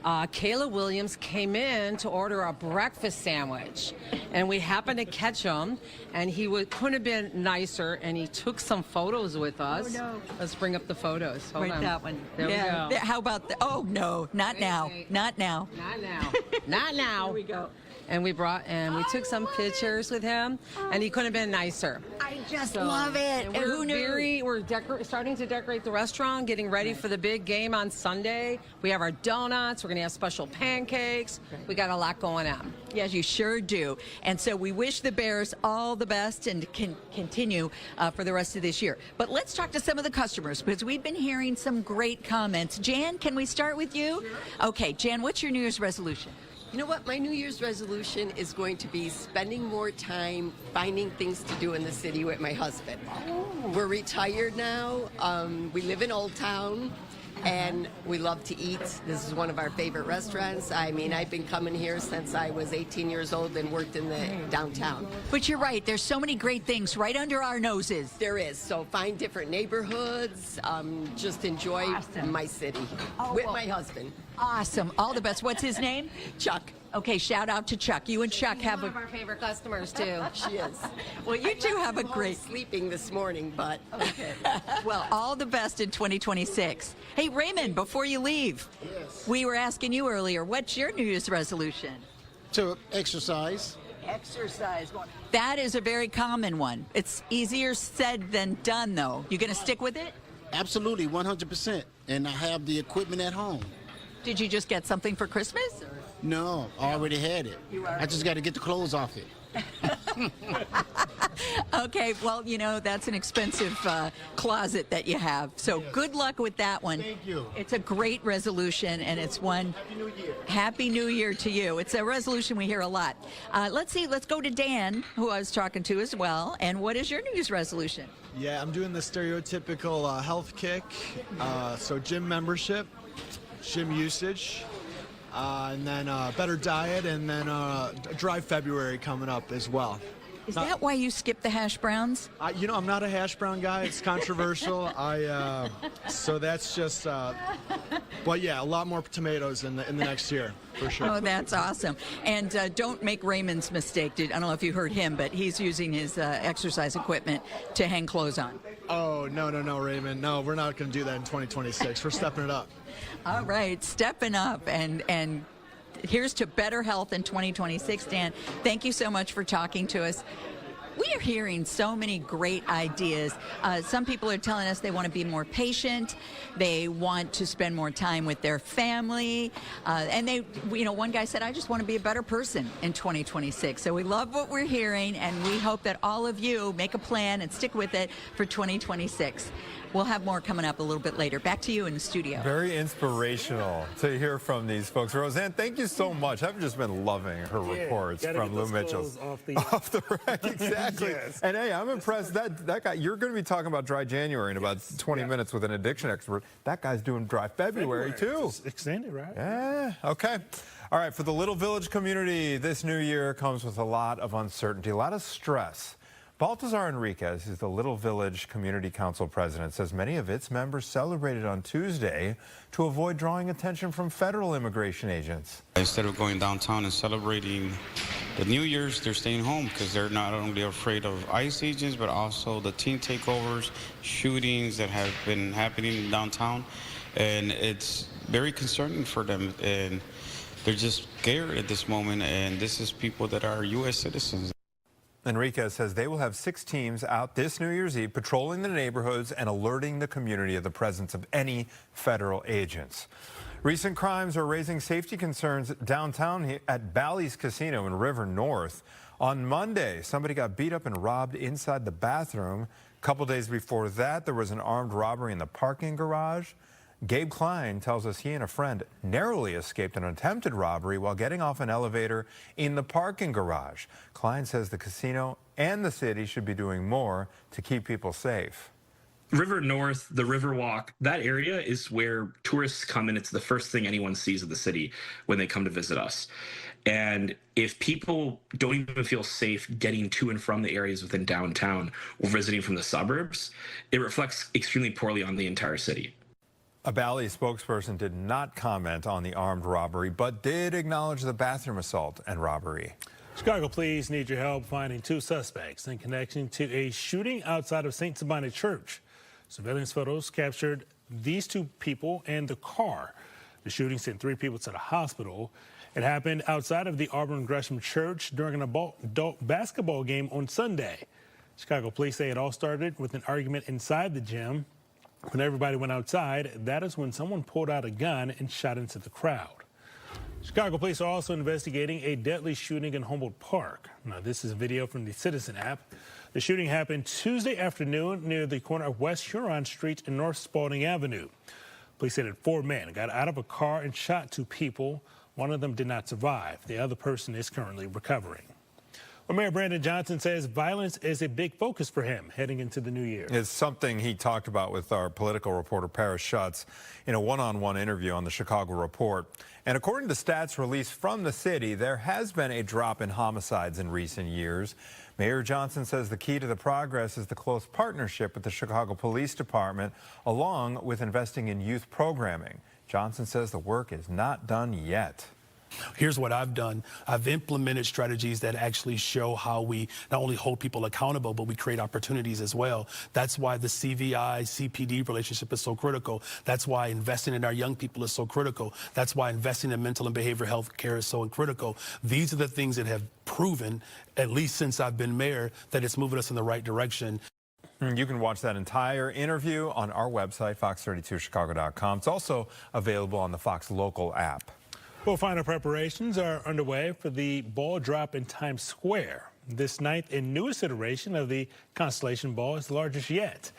Kayla Williams came in to order a breakfast sandwich, and we happened to catch him, and he couldn't have been nicer, and he took some photos with us. Oh, no. Let's bring up the photos. Hold on. That one. There we go. How about the, oh, no, not now. Not now. Not now. Not now. Here we go. And we took some pictures with him, and he couldn't have been nicer. I just love it. And Who knew? We're starting to decorate the restaurant, getting ready for the big game on Sunday. We have our donuts. We're going to have special pancakes. We got a lot going on. Yes, you sure do. And so we wish the Bears all the best and can continue for the rest of this year. But let's talk to some of the customers, because we've been hearing some great comments. Jan, can we start with you? Sure. Okay, Jan, what's your New Year's resolution? You know what? My New Year's resolution is going to be spending more time finding things to do in the city with my husband. We're retired now. We live in Old Town, and we love to eat. This is one of our favorite restaurants. I mean, I've been coming here since I was 18 years old and worked in the downtown. But you're right. There's so many great things right under our noses. There is. So find different neighborhoods. Just enjoy my city with my husband. Awesome. All the best. What's his name? Chuck. Okay, shout out to Chuck. You and Chuck have one of our favorite customers, too. She is. Well, you two have a great... sleeping this morning, but... Okay. Well, all the best in 2026. Hey, Raymond, before you leave, we were asking you earlier, what's your New Year's resolution? To exercise. Exercise. That is a very common one. It's easier said than done, though. You going to stick with it? Absolutely, 100%. And I have the equipment at home. Did you just get something for Christmas? No, I already had it. I just got to get the clothes off it. Okay, well, you know, that's an expensive closet that you have. So good luck with that one. Thank you. It's a great resolution, and it's one. Happy New Year. Happy New Year to you. It's a resolution we hear a lot. Let's go to Dan, who I was talking to as well. And what is your New Year's resolution? Yeah, I'm doing the stereotypical health kick. So gym membership, gym usage. And then better diet, and then dry February coming up as well. Is that why you skipped the hash browns? You know, I'm not a hash brown guy. It's controversial. So that's just, well, yeah, a lot more tomatoes in the next year, for sure. Oh, that's awesome. And don't make Raymond's mistake. I don't know if you heard him, but he's using his exercise equipment to hang clothes on. Oh, no, Raymond. No, we're not going to do that in 2026. We're stepping it up. All right, stepping up, and here's to better health in 2026. Dan, thank you so much for talking to us. We are hearing so many great ideas. Some people are telling us they want to be more patient. They want to spend more time with their family. And one guy said, I just want to be a better person in 2026. So we love what we're hearing, and we hope that all of you make a plan and stick with it for 2026. We'll have more coming up a little bit later. Back to you in the studio. Very inspirational to hear from these folks. Roseanne, thank you so much. I've just been loving her reports from Lou Mitchell's. Off the rack, exactly. Yes. And hey, I'm impressed that guy, you're going to be talking about dry January in about 20 minutes with an addiction expert. That guy's doing dry February too. Just extended, right? Yeah, okay. All right, for the Little Village community, this new year comes with a lot of uncertainty, a lot of stress. Baltazar Enriquez is the Little Village Community Council president, says many of its members celebrated on Tuesday to avoid drawing attention from federal immigration agents. Instead of going downtown and celebrating the New Year's, they're staying home because they're not only afraid of ICE agents, but also the teen takeovers, shootings that have been happening downtown. And it's very concerning for them. And they're just scared at this moment. And this is people that are U.S. citizens. Enriquez says they will have 6 teams out this New Year's Eve patrolling the neighborhoods and alerting the community of the presence of any federal agents. Recent crimes are raising safety concerns downtown at Bally's Casino in River North. On Monday, somebody got beat up and robbed inside the bathroom. A couple days before that, there was an armed robbery in the parking garage. Gabe Klein tells us he and a friend narrowly escaped an attempted robbery while getting off an elevator in the parking garage. Klein says the casino and the city should be doing more to keep people safe. River North, the Riverwalk, that area is where tourists come, and it's the first thing anyone sees of the city when they come to visit us. And if people don't even feel safe getting to and from the areas within downtown or visiting from the suburbs, it reflects extremely poorly on the entire city. A Bally spokesperson did not comment on the armed robbery, but did acknowledge the bathroom assault and robbery. Chicago police need your help finding 2 suspects in connection to a shooting outside of St. Sabina Church. Surveillance photos captured these 2 people and the car. The shooting sent 3 people to the hospital. It happened outside of the Auburn Gresham Church during an adult basketball game on Sunday. Chicago police say it all started with an argument inside the gym. When everybody went outside, that is when someone pulled out a gun and shot into the crowd. Chicago police are also investigating a deadly shooting in Humboldt Park. Now, this is a video from the Citizen app. The shooting happened Tuesday afternoon near the corner of West Huron Street and North Spalding Avenue. Police said that 4 men got out of a car and shot 2 people. One of them did not survive. The other person is currently recovering. Well, Mayor Brandon Johnson says violence is a big focus for him heading into the new year. It's something he talked about with our political reporter, Paris Schutz, in a one-on-one interview on the Chicago Report. And according to stats released from the city, there has been a drop in homicides in recent years. Mayor Johnson says the key to the progress is the close partnership with the Chicago Police Department, along with investing in youth programming. Johnson says the work is not done yet. Here's what I've done. I've implemented strategies that actually show how we not only hold people accountable, but we create opportunities as well. That's why the CVI-CPD relationship is so critical. That's why investing in our young people is so critical. That's why investing in mental and behavioral health care is so critical. These are the things that have proven, at least since I've been mayor, that it's moving us in the right direction. You can watch that entire interview on our website, fox32chicago.com. It's also available on the Fox Local app. Well, final preparations are underway for the ball drop in Times Square. This 9th and newest iteration of the Constellation Ball is the largest yet.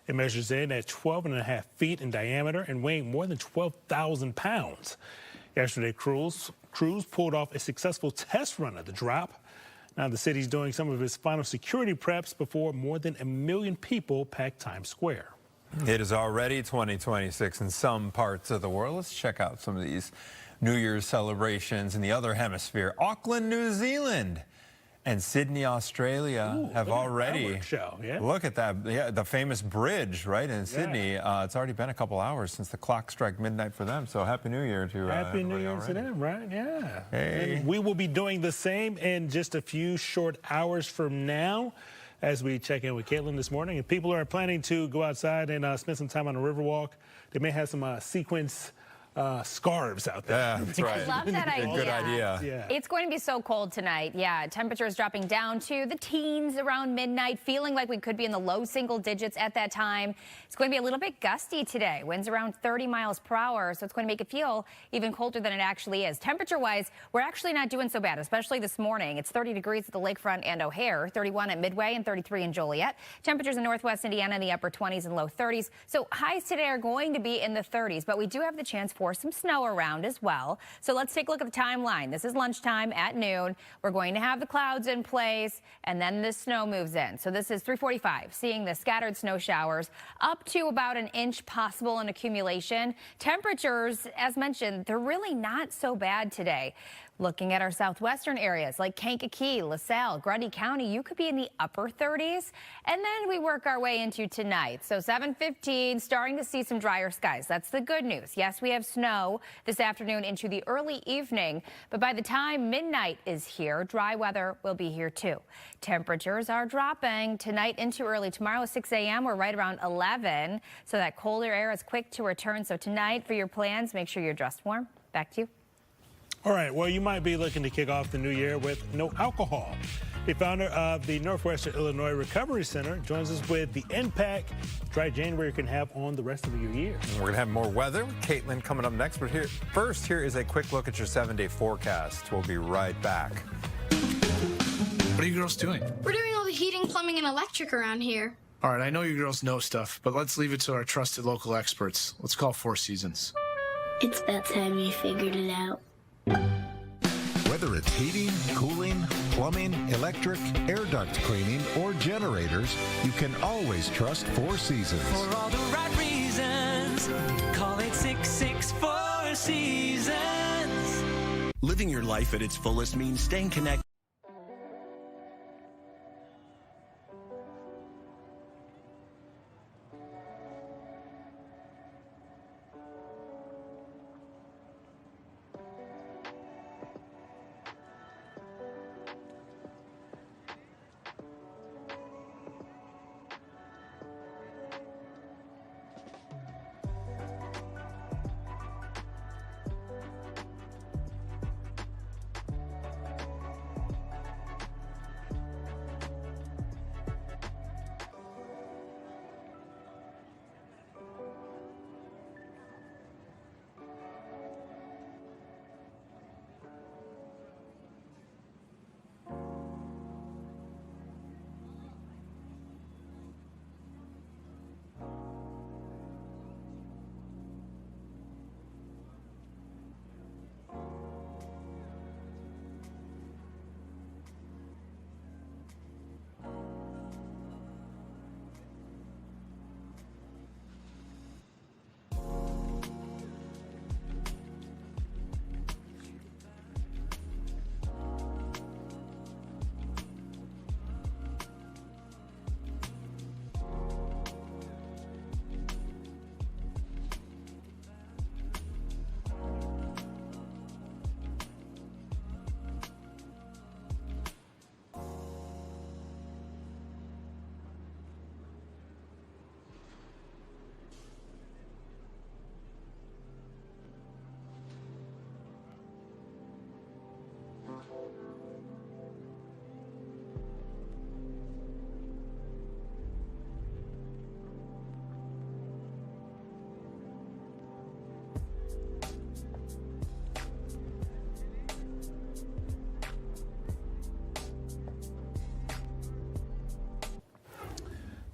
It measures in at 12.5 feet in diameter and weighing more than 12,000 pounds. Yesterday, crews pulled off a successful test run of the drop. Now the city's doing some of its final security preps before more than 1 million people pack Times Square. It is already 2026 in some parts of the world. Let's check out some of these New Year's celebrations in the other hemisphere. Auckland, New Zealand and Sydney, Australia have already, look at that, the famous bridge, right, in Sydney. It's already been a couple hours since the clock struck midnight for them, so Happy New Year to Happy New Year to them, right? Yeah. Hey. And we will be doing the same in just a few short hours from now as we check in with Caitlin this morning. If people are planning to go outside and spend some time on the Riverwalk, they may have some sequence scarves out there. Yeah, that's right. I love that idea. Good idea. Yeah. It's going to be so cold tonight. Yeah, temperatures dropping down to the teens around midnight, feeling like we could be in the low single digits at that time. It's going to be a little bit gusty today. Winds around 30 miles per hour, so it's going to make it feel even colder than it actually is. Temperature-wise, we're actually not doing so bad, especially this morning. It's 30 degrees at the lakefront and O'Hare, 31 at Midway, and 33 in Joliet. Temperatures in northwest Indiana in the upper 20s and low 30s. So highs today are going to be in the 30s, but we do have the chance for some snow around as well. So let's take a look at the timeline. This is lunchtime at noon. We're going to have the clouds in place, and then the snow moves in. So this is 3:45, seeing the scattered snow showers up to about an inch possible in accumulation. Temperatures, as mentioned, they're really not so bad today. Looking at our southwestern areas like Kankakee, LaSalle, Grundy County, you could be in the upper 30s. And then we work our way into tonight. So 7:15, starting to see some drier skies. That's the good news. Yes, we have snow this afternoon into the early evening, but by the time midnight is here, dry weather will be here too. Temperatures are dropping tonight into early tomorrow, 6 a.m. We're right around 11. So that colder air is quick to return. So tonight for your plans, make sure you're dressed warm. Back to you. All right, well, you might be looking to kick off the new year with no alcohol. The founder of the Northwestern Illinois Recovery Center joins us with the impact dry January can have on the rest of your year. And we're going to have more weather with Caitlin coming up next. But here is a quick look at your 7-day forecast. We'll be right back. What are you girls doing? We're doing all the heating, plumbing, and electric around here. All right, I know you girls know stuff, but let's leave it to our trusted local experts. Let's call Four Seasons. It's about time you figured it out. Whether it's heating, cooling, plumbing, electric, air duct cleaning, or generators, you can always trust Four Seasons. For all the right reasons, call 866-4 Seasons. Living your life at its fullest means staying connected.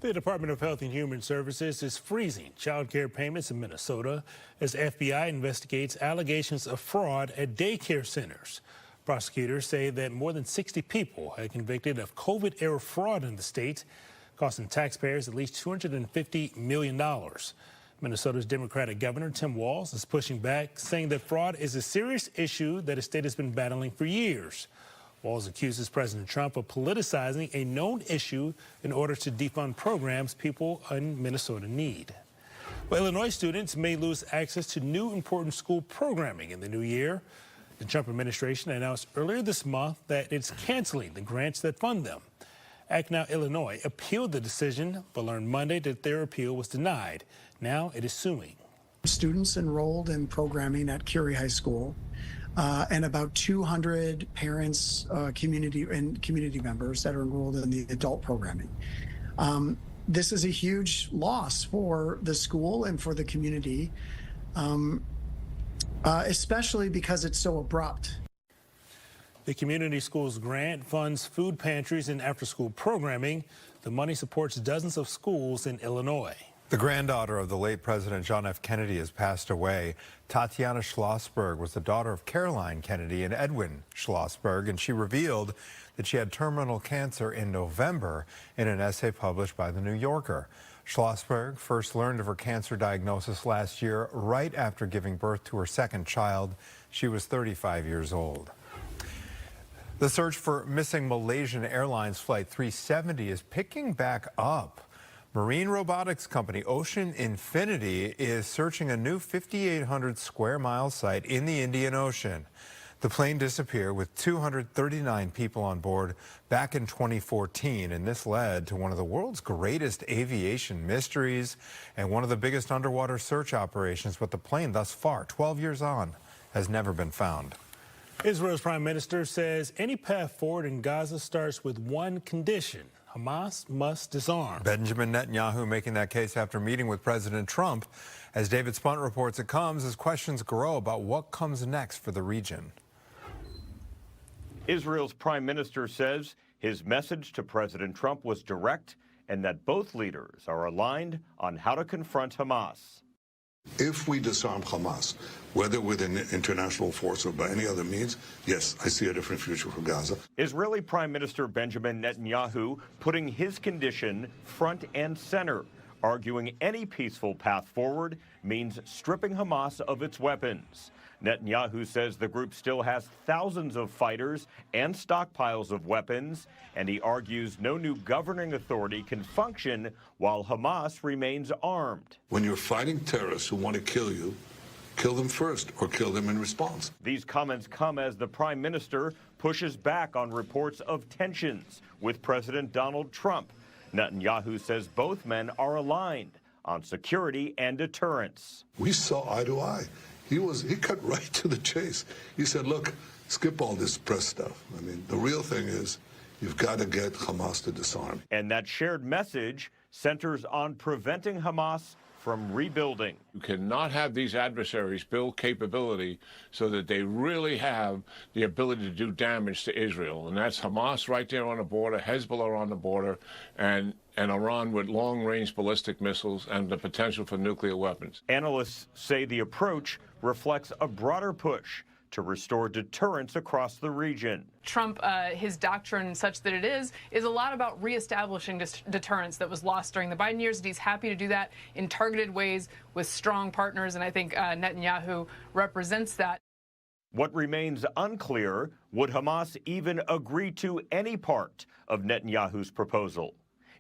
The Department of Health and Human Services is freezing child care payments in Minnesota as FBI investigates allegations of fraud at daycare centers. Prosecutors say that more than 60 people are convicted of COVID-era fraud in the state, costing taxpayers at least $250 million. Minnesota's Democratic Governor Tim Walz is pushing back, saying that fraud is a serious issue that the state has been battling for years. Walz accuses President Trump of politicizing a known issue in order to defund programs people in Minnesota need. Well, Illinois students may lose access to new important school programming in the new year. The Trump administration announced earlier this month that it's canceling the grants that fund them. Act Now Illinois appealed the decision, but learned Monday that their appeal was denied. Now it is suing. Students enrolled in programming at Curie High School and about 200 parents, community members that are enrolled in the adult programming. This is a huge loss for the school and for the community, especially because it's so abrupt. The Community Schools Grant funds food pantries and after-school programming. The money supports dozens of schools in Illinois. The granddaughter of the late President John F. Kennedy has passed away. Tatiana Schlossberg was the daughter of Caroline Kennedy and Edwin Schlossberg, and she revealed that she had terminal cancer in November in an essay published by The New Yorker. Schlossberg first learned of her cancer diagnosis last year, right after giving birth to her second child. She was 35 years old. The search for missing Malaysian Airlines Flight 370 is picking back up. Marine robotics company Ocean Infinity is searching a new 5,800 square mile site in the Indian Ocean. The plane disappeared with 239 people on board back in 2014, and this led to one of the world's greatest aviation mysteries and one of the biggest underwater search operations. But the plane thus far, 12 years on, has never been found. Israel's prime minister says any path forward in Gaza starts with one condition: Hamas must disarm. Benjamin Netanyahu making that case after meeting with President Trump. As David Spunt reports, it comes as questions grow about what comes next for the region. Israel's prime minister says his message to President Trump was direct and that both leaders are aligned on how to confront Hamas. If we disarm Hamas, whether with an international force or by any other means, yes, I see a different future for Gaza. Israeli Prime Minister Benjamin Netanyahu putting his condition front and center, arguing any peaceful path forward means stripping Hamas of its weapons. Netanyahu says the group still has thousands of fighters and stockpiles of weapons, and he argues no new governing authority can function while Hamas remains armed. When you're fighting terrorists who want to kill you, kill them first or kill them in response. These comments come as the prime minister pushes back on reports of tensions with President Donald Trump. Netanyahu says both men are aligned on security and deterrence. We saw eye to eye. He cut right to the chase. He said, look, skip all this press stuff. I mean, the real thing is you've got to get Hamas to disarm. And that shared message centers on preventing Hamas from rebuilding. You cannot have these adversaries build capability so that they really have the ability to do damage to Israel. And that's Hamas right there on the border, Hezbollah on the border, and Iran with long-range ballistic missiles and the potential for nuclear weapons. Analysts say the approach reflects a broader push to restore deterrence across the region. Trump, his doctrine, such that it is a lot about reestablishing deterrence that was lost during the Biden years, and he's happy to do that in targeted ways with strong partners, and I think Netanyahu represents that. What remains unclear, would Hamas even agree to any part of Netanyahu's proposal?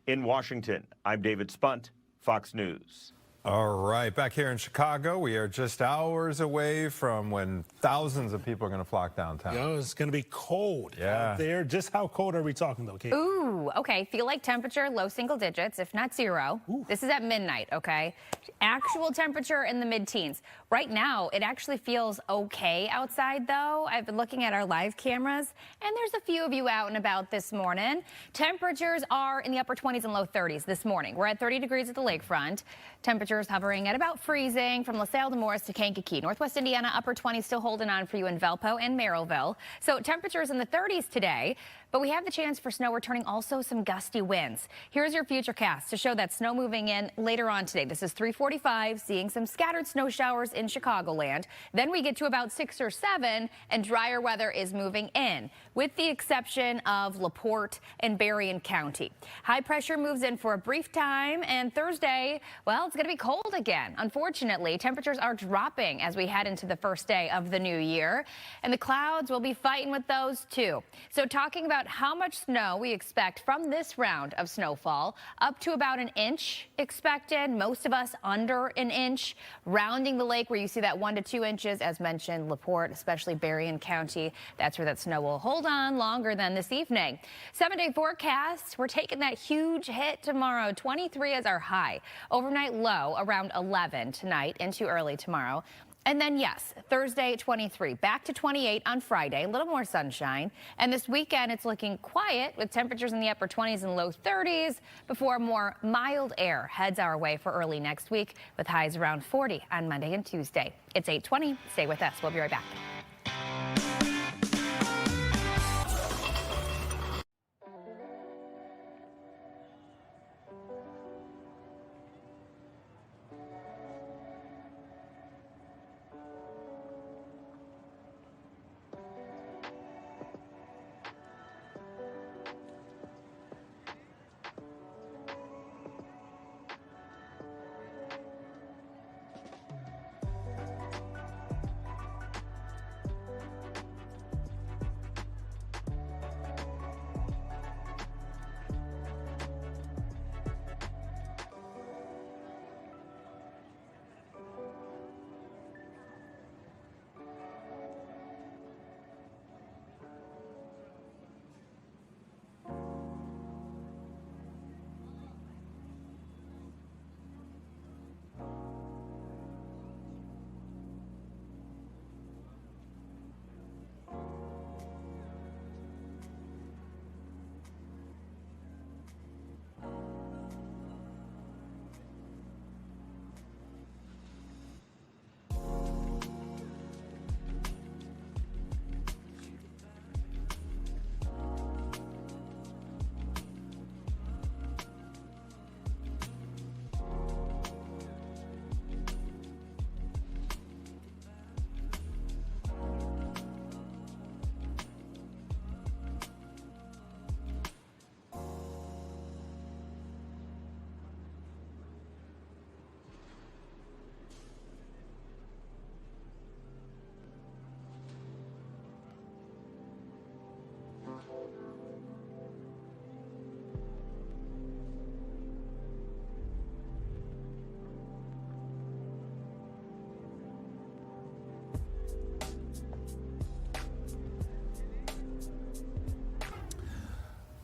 In Washington, I'm David Spunt, Fox News. All right, back here in Chicago, we are just hours away from when thousands of people are going to flock downtown. It's going to be cold out there. Just how cold are we talking, though, Kate? Ooh, okay. Feel like temperature, low single digits, if not zero. Ooh. This is at midnight, okay? Actual temperature in the mid-teens. Right now, it actually feels okay outside, though. I've been looking at our live cameras, and there's a few of you out and about this morning. Temperatures are in the upper 20s and low 30s this morning. We're at 30 degrees at the lakefront. Temperatures hovering at about freezing from LaSalle to Morris to Kankakee. Northwest Indiana, upper 20s still holding on for you in Valpo and Merrillville. So temperatures in the 30s today, but we have the chance for snow returning, also some gusty winds. Here's your futurecast to show that snow moving in later on today. This is 3:45, seeing some scattered snow showers in Chicagoland. Then we get to about 6 or 7, and drier weather is moving in, with the exception of LaPorte and Berrien County. High pressure moves in for a brief time, and Thursday, well, it's going to be cold again. Unfortunately, temperatures are dropping as we head into the first day of the new year, and the clouds will be fighting with those too. So talking about how much snow we expect from this round of snowfall, up to about an inch expected, most of us under an inch, rounding the lake where you see that 1 to 2 inches, as mentioned, LaPorte, especially Berrien County. That's where that snow will hold on longer than this evening. 7-day forecast, we're taking that huge hit tomorrow. 23 is our high. Overnight low around 11 tonight into early tomorrow. And then, yes, Thursday, 23, back to 28 on Friday, a little more sunshine. And this weekend, it's looking quiet with temperatures in the upper 20s and low 30s before more mild air heads our way for early next week with highs around 40 on Monday and Tuesday. It's 8:20. Stay with us. We'll be right back.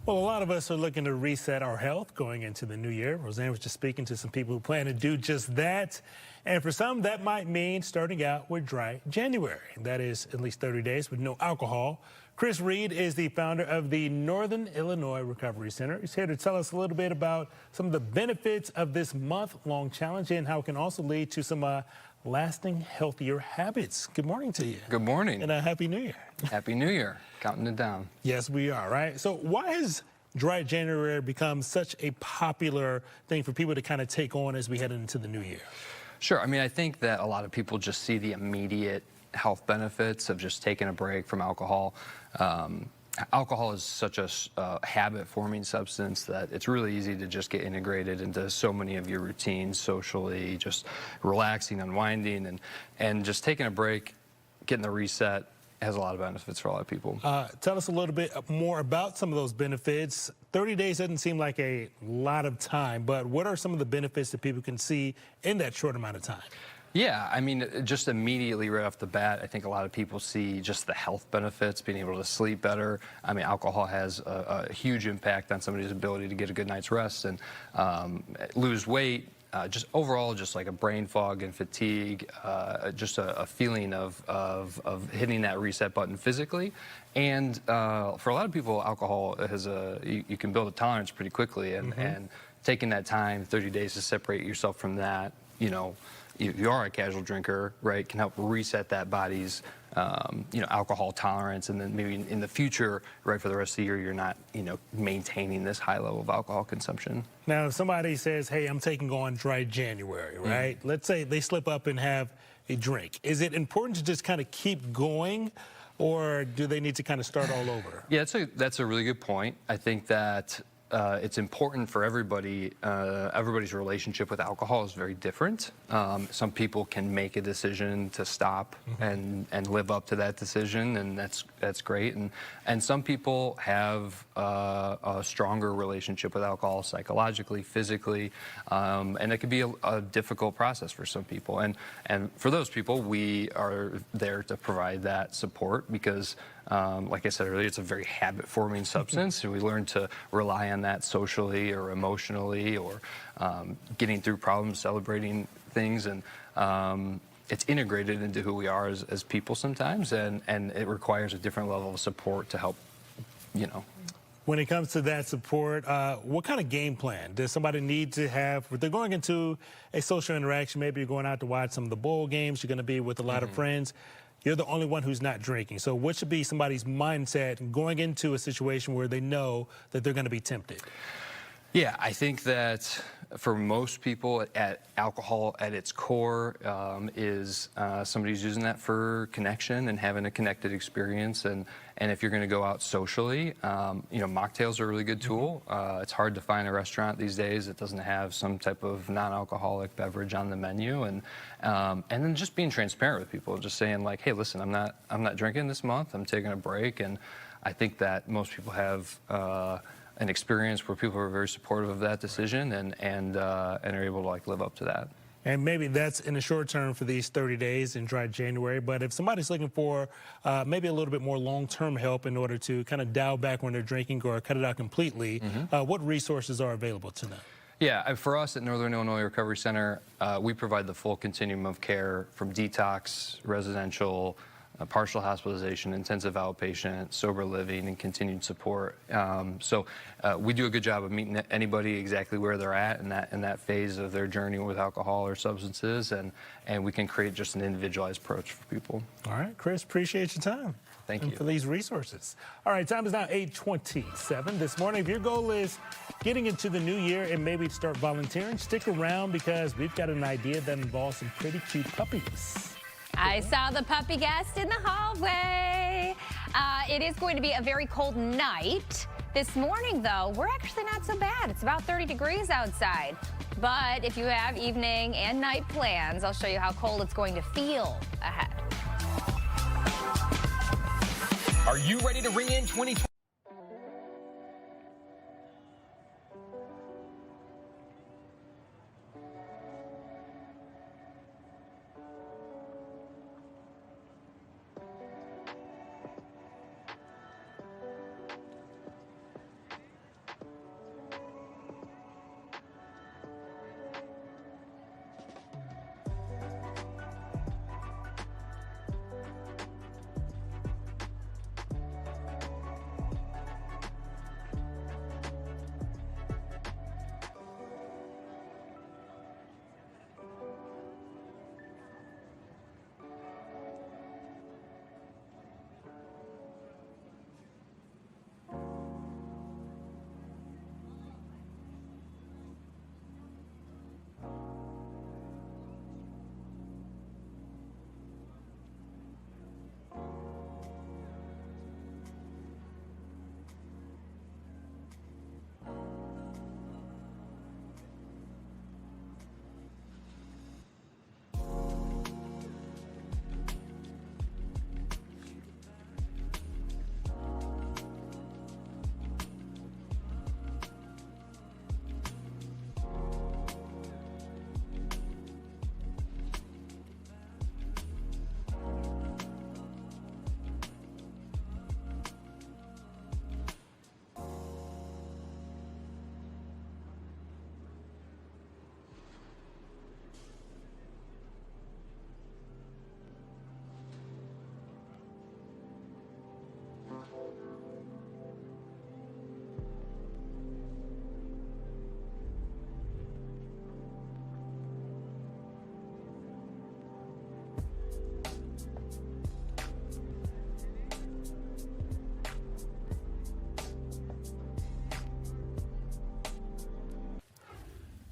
Well, a lot of us are looking to reset our health going into the new year. Roseanne was just speaking to some people who plan to do just that. And for some, that might mean starting out with dry January. That is at least 30 days with no alcohol. Chris Reed is the founder of the Northern Illinois Recovery Center. He's here to tell us a little bit about some of the benefits of this month-long challenge and how it can also lead to some lasting, healthier habits. Good morning to you. Good morning. And a Happy New Year. Happy New Year. Counting it down. Yes, we are, right? So why has dry January become such a popular thing for people to kind of take on as we head into the new year? Sure. I mean, I think that a lot of people just see the immediate health benefits of just taking a break from alcohol. Alcohol is such a habit-forming substance that it's really easy to just get integrated into so many of your routines socially, just relaxing, unwinding, and just taking a break, getting the reset has a lot of benefits for a lot of people. Tell us a little bit more about some of those benefits. 30 days doesn't seem like a lot of time, but what are some of the benefits that people can see in that short amount of time? Yeah, I mean, just immediately right off the bat, I think a lot of people see just the health benefits, being able to sleep better. I mean, alcohol has a huge impact on somebody's ability to get a good night's rest and lose weight. Just overall, just like a brain fog and fatigue, just a feeling of hitting that reset button physically. And for a lot of people, alcohol has you can build a tolerance pretty quickly, and taking that time, 30 days to separate yourself from that, you know, if you are a casual drinker, right, can help reset that body's, alcohol tolerance, and then maybe in the future, right, for the rest of the year, you're not, maintaining this high level of alcohol consumption. Now, if somebody says, hey, I'm taking on dry January, right? Let's say they slip up and have a drink. Is it important to just kind of keep going, or do they need to kind of start all over? Yeah, that's a really good point. I think that it's important for everybody. Everybody's relationship with alcohol is very different. Some people can make a decision to stop and live up to that decision, and that's great. And some people have a stronger relationship with alcohol psychologically, physically, and it can be a difficult process for some people. And for those people, we are there to provide that support because, like I said earlier, it's a very habit-forming substance, and we learn to rely on that socially or emotionally or getting through problems, celebrating things, and it's integrated into who we are as people sometimes, and it requires a different level of support to help, When it comes to that support, what kind of game plan does somebody need to have? If they're going into a social interaction, maybe you're going out to watch some of the bowl games, you're going to be with a lot of friends. You're the only one who's not drinking. So what should be somebody's mindset going into a situation where they know that they're going to be tempted? Yeah, I think that for most people, alcohol at its core is somebody's using that for connection and having a connected experience. And if you're going to go out socially, mocktails are a really good tool. It's hard to find a restaurant these days that doesn't have some type of non-alcoholic beverage on the menu. And then just being transparent with people, just saying like, hey, listen, I'm not drinking this month. I'm taking a break. And I think that most people have an experience where people are very supportive of that decision and are able to live up to that. And maybe that's in the short term for these 30 days in dry January. But if somebody's looking for maybe a little bit more long-term help in order to kind of dial back when they're drinking or cut it out completely, what resources are available to them? Yeah, for us at Northern Illinois Recovery Center, we provide the full continuum of care from detox, residential, partial hospitalization, intensive outpatient, sober living, and continued support. So we do a good job of meeting anybody exactly where they're at in that phase of their journey with alcohol or substances, and we can create just an individualized approach for people. All right, Chris, appreciate your time. Thank you. For these resources. All right, time is now 8:27 this morning. If your goal is getting into the new year and maybe start volunteering, stick around because we've got an idea that involves some pretty cute puppies. I saw the puppy guest in the hallway. It is going to be a very cold night. This morning, though, we're actually not so bad. It's about 30 degrees outside. But if you have evening and night plans, I'll show you how cold it's going to feel ahead. Are you ready to ring in 2020?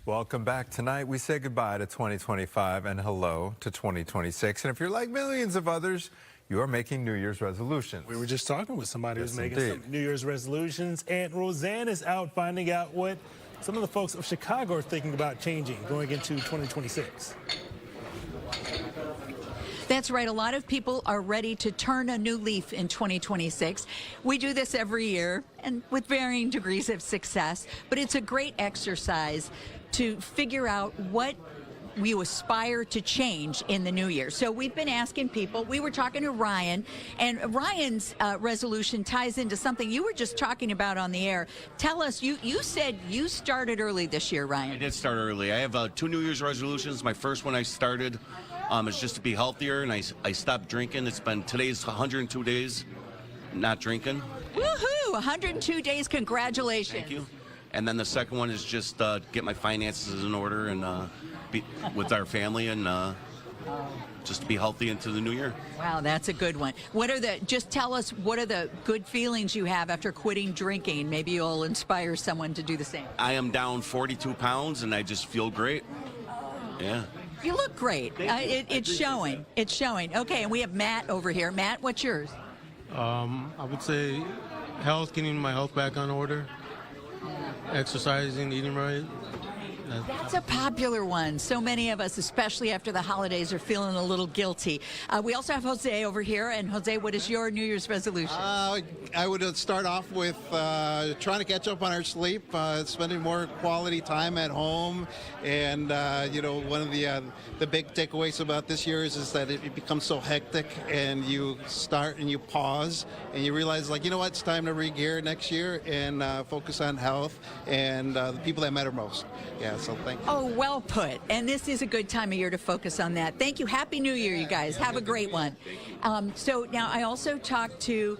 Welcome back. Tonight, we say goodbye to 2025 and hello to 2026. And if you're like millions of others, you are making New Year's resolutions. We were just talking with somebody who's making indeed. some New Year's resolutions, and Roseanne is out finding out what some of the folks of Chicago are thinking about changing going into 2026. That's right. A lot of people are ready to turn a new leaf in 2026. We do this every year and with varying degrees of success, but it's a great exercise to figure out what we aspire to change in the new year. So we've been asking people. We were talking to Ryan, and Ryan's resolution ties into something you were just talking about on the air. Tell us, you said you started early this year, Ryan. I did start early. I have 2 New Year's resolutions. My first one I started is just to be healthier, and I stopped drinking. Today's 102 days not drinking. Woohoo! 102 days. Congratulations. Thank you. And then the second one is just get my finances in order and be with our family and just to be healthy into the new year. Wow, that's a good one. Just tell us, what are the good feelings you have after quitting drinking? Maybe you'll inspire someone to do the same. I am down 42 pounds and I just feel great. Yeah. You look great. It's showing. It's showing. Okay, and we have Matt over here. Matt, what's yours? I would say health, getting my health back on order, exercising, eating right. That's a popular one. So many of us, especially after the holidays, are feeling a little guilty. We also have Jose over here. And Jose, what is your New Year's resolution? I would start off with trying to catch up on our sleep, spending more quality time at home. And, one of the big takeaways about this year is that it becomes so hectic, and you start and you pause and you realize, it's time to re-gear next year and focus on health and the people that matter most. Yeah, so thank you. Oh, well put. And this is a good time of year to focus on that. Thank you. Happy New Year, you guys. Have a great one. So now I also talked to,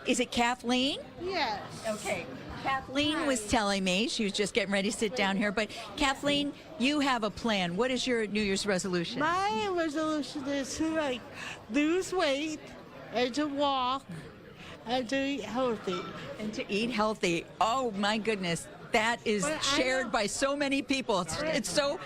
is it Kathleen? Yes. Okay. Kathleen was telling me, she was just getting ready to sit down here, but Kathleen, you have a plan. What is your New Year's resolution? My resolution is to lose weight and to walk and to eat healthy. And to eat healthy. Oh my goodness. That is shared by so many people. It's so...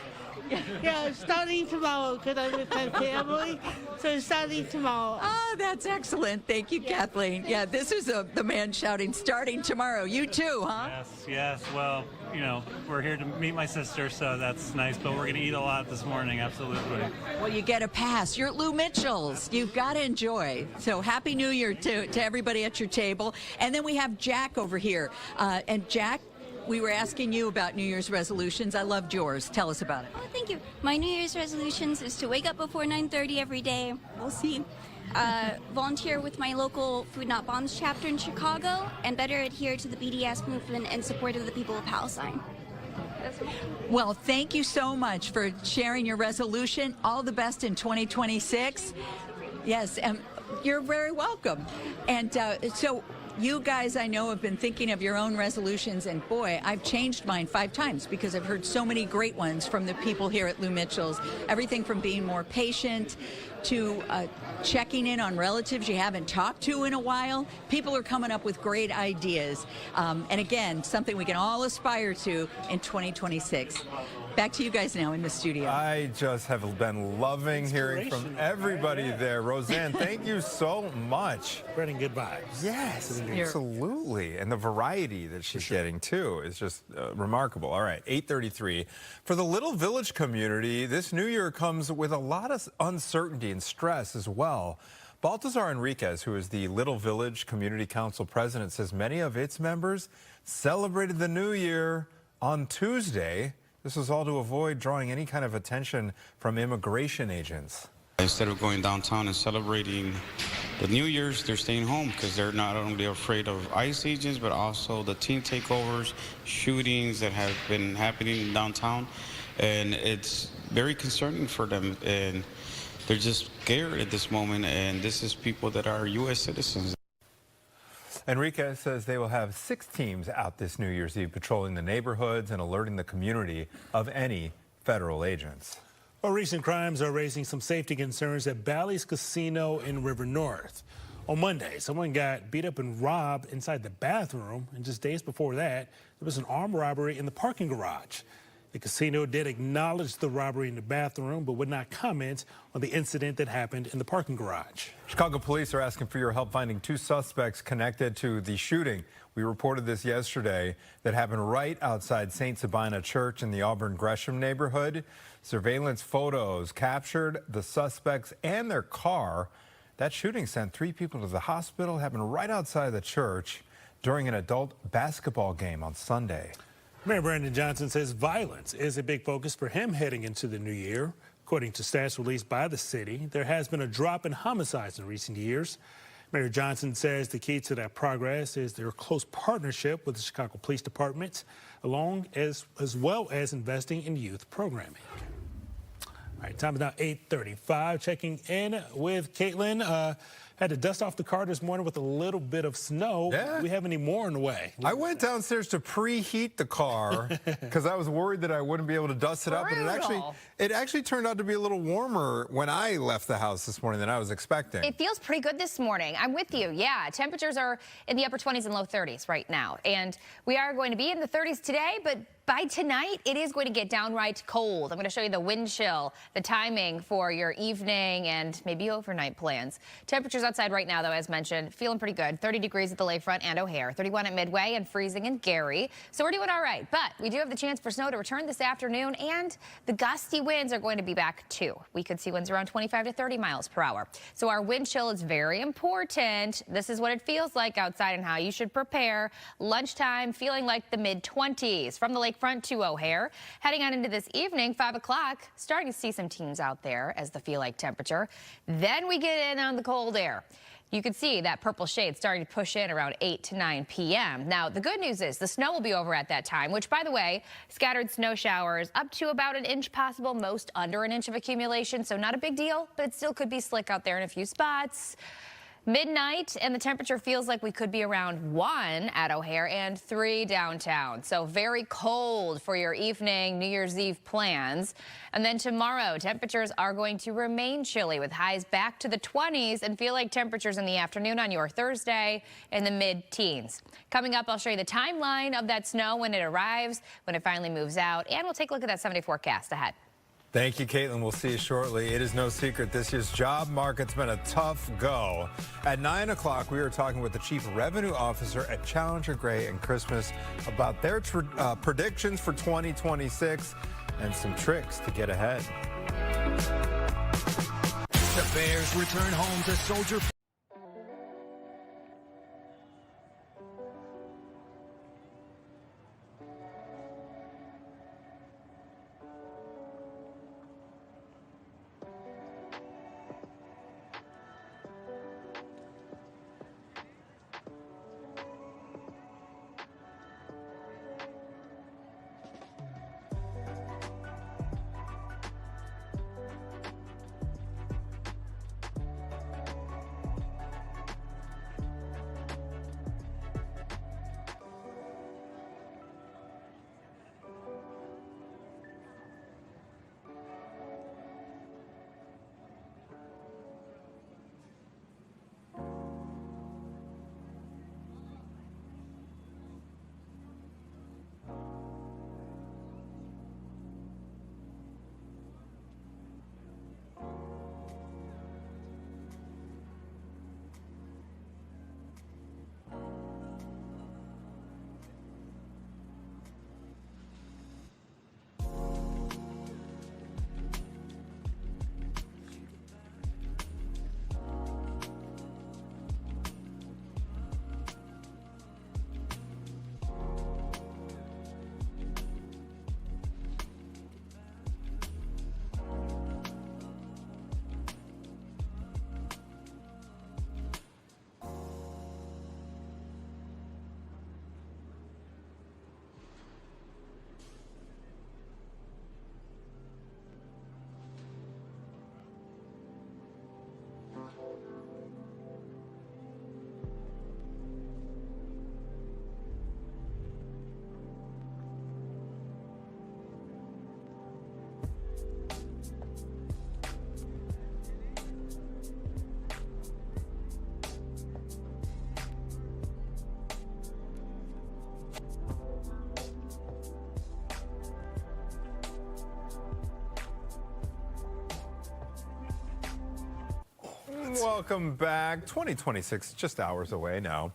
Yeah, starting tomorrow because I'm with my family. So starting tomorrow. Oh, that's excellent. Thank you, Kathleen. Yeah, this is the man shouting, starting tomorrow. You too, huh? Yes. Well, we're here to meet my sister, so that's nice. But we're going to eat a lot this morning, absolutely. Well, you get a pass. You're at Lou Mitchell's. You've got to enjoy. So happy New Year to everybody at your table. And then we have Jack over here. And Jack, we were asking you about New Year's resolutions. I loved yours. Tell us about it. Oh, thank you. My New Year's resolutions is to wake up before 9:30 every day. We'll see. Volunteer with my local Food Not Bombs chapter in Chicago, and better adhere to the BDS movement in support of the people of Palestine. Well, thank you so much for sharing your resolution. All the best in 2026. Yes, you're very welcome. And so you guys, I know, have been thinking of your own resolutions, and boy, I've changed mine 5 times because I've heard so many great ones from the people here at Lou Mitchell's. Everything from being more patient to checking in on relatives you haven't talked to in a while. People are coming up with great ideas. And again, something we can all aspire to in 2026. Back to you guys now in the studio. I just have been loving hearing from everybody there. Roseanne, thank you so much. Spreading good vibes. Yes, absolutely. And the variety that she's getting, too, is just remarkable. All right, 8:33. For the Little Village community, this new year comes with a lot of uncertainty and stress as well. Baltazar Enriquez, who is the Little Village Community Council president, says many of its members celebrated the new year on Tuesday. This was all to avoid drawing any kind of attention from immigration agents. Instead of going downtown and celebrating the New Year's, they're staying home because they're not only afraid of ICE agents, but also the teen takeovers, shootings that have been happening downtown. And it's very concerning for them. And they're just scared at this moment. And this is people that are U.S. citizens. Enriquez says they will have 6 teams out this New Year's Eve patrolling the neighborhoods and alerting the community of any federal agents. Well, recent crimes are raising some safety concerns at Bally's Casino in River North. On Monday, someone got beat up and robbed inside the bathroom, and just days before that, there was an armed robbery in the parking garage. The casino did acknowledge the robbery in the bathroom, but would not comment on the incident that happened in the parking garage. Chicago police are asking for your help finding 2 suspects connected to the shooting. We reported this yesterday that happened right outside St. Sabina Church in the Auburn Gresham neighborhood. Surveillance photos captured the suspects and their car. That shooting sent 3 people to the hospital, happened right outside the church during an adult basketball game on Sunday. Mayor Brandon Johnson says violence is a big focus for him heading into the new year. According to stats released by the city, there has been a drop in homicides in recent years. Mayor Johnson says the key to that progress is their close partnership with the Chicago Police Department, as well as investing in youth programming. All right, time is now 8:35. Checking in with Caitlin. Had to dust off the car this morning with a little bit of snow. Yeah. Do we have any more on the way? I went downstairs to preheat the car because I was worried that I wouldn't be able to dust it up. But it actually turned out to be a little warmer when I left the house this morning than I was expecting. It feels pretty good this morning. I'm with you. Yeah, temperatures are in the upper 20s and low 30s right now. And we are going to be in the 30s today, but by tonight, it is going to get downright cold. I'm going to show you the wind chill, the timing for your evening and maybe overnight plans. Temperatures outside right now, though, as mentioned, feeling pretty good. 30 degrees at the Lakefront and O'Hare, 31 at Midway, and freezing in Gary. So we're doing all right. But we do have the chance for snow to return this afternoon, and the gusty winds are going to be back, too. We could see winds around 25 to 30 miles per hour. So our wind chill is very important. This is what it feels like outside and how you should prepare. Lunchtime, feeling like the mid-20s. From the Lakefront to O'Hare. Heading on into this evening, 5 o'clock, starting to see some teens out there as the feel-like temperature. Then we get in on the cold air. You can see that purple shade starting to push in around 8 to 9 p.m. Now, the good news is the snow will be over at that time, which, by the way, scattered snow showers up to about 1 inch possible, most under 1 inch of accumulation. So not a big deal, but it still could be slick out there in a few spots. Midnight, and the temperature feels like we could be around 1 at O'Hare and 3 downtown. So very cold for your evening New Year's Eve plans. And then tomorrow, temperatures are going to remain chilly with highs back to the 20s and feel like temperatures in the afternoon on your Thursday in the mid-teens. Coming up, I'll show you the timeline of that snow when it arrives, when it finally moves out, and we'll take a look at that 7-day forecast ahead. Thank you, Caitlin. We'll see you shortly. It is no secret this year's job market's been a tough go. At 9 o'clock, we are talking with the Chief Revenue Officer at Challenger Gray and Christmas about their predictions for 2026 and some tricks to get ahead. The Bears return home to Soldier. welcome back. 2026, just hours away now.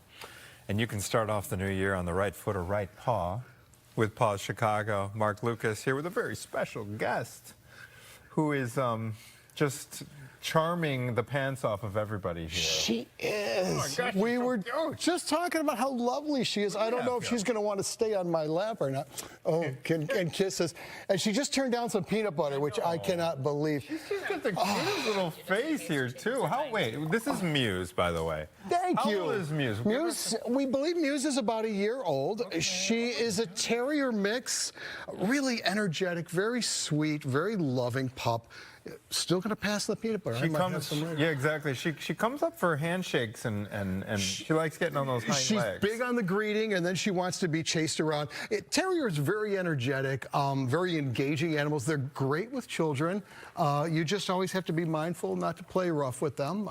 And you can start off the new year on the right foot or right paw with Paws Chicago. Mark Lucas here with a very special guest who is just charming the pants off of everybody here. She is. Oh my gosh, we she's so were cute. just talking about how lovely she is. I don't know if she's going to want to stay on my lap or not. Oh, and kisses. And she just turned down some peanut butter, which I cannot believe. She's got the cutest little face here, too. Wait, this is Muse, by the way. Thank you. How old is Muse? Muse, we believe Muse is about a year old. She is a terrier mix, really energetic, very sweet, very loving pup. Still going to pass the peanut butter. She comes, yeah, exactly. She comes up for handshakes and she likes getting on those hind legs. She's big on the greeting, and then she wants to be chased around. Terriers very energetic, very engaging animals. They're great with children. You just always have to be mindful not to play rough with them.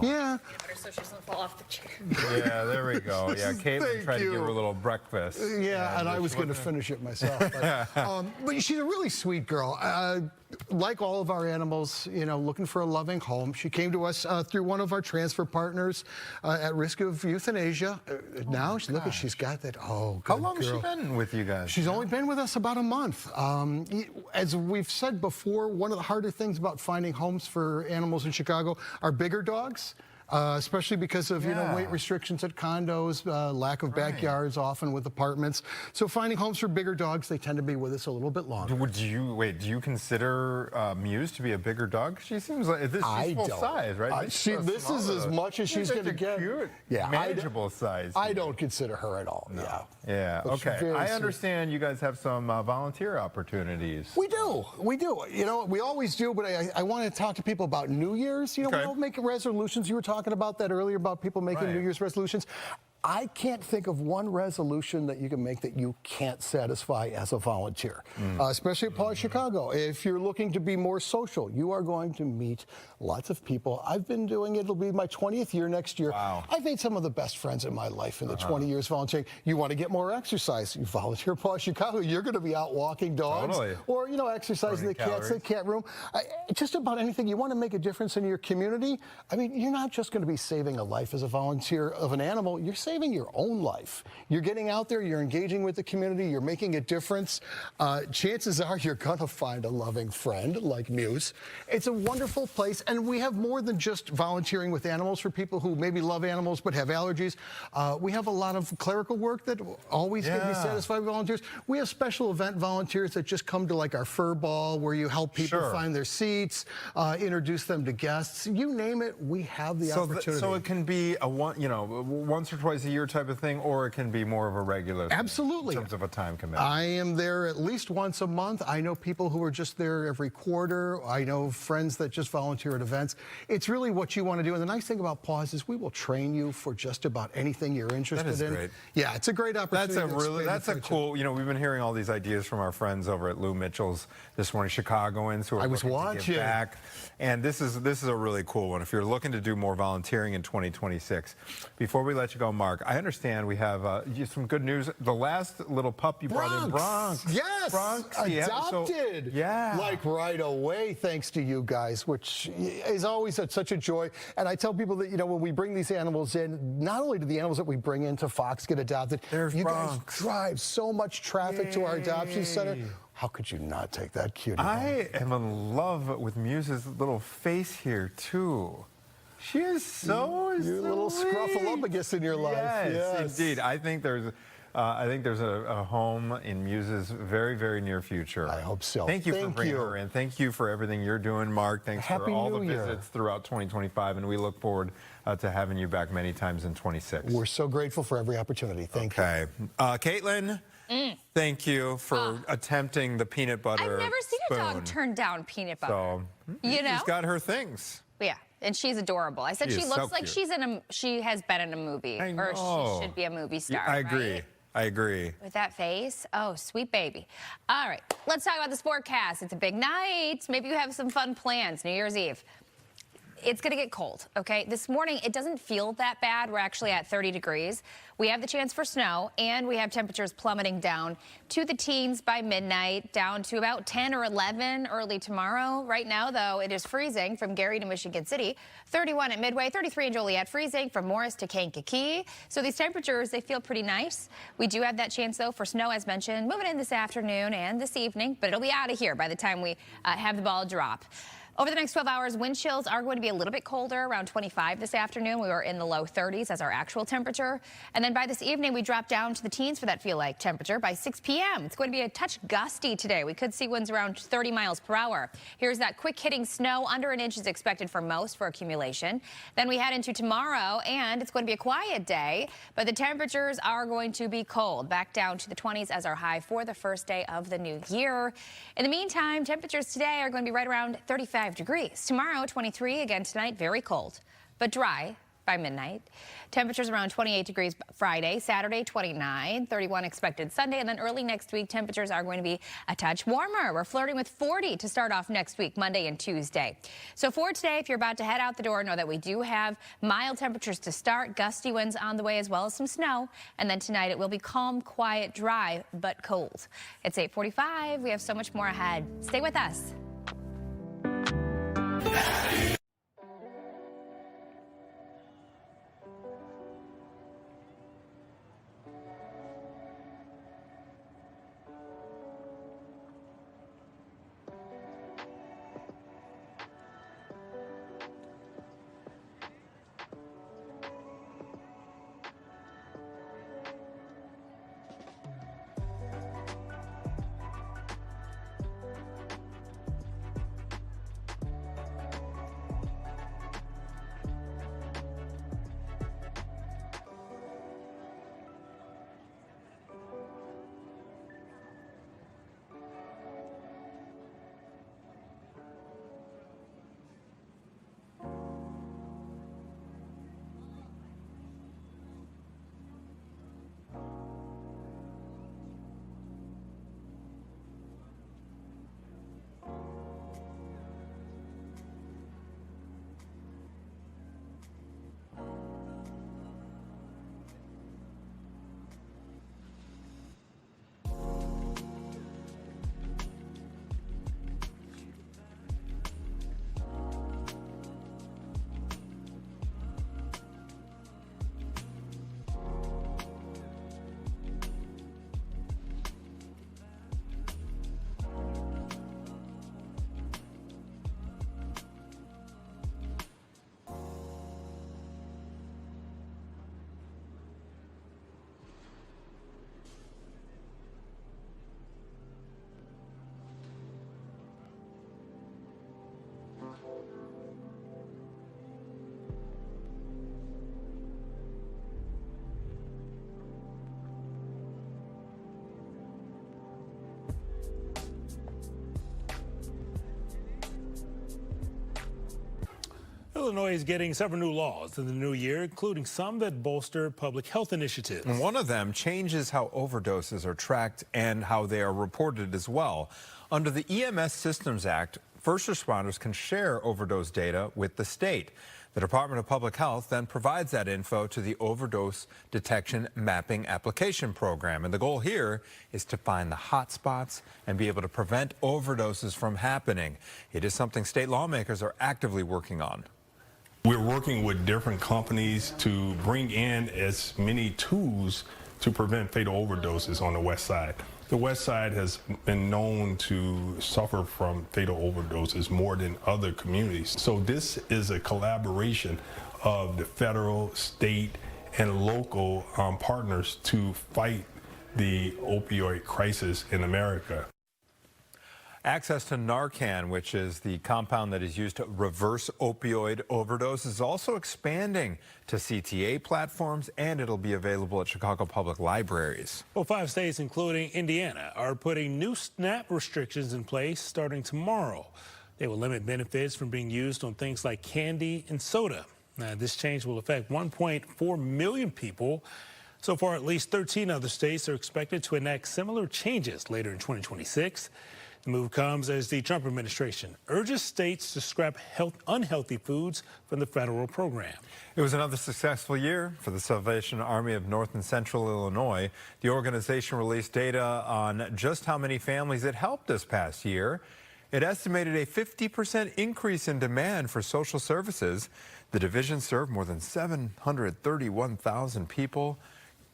Yeah. So she doesn't fall off the chair. Yeah, there we go. Yeah, Caitlin tried to give her a little breakfast. Yeah, and I was going to finish it myself. But she's a really sweet girl. Like all of our animals, you know, looking for a loving home. She came to us through one of our transfer partners at risk of euthanasia. Now, look, she's got that. Oh, good How long has she been with you guys? She's only been with us about a month. As we've said before, one of the harder things about finding homes for animals in Chicago are bigger dogs. Especially because of weight restrictions at condos, lack of backyards often with apartments. So finding homes for bigger dogs, they tend to be with us a little bit longer. Do you consider Muse to be a bigger dog? She seems like she's full size, right? This is as much as she's going to get. Cute, yeah, manageable size. I don't consider her at all. No. Yeah. But Okay. I understand you guys have some volunteer opportunities. We do. You know, we always do. But I want to talk to people about New Year's. You know, we don't make resolutions. You were talking about that earlier about people making New Year's resolutions. I can't think of one resolution that you can make that you can't satisfy as a volunteer, especially at Paws Chicago. If you're looking to be more social, you are going to meet lots of people. I've been doing it. It'll be my 20th year next year. Wow. I've made some of the best friends in my life in the 20 years volunteering. You want to get more exercise, you volunteer at Paws Chicago. You're going to be out walking dogs or, you know, exercising the cats in the cat room. Just about anything. You want to make a difference in your community. I mean, you're not just going to be saving a life as a volunteer of an animal. You're saving your own life. You're getting out there, you're engaging with the community, you're making a difference. Chances are you're going to find a loving friend like Muse. It's a wonderful place, and we have more than just volunteering with animals for people who maybe love animals but have allergies. We have a lot of clerical work that always can be satisfied with volunteers. We have special event volunteers that just come to like our fur ball where you help people find their seats, introduce them to guests. You name it, we have the opportunity. So it can be a once or twice a year type of thing, or it can be more of a regular thing in terms of a time commitment. I am there at least once a month. I know people who are just there every quarter. I know friends that just volunteer at events. It's really what you want to do. And the nice thing about Paws is we will train you for just about anything you're interested in. That is great. Yeah, it's a great opportunity. That's a cool, you know, we've been hearing all these ideas from our friends over at Lou Mitchell's this morning, Chicagoans who are looking to give back. And this is a really cool one. If you're looking to do more volunteering in 2026, before we let you go, Mark, I understand we have some good news. The last little pup you brought in, Bronx. Yes, Bronx. adopted. Like right away, thanks to you guys, which is always such a joy. And I tell people that, you know, when we bring these animals in, not only do the animals that we bring into Fox get adopted, you guys drive so much traffic to our adoption center. How could you not take that cutie home? I am in love with Muse's little face here, too. She is so You're a little scruffle up, I guess, in your life. Yes, indeed. I think there's a home in Muse's very, very near future. I hope so. Thank you for bringing her in. Thank you for everything you're doing, Mark. Thanks for all the visits throughout 2025, and we look forward to having you back many times in 26. We're so grateful for every opportunity. Thank you. Caitlin, thank you for attempting the peanut butter I've never seen a dog turn down peanut butter. So, you know? She's got her things. Yeah, and she's adorable. I said she looks like she has been in a movie, or she should be a movie star. I agree. Right? I agree. With that face, oh, sweet baby. All right, let's talk about the Sportcast. It's a big night. Maybe you have some fun plans. New Year's Eve. it's going to get cold, okay? This morning, it doesn't feel that bad. We're actually at 30 degrees. We have the chance for snow, and we have temperatures plummeting down to the teens by midnight, down to about 10 or 11 early tomorrow. Right now, though, it is freezing from Gary to Michigan City, 31 at Midway, 33 in Joliet, freezing from Morris to Kankakee. So these temperatures, they feel pretty nice. We do have that chance, though, for snow, as mentioned, moving in this afternoon and this evening, but it'll be out of here by the time we have the ball drop. Over the next 12 hours, wind chills are going to be a little bit colder, around 25 this afternoon. We were in the low 30s as our actual temperature. And then by this evening, we drop down to the teens for that feel-like temperature by 6 p.m. It's going to be a touch gusty today. We could see winds around 30 miles per hour. Here's that quick-hitting snow. Under an inch is expected for most for accumulation. Then we head into tomorrow, and it's going to be a quiet day, but the temperatures are going to be cold, back down to the 20s as our high for the first day of the new year. In the meantime, temperatures today are going to be right around 35 degrees. Tomorrow, 23. Again tonight, very cold, but dry by midnight. Temperatures around 28 degrees Friday, Saturday 29, 31 expected Sunday, and then early next week temperatures are going to be a touch warmer. We're flirting with 40 to start off next week, Monday and Tuesday. So for today, if you're about to head out the door, know that we do have mild temperatures to start, gusty winds on the way, as well as some snow. And then tonight it will be calm, quiet, dry, but cold. It's 8:45. We have so much more ahead. Stay with us. Illinois is getting several new laws in the new year, including some that bolster public health initiatives. And one of them changes how overdoses are tracked and how they are reported as well. Under the EMS Systems Act, first responders can share overdose data with the state. The Department of Public Health then provides that info to the Overdose Detection Mapping Application Program. And the goal here is to find the hot spots and be able to prevent overdoses from happening. It is something state lawmakers are actively working on. We're working with different companies to bring in as many tools to prevent fatal overdoses on the West Side. The West Side has been known to suffer from fatal overdoses more than other communities. So this is a collaboration of the federal, state, and local partners to fight the opioid crisis in America. Access to Narcan, which is the compound that is used to reverse opioid overdose, is also expanding to CTA platforms, and it'll be available at Chicago Public Libraries. Well, 5 states, including Indiana, are putting new SNAP restrictions in place starting tomorrow. They will limit benefits from being used on things like candy and soda. Now, this change will affect 1.4 million people. So far, at least 13 other states are expected to enact similar changes later in 2026. The move comes as the Trump administration urges states to scrap unhealthy foods from the federal program. It was another successful year for the Salvation Army of North and Central Illinois. The organization released data on just how many families it helped this past year. It estimated a 50% increase in demand for social services. The division served more than 731,000 people.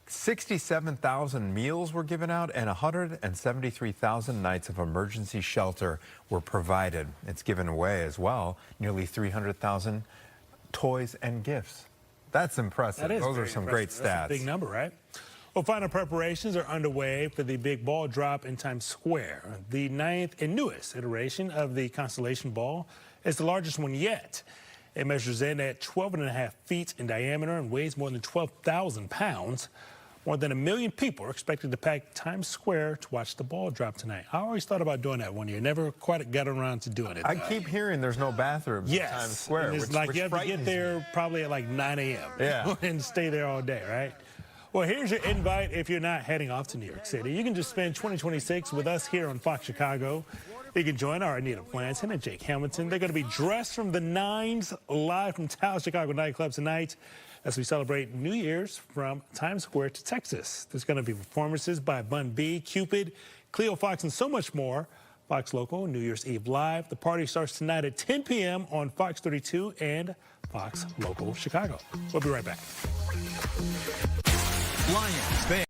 67,000 meals were given out and 173,000 nights of emergency shelter were provided. It's given away as well nearly 300,000 toys and gifts. That's impressive. Those are some great stats. That's a big number, right? Well, final preparations are underway for the big ball drop in Times Square. The 9th and newest iteration of the Constellation Ball is the largest one yet. It measures in at 12.5 feet in diameter and weighs more than 12,000 pounds. More than 1 million people are expected to pack Times Square to watch the ball drop tonight. I always thought about doing that one year. Never quite got around to doing it. I keep hearing there's no bathrooms in Times Square. And it's like you have to get there probably at like 9 a.m. Yeah. and stay there all day, right? Well, here's your invite if you're not heading off to New York City. You can just spend 2026 with us here on Fox Chicago. You can join our Anita Blanton and Jake Hamilton. They're going to be dressed from the nines live from Taos Chicago nightclub tonight as we celebrate New Year's from Times Square to Texas. There's going to be performances by Bun B, Cupid, Cleo Fox, and so much more. Fox Local, New Year's Eve Live. The party starts tonight at 10 p.m. on Fox 32 and Fox Local Chicago. We'll be right back. Lions fan.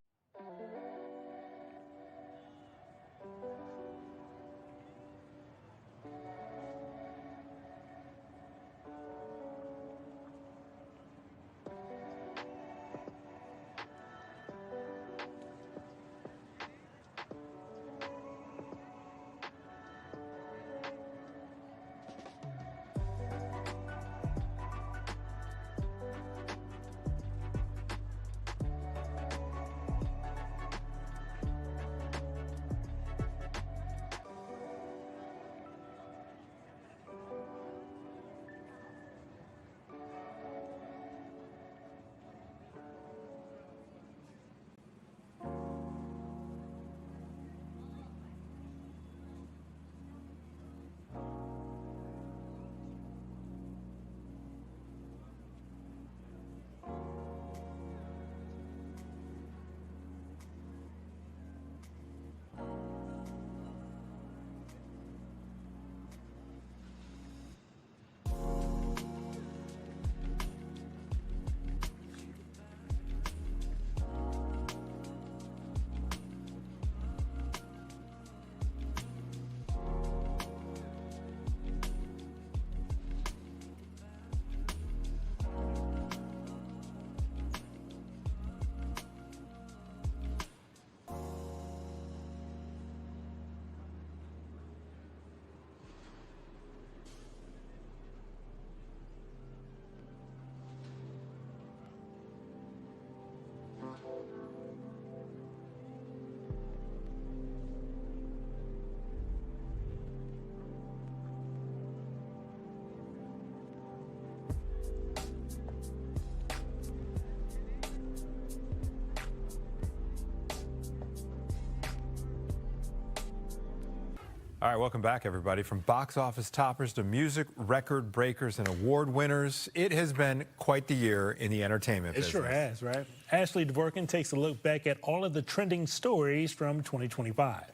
All right, welcome back, everybody. From box office toppers to music record breakers and award winners, it has been quite the year in the entertainment business. It sure has, right? Ashley Dvorkin takes a look back at all of the trending stories from 2025.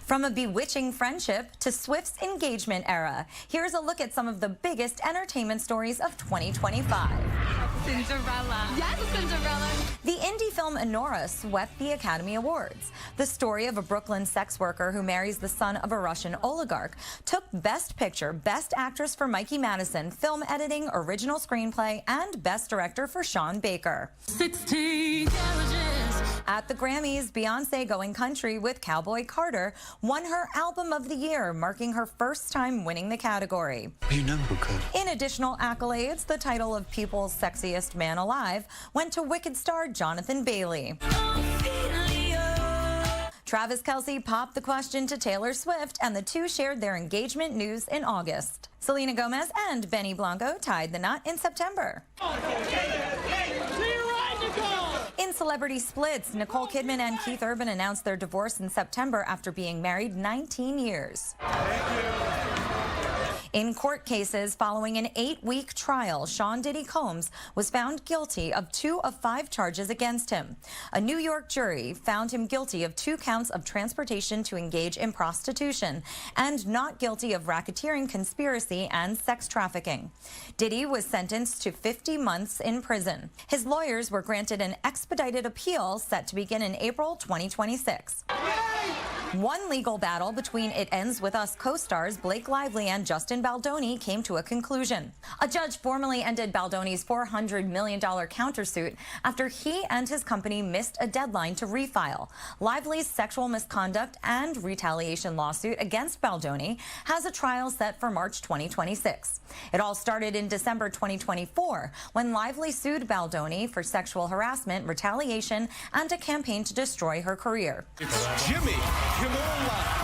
From a bewitching friendship to Swift's engagement era, here's a look at some of the biggest entertainment stories of 2025. Cinderella. Yes, Cinderella. The indie film Enora swept the Academy Awards. The story of a Brooklyn sex worker who marries the son of a Russian oligarch took Best Picture, Best Actress for Mikey Madison, Film Editing, Original Screenplay, and Best Director for Sean Baker. 16 carriages. At the Grammys, Beyoncé, going country with Cowboy Carter, won her Album of the Year, marking her first time winning the category. You know who could. In additional accolades, the title of People's Sexiest Man Alive went to Wicked star Jonathan Bailey. Travis Kelce popped the question to Taylor Swift, and the two shared their engagement news in August. Selena Gomez and Benny Blanco tied the knot in September. In celebrity splits, Nicole Kidman and Keith Urban announced their divorce in September after being married 19 years. In court cases following an 8-week trial, Sean Diddy Combs was found guilty of 2 of 5 charges against him. A New York jury found him guilty of 2 counts of transportation to engage in prostitution and not guilty of racketeering, conspiracy, and sex trafficking. Diddy was sentenced to 50 months in prison. His lawyers were granted an expedited appeal set to begin in April 2026. One legal battle between It Ends With Us co-stars Blake Lively and Justin Baldoni came to a conclusion. A judge formally ended Baldoni's $400 million countersuit after he and his company missed a deadline to refile. Lively's sexual misconduct and retaliation lawsuit against Baldoni has a trial set for March 2026. It all started in December 2024 when Lively sued Baldoni for sexual harassment, retaliation, and a campaign to destroy her career. It's Jimmy Kimmel Live.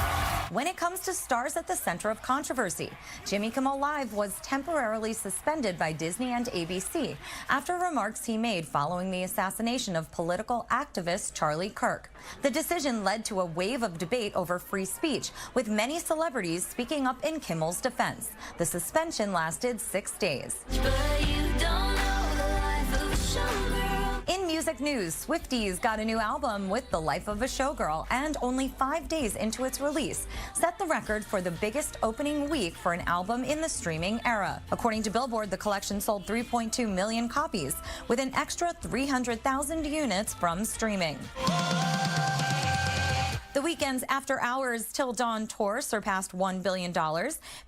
When it comes to stars at the center of controversy, Jimmy Kimmel Live was temporarily suspended by Disney and ABC after remarks he made following the assassination of political activist Charlie Kirk. The decision led to a wave of debate over free speech, with many celebrities speaking up in Kimmel's defense. The suspension lasted 6 days. In music news, Swifties got a new album with The Life of a Showgirl, and only 5 days into its release, set the record for the biggest opening week for an album in the streaming era. According to Billboard, the collection sold 3.2 million copies, with an extra 300,000 units from streaming. The weekend's After Hours Till Dawn tour surpassed $1 billion,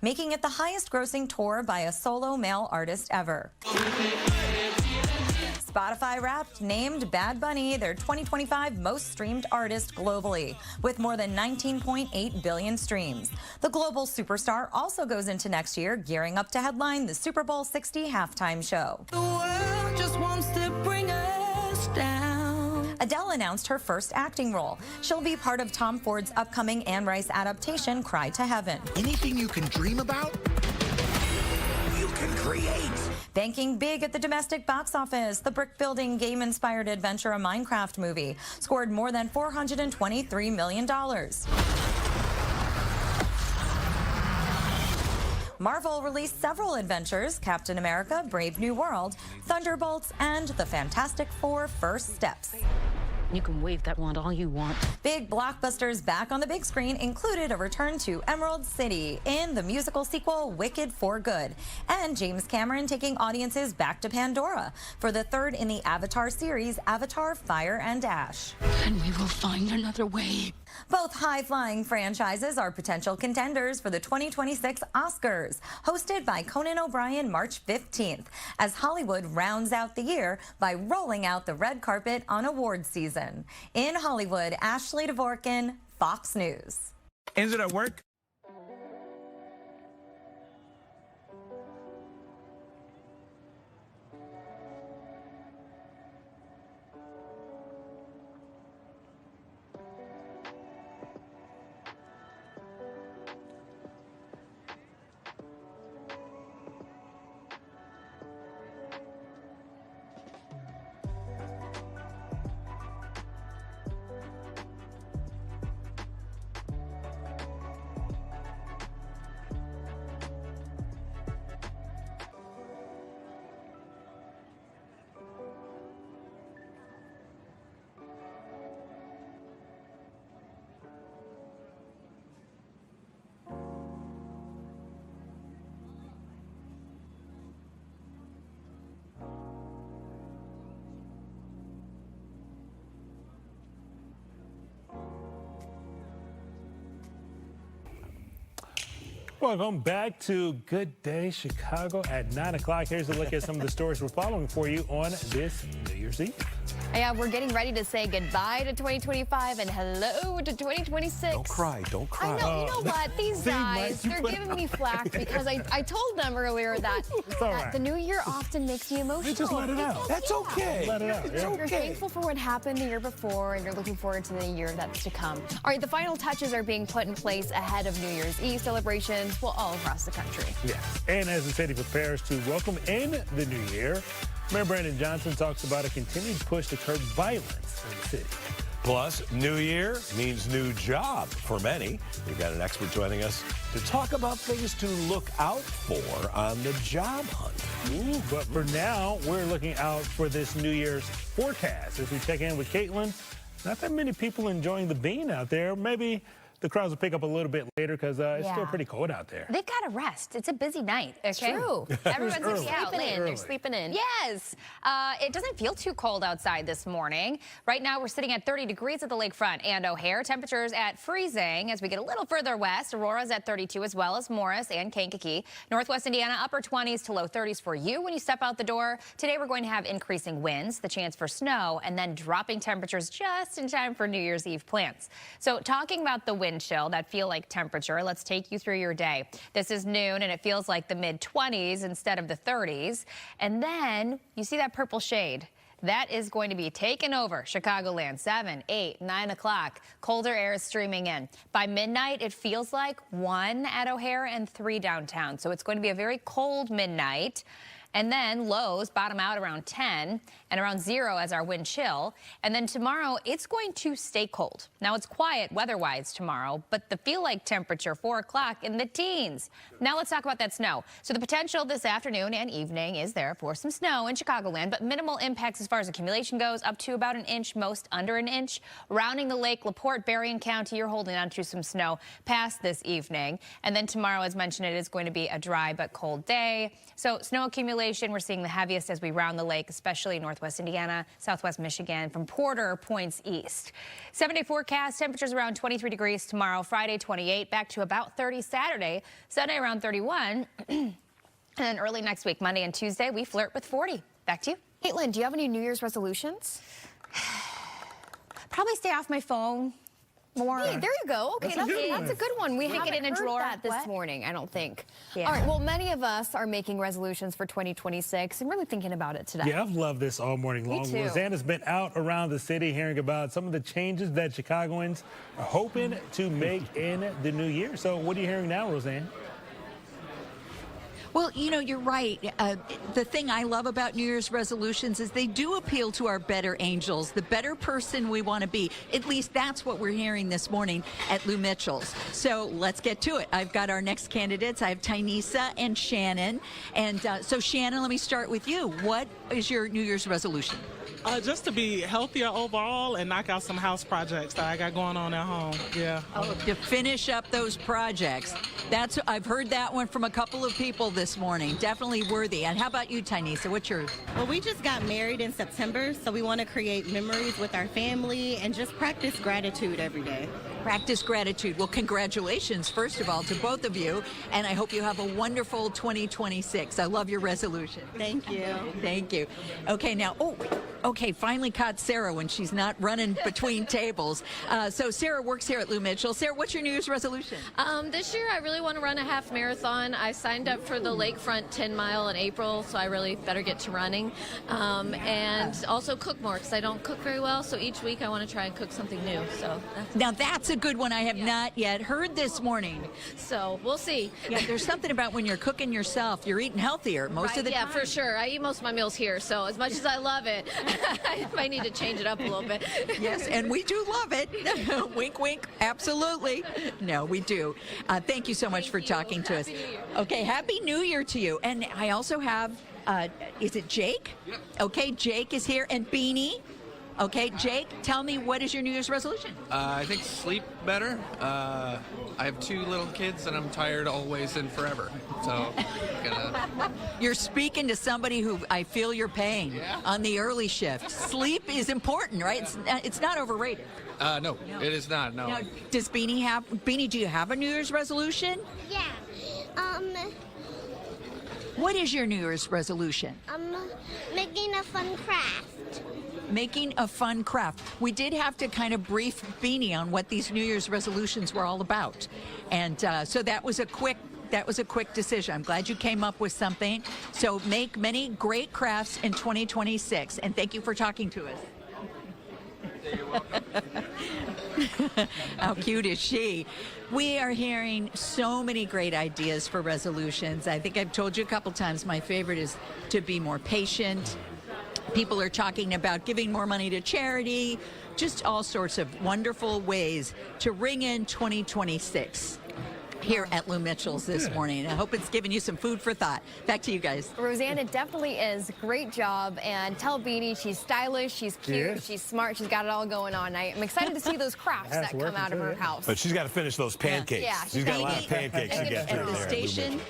making it the highest-grossing tour by a solo male artist ever. Spotify Wrapped named Bad Bunny their 2025 most streamed artist globally, with more than 19.8 billion streams. The global superstar also goes into next year gearing up to headline the Super Bowl 60 halftime show. The world just wants to bring us down. Adele announced her first acting role. She'll be part of Tom Ford's upcoming Anne Rice adaptation, Cry to Heaven. Anything you can dream about, you can create. Banking big at the domestic box office, the brick-building, game-inspired adventure, a Minecraft movie, scored more than $423 million. Marvel released several adventures: Captain America, Brave New World, Thunderbolts, and The Fantastic Four: First Steps. You can wave that wand all you want. Big blockbusters back on the big screen included a return to Emerald City in the musical sequel Wicked for Good, and James Cameron taking audiences back to Pandora for the third in the Avatar series, Avatar: Fire and Ash. And we will find another way. Both high-flying franchises are potential contenders for the 2026 Oscars, hosted by Conan O'Brien March 15th, as Hollywood rounds out the year by rolling out the red carpet on award season. In Hollywood, Ashley Dvorkin, Fox News. Is it at work? Welcome back to Good Day Chicago at 9 o'clock. Here's a look at some of the stories we're following for you on this New Year's Eve. Yeah, we're getting ready to say goodbye to 2025 and hello to 2026. Don't cry. Don't cry. I know. You know what? These guys, they're giving me flack because I told them earlier that, right. the new year often makes me emotional. Just let it out. That's okay. Let it out. You're thankful for what happened the year before, and you're looking forward to the year that's to come. All right, the final touches are being put in place ahead of New Year's Eve celebrations. cities, well, all across the country. Yes. And as the city prepares to welcome in the new year, Mayor Brandon Johnson talks about a continued push to curb violence in the city. Plus, new year means new job for many. We've got an expert joining us to talk about things to look out for on the job hunt. Ooh, but for now, we're looking out for this New Year's forecast. As we check in with Caitlin, not that many people enjoying the bean out there. Maybe the crowds will pick up a little bit later because it's still pretty cold out there. They've got to rest. It's a busy night. Okay? True. Everyone's going to be out sleeping in. late. They're sleeping in. Yes. It doesn't feel too cold outside this morning. Right now, we're sitting at 30 degrees at the lakefront and O'Hare. Temperatures at freezing as we get a little further west. Aurora's at 32 as well as Morris and Kankakee. Northwest Indiana, upper 20s to low 30s for you when you step out the door. Today, we're going to have increasing winds, the chance for snow, and then dropping temperatures just in time for New Year's Eve plants. So talking about the wind chill, that feel like temperature, let's take you through your day. This is noon and it feels like the mid-20s instead of the 30s. And then you see that purple shade. That is going to be taken over Chicagoland, 7, 8, 9 o'clock. Colder air is streaming in. By midnight, it feels like 1 at O'Hare and 3 downtown. So it's going to be a very cold midnight. And then lows bottom out around 10 and around 0 as our wind chill. And then tomorrow, it's going to stay cold. Now, it's quiet weather-wise tomorrow, but the feel-like temperature, 4 o'clock in the teens. Now, let's talk about that snow. So the potential this afternoon and evening is there for some snow in Chicagoland, but minimal impacts as far as accumulation goes, up to about an inch, most under an inch. Rounding the lake, LaPorte, Berrien County, you're holding on to some snow past this evening. And then tomorrow, as mentioned, it is going to be a dry but cold day. So snow accumulation, we're seeing the heaviest as we round the lake, especially northwest Indiana, southwest Michigan, from Porter points east. 7-day forecast, temperatures around 23 degrees tomorrow, Friday 28, back to about 30 Saturday, Sunday around 31, and then early next week, Monday and Tuesday, we flirt with 40. Back to you. Caitlin, do you have any New Year's resolutions? Probably stay off my phone more. Hey, there you go. Okay, that's a good one. We haven't it in a heard drawer. that this morning, I don't think. Yeah. All right, well, many of us are making resolutions for 2026 and really thinking about it today. Yeah, I've loved this all morning long. too. Rosanna's been out around the city hearing about some of the changes that Chicagoans are hoping to make in the new year. So what are you hearing now, Roseanne? Well, you know, you're right. The thing I love about New Year's resolutions is they do appeal to our better angels, the better person we want to be. At least that's what we're hearing this morning at Lou Mitchell's. So let's get to it. I've got our next candidates. I have Tynesa and Shannon. And so, Shannon, let me start with you. What is your New Year's resolution? Just to be healthier overall and knock out some house projects that I got going on at home. Yeah. Oh, to finish up those projects. I've heard that one from a couple of people this morning. Definitely worthy. And how about you, Tynesa? What's yours? Well, we just got married in September, so we want to create memories with our family and just practice gratitude every day. Practice gratitude. Well, congratulations, first of all, to both of you. And I hope you have a wonderful 2026. I love your resolution. Thank you. Thank you. Okay, now, okay, finally caught Sarah when she's not running between tables. So Sarah works here at Lou Mitchell. Sarah, what's your New Year's resolution? This year, I really want to run a half marathon. I signed up for the Lakefront 10 mile in April, so I really better get to running. And also cook more, because I don't cook very well. So each week, I want to try and cook something new. So now that's a good one I have not yet heard this morning. So we'll see. Yeah, there's something about when you're cooking yourself, you're eating healthier most of the time. Yeah, for sure. I eat most of my meals here, so as much as I love it, I might need to change it up a little bit. Yes, and we do love it. Wink, wink. Absolutely. No, we do. Thank you so much for talking to us. Okay, Happy New Year to you. And I also have, is it Jake? Yep. Okay, Jake is here, and Beanie. Okay, Jake, tell me, what is your New Year's resolution? I think sleep better. I have 2 little kids, and I'm tired always and forever. So, You're speaking to somebody who I feel your pain on the early shift. Sleep is important, right? It's not overrated. No, it is not. No. Now, does Beanie have? Beanie, do you have a New Year's resolution? Yeah. What is your New Year's resolution? Making a fun craft. Making a fun craft. We did have to kind of brief Beanie on what these New Year's resolutions were all about, and so that was a quick decision. I'm glad you came up with something. So make many great crafts in 2026, and thank you for talking to us. You're welcome. How cute is she? We are hearing so many great ideas for resolutions. I think I've told you a couple times my favorite is to be more patient. People are talking about giving more money to charity, just all sorts of wonderful ways to ring in 2026. Here at Lou Mitchell's this morning. I hope it's given you some food for thought. Back to you guys. Roseanne, it definitely is. Great job. And tell Beanie she's stylish, she's cute, she's smart, she's got it all going on. I'm excited to see those crafts that come out of her house. But she's got to finish those pancakes. Yeah, she's got a lot of pancakes to get through At the there. station,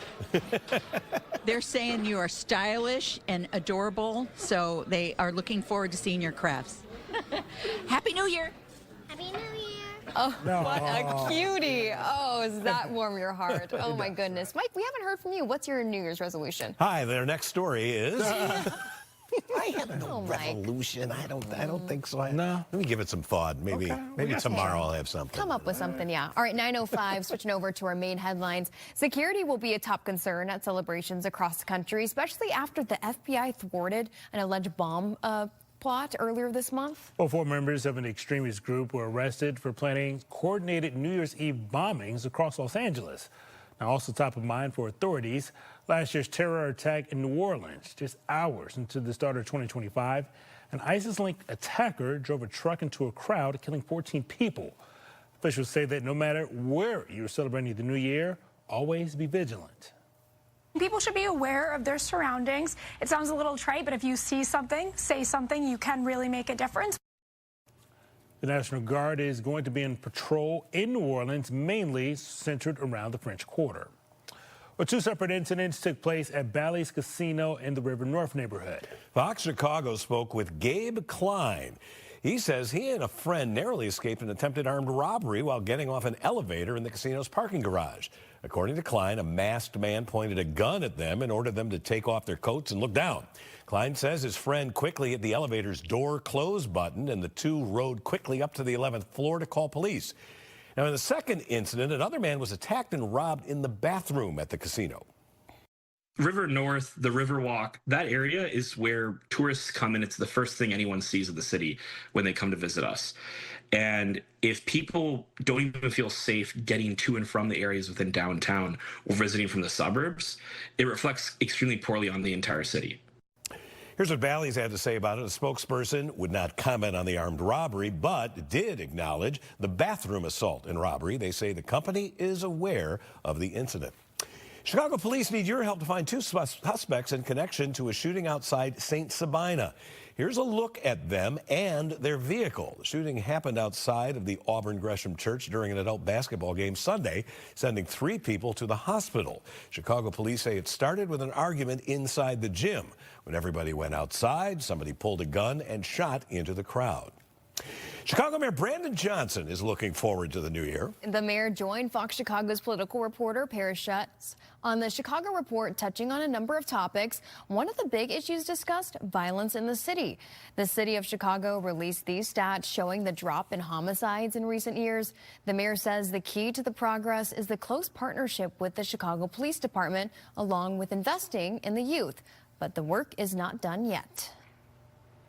they're saying you are stylish and adorable, so they are looking forward to seeing your crafts. Happy New Year. Happy New Year. Oh, what a cutie. Oh, does that warm your heart? Oh, my goodness. Mike, we haven't heard from you. What's your New Year's resolution? Hi, their next story is... I have no revolution. I don't think so. No. Let me give it some thought. Maybe tomorrow I'll have something. Come up with something, yeah. All right, 9:05, switching over to our main headlines. Security will be a top concern at celebrations across the country, especially after the FBI thwarted an alleged bomb plot earlier this month. Well, 4 members of an extremist group were arrested for planning coordinated New Year's Eve bombings across Los Angeles. Now, also top of mind for authorities, last year's terror attack in New Orleans, just hours into the start of 2025. An ISIS-linked attacker drove a truck into a crowd, killing 14 people. Officials say that no matter where you're celebrating the new year, always be vigilant. People should be aware of their surroundings. It sounds a little trite, but if you see something, say something, you can really make a difference. The National Guard is going to be in patrol in New Orleans, mainly centered around the French Quarter. Well, 2 separate incidents took place at Bally's Casino in the River North neighborhood. Fox Chicago spoke with Gabe Klein. He says he and a friend narrowly escaped an attempted armed robbery while getting off an elevator in the casino's parking garage. According to Klein, a masked man pointed a gun at them and ordered them to take off their coats and look down. Klein says his friend quickly hit the elevator's door close button, and the two rode quickly up to the 11th floor to call police. Now, in the second incident, another man was attacked and robbed in the bathroom at the casino. River North, the Riverwalk, that area is where tourists come, and it's the first thing anyone sees of the city when they come to visit us. And if people don't even feel safe getting to and from the areas within downtown or visiting from the suburbs, it reflects extremely poorly on the entire city. Here's what Bally's had to say about it. A spokesperson would not comment on the armed robbery, but did acknowledge the bathroom assault and robbery. They say the company is aware of the incident. Chicago police need your help to find 2 suspects in connection to a shooting outside St. Sabina. Here's a look at them and their vehicle. The shooting happened outside of the Auburn Gresham Church during an adult basketball game Sunday, sending 3 people to the hospital. Chicago police say it started with an argument inside the gym. When everybody went outside, somebody pulled a gun and shot into the crowd. Chicago Mayor Brandon Johnson is looking forward to the new year. The mayor joined Fox Chicago's political reporter Paris Schutz on the Chicago Report, touching on a number of topics. One of the big issues discussed, violence in the city. The city of Chicago released these stats showing the drop in homicides in recent years. The mayor says the key to the progress is the close partnership with the Chicago Police Department, along with investing in the youth. But the work is not done yet.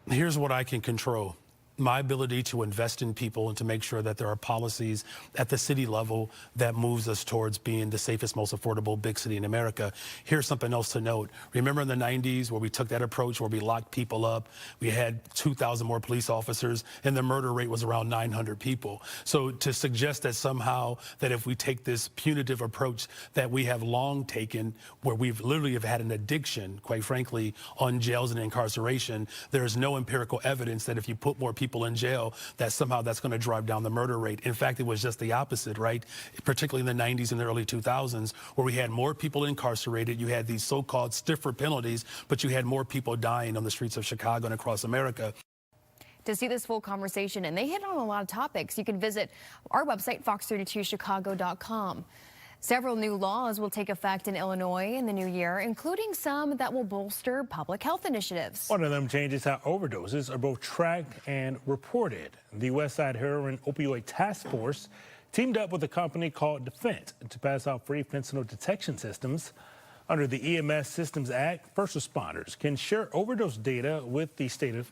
Here's what I can control. My ability to invest in people and to make sure that there are policies at the city level that moves us towards being the safest, most affordable big city in America. Here's something else to note. Remember in the 90s where we took that approach, where we locked people up, we had 2,000 more police officers, and the murder rate was around 900 people. So to suggest that somehow that if we take this punitive approach that we have long taken, where we've literally have had an addiction, quite frankly, on jails and incarceration, there is no empirical evidence that if you put more people in jail, that somehow that's going to drive down the murder rate. In fact, it was just the opposite, right? Particularly in the 90s and the early 2000s, where we had more people incarcerated, you had these so-called stiffer penalties, but you had more people dying on the streets of Chicago and across America. To see this full conversation, and they hit on a lot of topics, you can visit our website, fox32chicago.com. Several new laws will take effect in Illinois in the new year, including some that will bolster public health initiatives. One of them changes how overdoses are both tracked and reported. The Westside Heroin Opioid Task Force teamed up with a company called Defense to pass out free fentanyl detection systems. Under the EMS Systems Act, first responders can share overdose data with the state of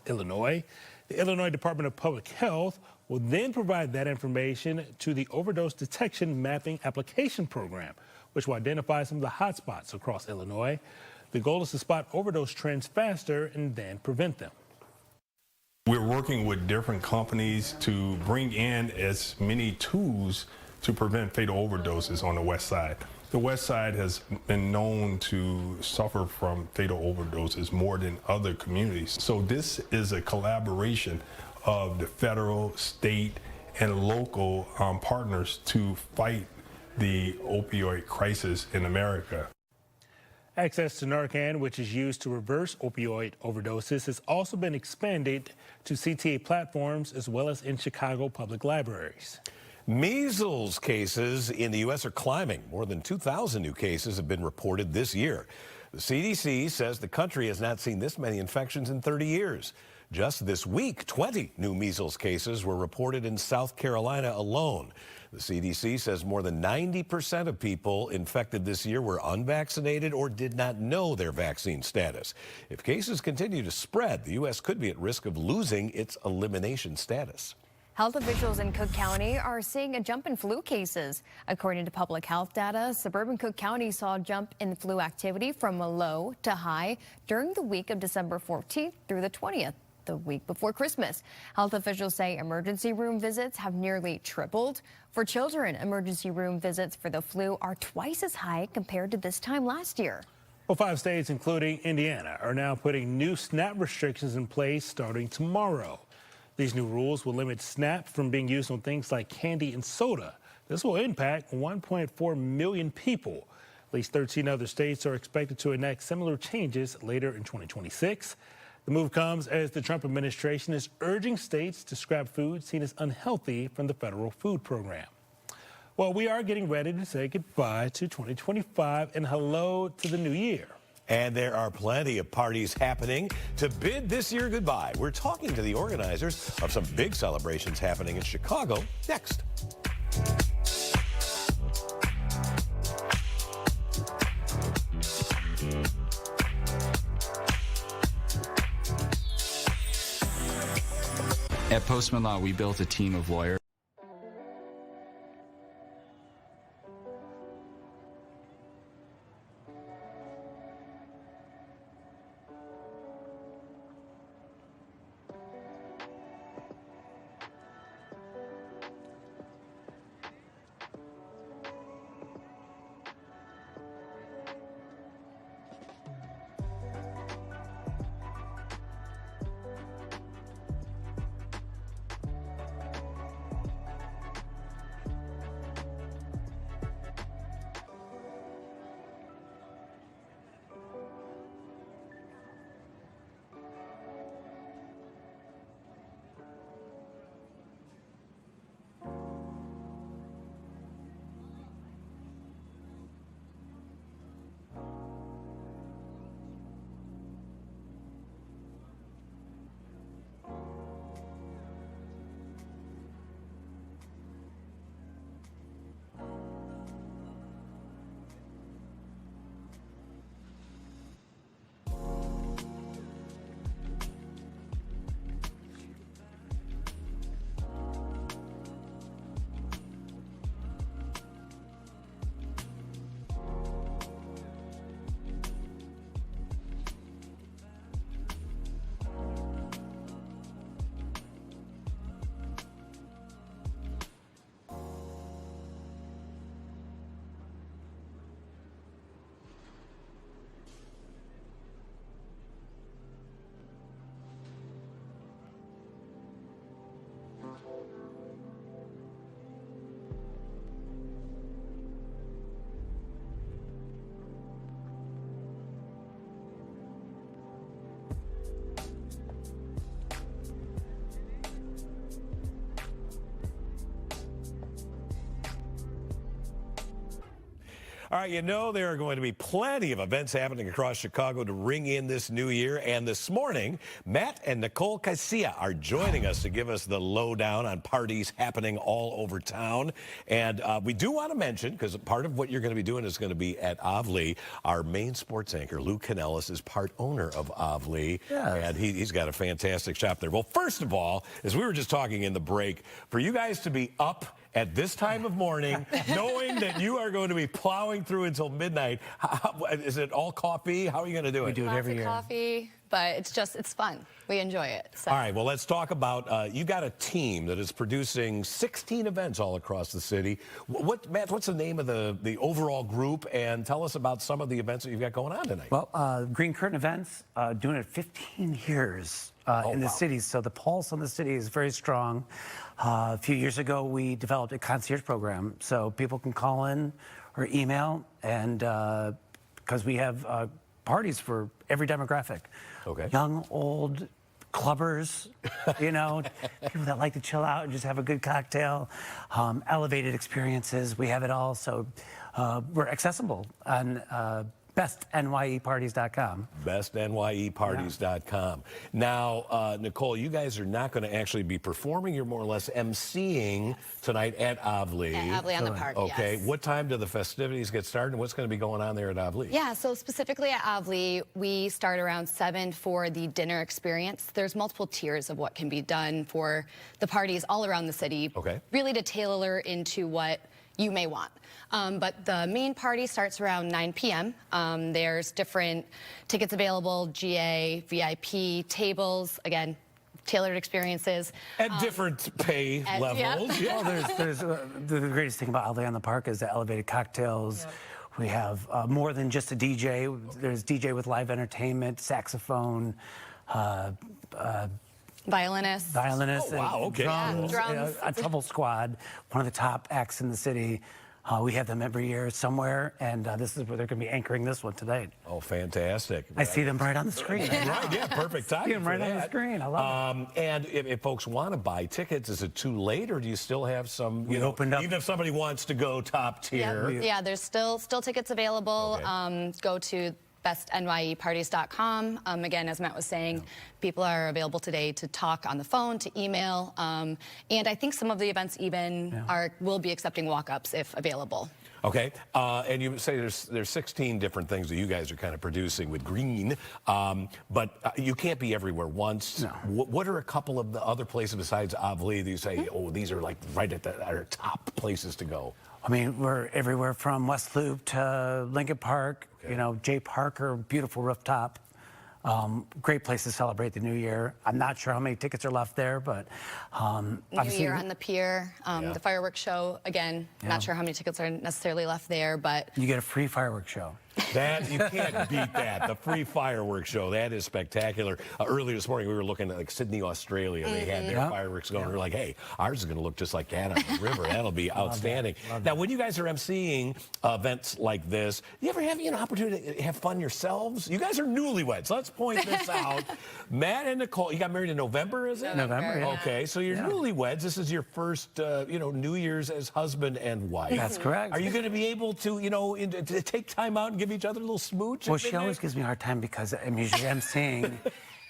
Illinois. The Illinois Department of Public Health will then provide that information to the Overdose Detection Mapping Application Program, which will identify some of the hotspots across Illinois. The goal is to spot overdose trends faster and then prevent them. We're working with different companies to bring in as many tools to prevent fatal overdoses on the West Side. The West Side has been known to suffer from fatal overdoses more than other communities. So this is a collaboration of the federal, state, and local partners to fight the opioid crisis in America. Access to Narcan, which is used to reverse opioid overdoses, has also been expanded to CTA platforms as well as in Chicago public libraries. Measles cases in the U.S. are climbing. More than 2,000 new cases have been reported this year. The CDC says the country has not seen this many infections in 30 years. Just this week, 20 new measles cases were reported in South Carolina alone. The CDC says more than 90% of people infected this year were unvaccinated or did not know their vaccine status. If cases continue to spread, the U.S. could be at risk of losing its elimination status. Health officials in Cook County are seeing a jump in flu cases. According to public health data, suburban Cook County saw a jump in flu activity from a low to high during the week of December 14th through the 20th, the week before Christmas. Health officials say emergency room visits have nearly tripled. For children, emergency room visits for the flu are twice as high compared to this time last year. Well, 5 states, including Indiana, are now putting new SNAP restrictions in place starting tomorrow. These new rules will limit SNAP from being used on things like candy and soda. This will impact 1.4 million people. At least 13 other states are expected to enact similar changes later in 2026. The move comes as the Trump administration is urging states to scrap food seen as unhealthy from the federal food program. Well, we are getting ready to say goodbye to 2025 and hello to the new year. And there are plenty of parties happening to bid this year goodbye. We're talking to the organizers of some big celebrations happening in Chicago next. At Postman Law, we built a team of lawyers. All right, you know there are going to be plenty of events happening across Chicago to ring in this new year. And this morning, Matt and Nicole Casia are joining us to give us the lowdown on parties happening all over town. And we do want to mention, because part of what you're going to be doing is going to be at Avli. Our main sports anchor, Lou Canellis, is part owner of Avli. Yes. And he's got a fantastic shop there. Well, first of all, as we were just talking in the break, for you guys to be up at this time of morning, knowing that you are going to be plowing through until midnight, is it all coffee? How are you going to do it? We do it every year. Coffee, but it's fun. We enjoy it. So. All right, well, let's talk about, you got a team that is producing 16 events all across the city. Matt, what's the name of the overall group? And tell us about some of the events that you've got going on tonight. Well, Green Curtain Events, doing it 15 years in the city. So the pulse on the city is very strong. A few years ago, we developed a concierge program, so people can call in or email, and because we have parties for every demographic. Okay. Young, old, clubbers, you know, people that like to chill out and just have a good cocktail, elevated experiences. We have it all, so we're accessible on bestnyeparties.com. bestnyeparties.com. Now, Nicole, you guys are not going to actually be performing. You're more or less emceeing tonight at Avli. At Avli on the park, okay. yes. What time do the festivities get started, and what's going to be going on there at Avli? Yeah, so specifically at Avli, we start around 7 for the dinner experience. There's multiple tiers of what can be done for the parties all around the city, really to tailor into what you may want. But the main party starts around 9 p.m. There's different tickets available, GA, VIP, tables, again, tailored experiences. At different pay levels. Yeah. Well, there's the greatest thing about Avli on the Park is the elevated cocktails. Yep. We have more than just a DJ. There's DJ with live entertainment, saxophone, violinists. Oh, wow, okay. Drums, drums. A Trouble Squad, one of the top acts in the city. We have them every year somewhere, and this is where they're going to be anchoring this one tonight. Oh, fantastic. I see them right on the screen. Right, yeah, perfect timing. See them right on the screen. I love it. And if folks want to buy tickets, is it too late, or do you still have some, you know, opened up, even if somebody wants to go top tier? Yeah, there's still tickets available. Go to bestnyeparties.com. Again, as Matt was saying, people are available today to talk on the phone, to email, and I think some of the events even will be accepting walk-ups if available. Okay, and you say there's 16 different things that you guys are kind of producing with Green, but you can't be everywhere once. No. What are a couple of the other places besides Avli that you say, oh, these are like right at our top places to go? I mean, we're everywhere from West Loop to Lincoln Park, you know, Jay Parker, beautiful rooftop. Great place to celebrate the new year. I'm not sure how many tickets are left there, but New Year on the pier, the fireworks show, again, not sure how many tickets are necessarily left there, but... You get a free fireworks show. That, you can't beat that. The free fireworks show, that is spectacular. Earlier this morning, we were looking at like Sydney, Australia. They had their fireworks going. We were like, hey, ours is going to look just like that on the river. That'll be outstanding. Now, when you guys are emceeing events like this, you ever have an opportunity to have fun yourselves? You guys are newlyweds. Let's point this out. Matt and Nicole, you got married in November, is it? November, yeah. Okay, so you're newlyweds. This is your first, New Year's as husband and wife. That's correct. Are you going to be able to, to take time out and give each other a little smooch? Well, she always gives me a hard time because I'm usually emceeing,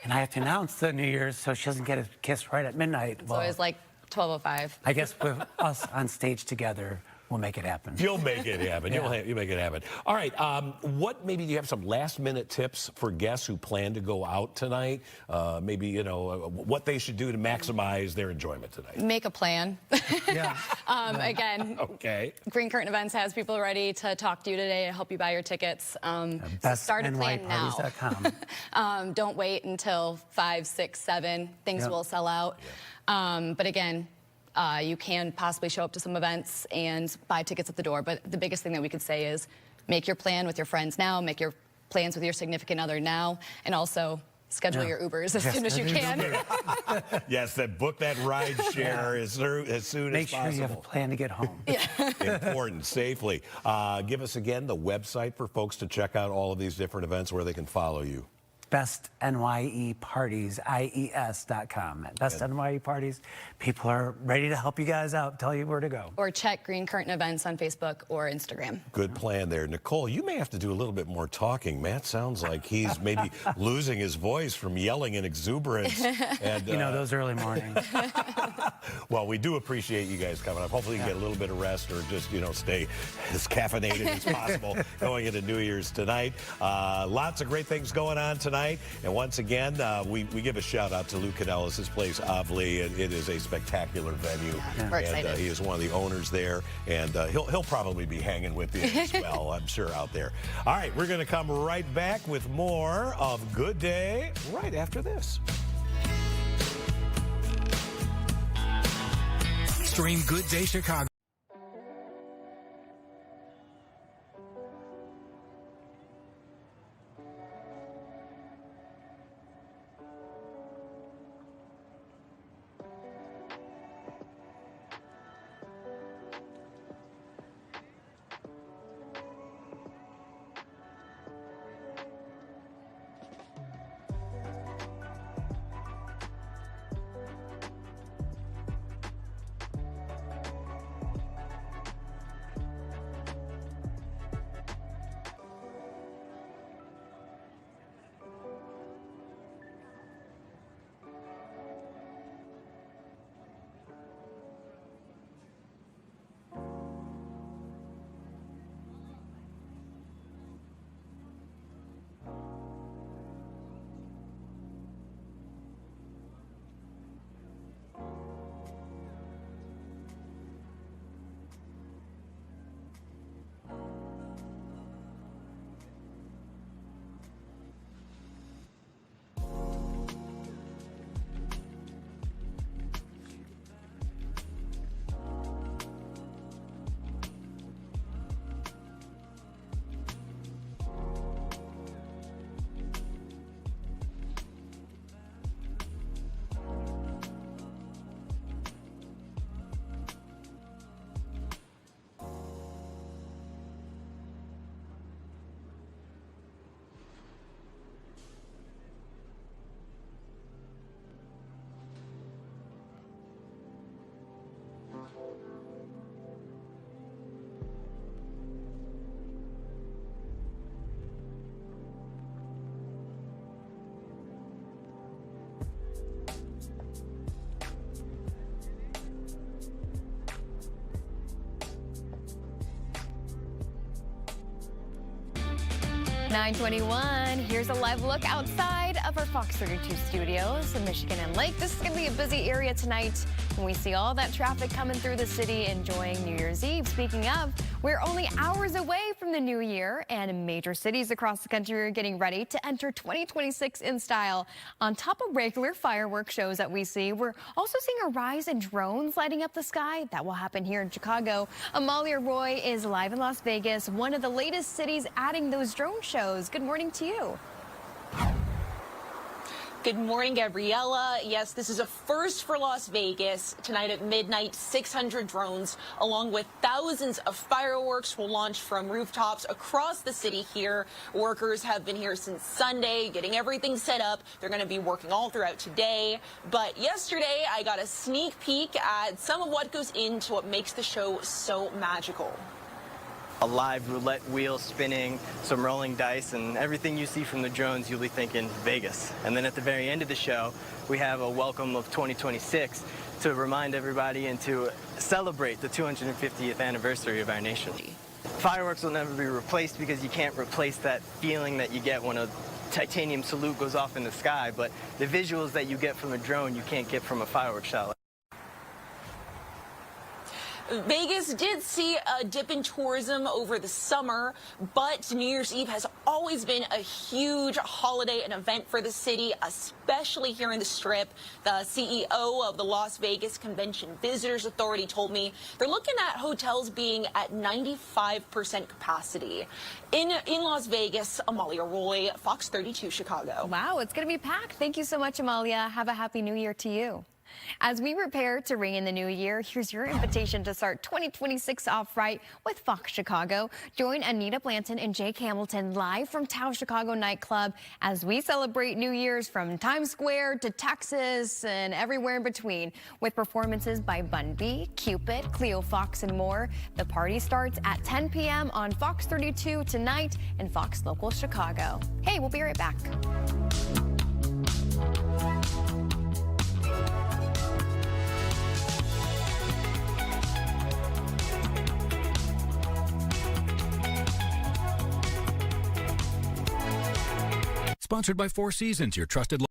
and I have to announce the New Year's, so she doesn't get a kiss right at midnight. It's always like 12:05. I guess with us on stage together, we'll make it happen. You'll make it happen. You'll make it happen. All right. Maybe do you have some last-minute tips for guests who plan to go out tonight? Maybe, what they should do to maximize their enjoyment tonight? Make a plan. Again, Green Curtain Events has people ready to talk to you today to help you buy your tickets. Start a plan now. Don't wait until 5, 6, 7. Things will sell out. But again, you can possibly show up to some events and buy tickets at the door. But the biggest thing that we could say is make your plan with your friends now, make your plans with your significant other now, and also schedule your Ubers as soon as you can. Yes, book that ride share as soon as possible. Make sure you have a plan to get home. Important, safely. Give us again the website for folks to check out all of these different events where they can follow you. Best NYE Parties, IES.com. Best NYE Parties. People are ready to help you guys out, tell you where to go. Or check Green Curtain Events on Facebook or Instagram. Good plan there. Nicole, you may have to do a little bit more talking. Matt sounds like he's maybe losing his voice from yelling in exuberance. And, you know, those early mornings. Well, we do appreciate you guys coming up. Hopefully you can get a little bit of rest or just, you know, stay as caffeinated as possible going into New Year's tonight. Lots of great things going on tonight. And once again, we give a shout out to Lou Canellis, his place, Bally. It is a spectacular venue. We're excited. He is one of the owners there. And he'll probably be hanging with you as well, I'm sure, out there. All right, we're going to come right back with more of Good Day right after this. Stream Good Day Chicago. (9:21). Here's a live look outside of our Fox 32 studios in Michigan and Lake. This is going to be a busy area tonight. And we see all that traffic coming through the city enjoying New Year's Eve. Speaking of, we're only hours away from the new year, and major cities across the country are getting ready to enter 2026 in style. On top of regular fireworks shows that we see, we're also seeing a rise in drones lighting up the sky. That will happen here in Chicago. Amalia Roy is live in Las Vegas, one of the latest cities adding those drone shows. Good morning to you. Good morning, Gabriella. Yes, this is a first for Las Vegas. Tonight at midnight, 600 drones, along with thousands of fireworks, will launch from rooftops across the city here. Workers have been here since Sunday, getting everything set up. They're going to be working all throughout today. But yesterday, I got a sneak peek at some of what goes into what makes the show so magical. A live roulette wheel spinning, some rolling dice, and everything you see from the drones, you'll be thinking Vegas. And then at the very end of the show, we have a welcome of 2026 to remind everybody and to celebrate the 250th anniversary of our nation. Fireworks will never be replaced because you can't replace that feeling that you get when a titanium salute goes off in the sky, but the visuals that you get from a drone you can't get from a fireworks shot. Vegas did see a dip in tourism over the summer, but New Year's Eve has always been a huge holiday and event for the city, especially here in the Strip. The CEO of the Las Vegas Convention Visitors Authority told me they're looking at hotels being at 95% capacity. In Las Vegas, Amalia Roy, Fox 32 Chicago. Wow, it's going to be packed. Thank you so much, Amalia. Have a happy new year to you. As we prepare to ring in the new year, here's your invitation to start 2026 off right with Fox Chicago. Join Anita Blanton and Jake Hamilton live from Tao Chicago nightclub as we celebrate New Year's from Times Square to Texas and everywhere in between with performances by Bun B, Cupid, Cleo Fox, and more. The party starts at 10 p.m. on Fox 32 tonight and Fox Local Chicago. Hey, we'll be right back. Sponsored by Four Seasons, your trusted.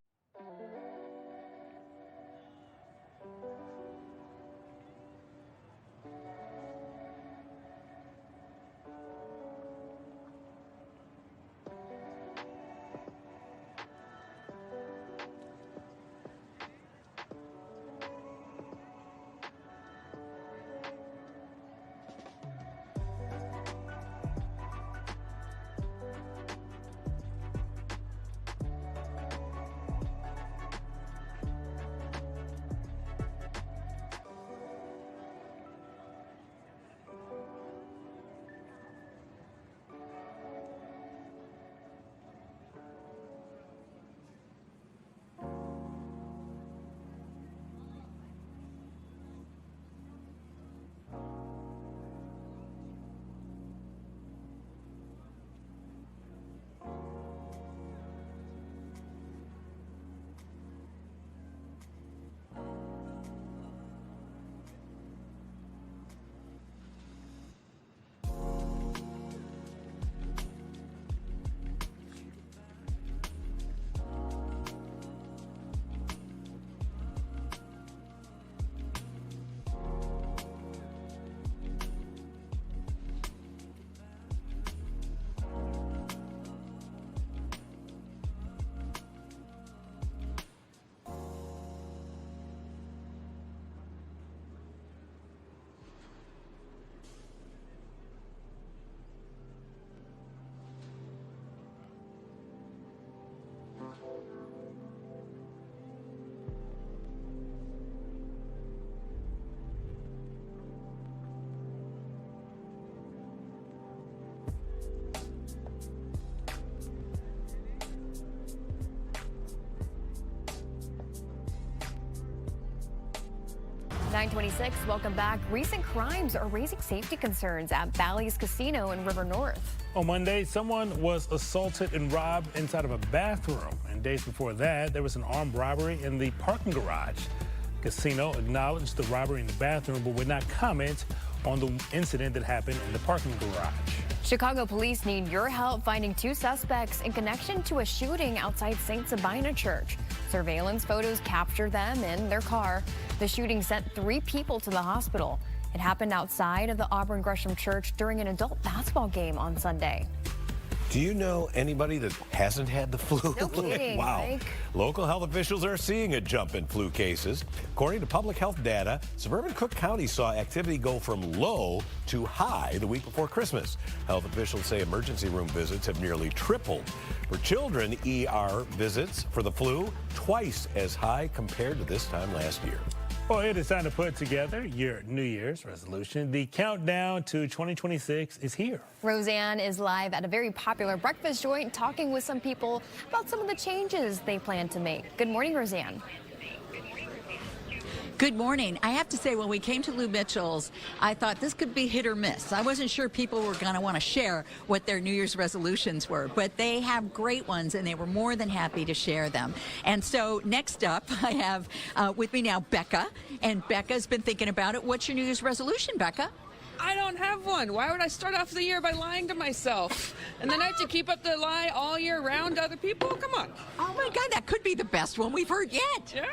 .926, welcome back. Recent crimes are raising safety concerns at Bally's Casino in River North. On Monday, someone was assaulted and robbed inside of a bathroom. And days before that, there was an armed robbery in the parking garage. Casino acknowledged the robbery in the bathroom, but would not comment on the incident that happened in the parking garage. Chicago police need your help finding two suspects in connection to a shooting outside St. Sabina Church. Surveillance photos capture them in their car. The shooting sent 3 people to the hospital. It happened outside of the Auburn Gresham Church during an adult basketball game on Sunday. Do you know anybody that hasn't had the flu? No kidding, wow. Mike. Local health officials are seeing a jump in flu cases. According to public health data, suburban Cook County saw activity go from low to high the week before Christmas. Health officials say emergency room visits have nearly tripled. For children, ER visits for the flu twice as high compared to this time last year. Well, it is time to put together your New Year's resolution. The countdown to 2026 is here. Roseanne is live at a very popular breakfast joint talking with some people about some of the changes they plan to make. Good morning, Roseanne. Good morning. I have to say, when we came to Lou Mitchell's, I thought this could be hit or miss. I wasn't sure people were going to want to share what their New Year's resolutions were, but they have great ones, and they were more than happy to share them. And so next up, I have with me now Becca, and Becca's been thinking about it. What's your New Year's resolution, Becca? I don't have one. Why would I start off the year by lying to myself? And then I have to keep up the lie all year round to other people? Come on. Oh, my God, that could be the best one we've heard yet. Yeah.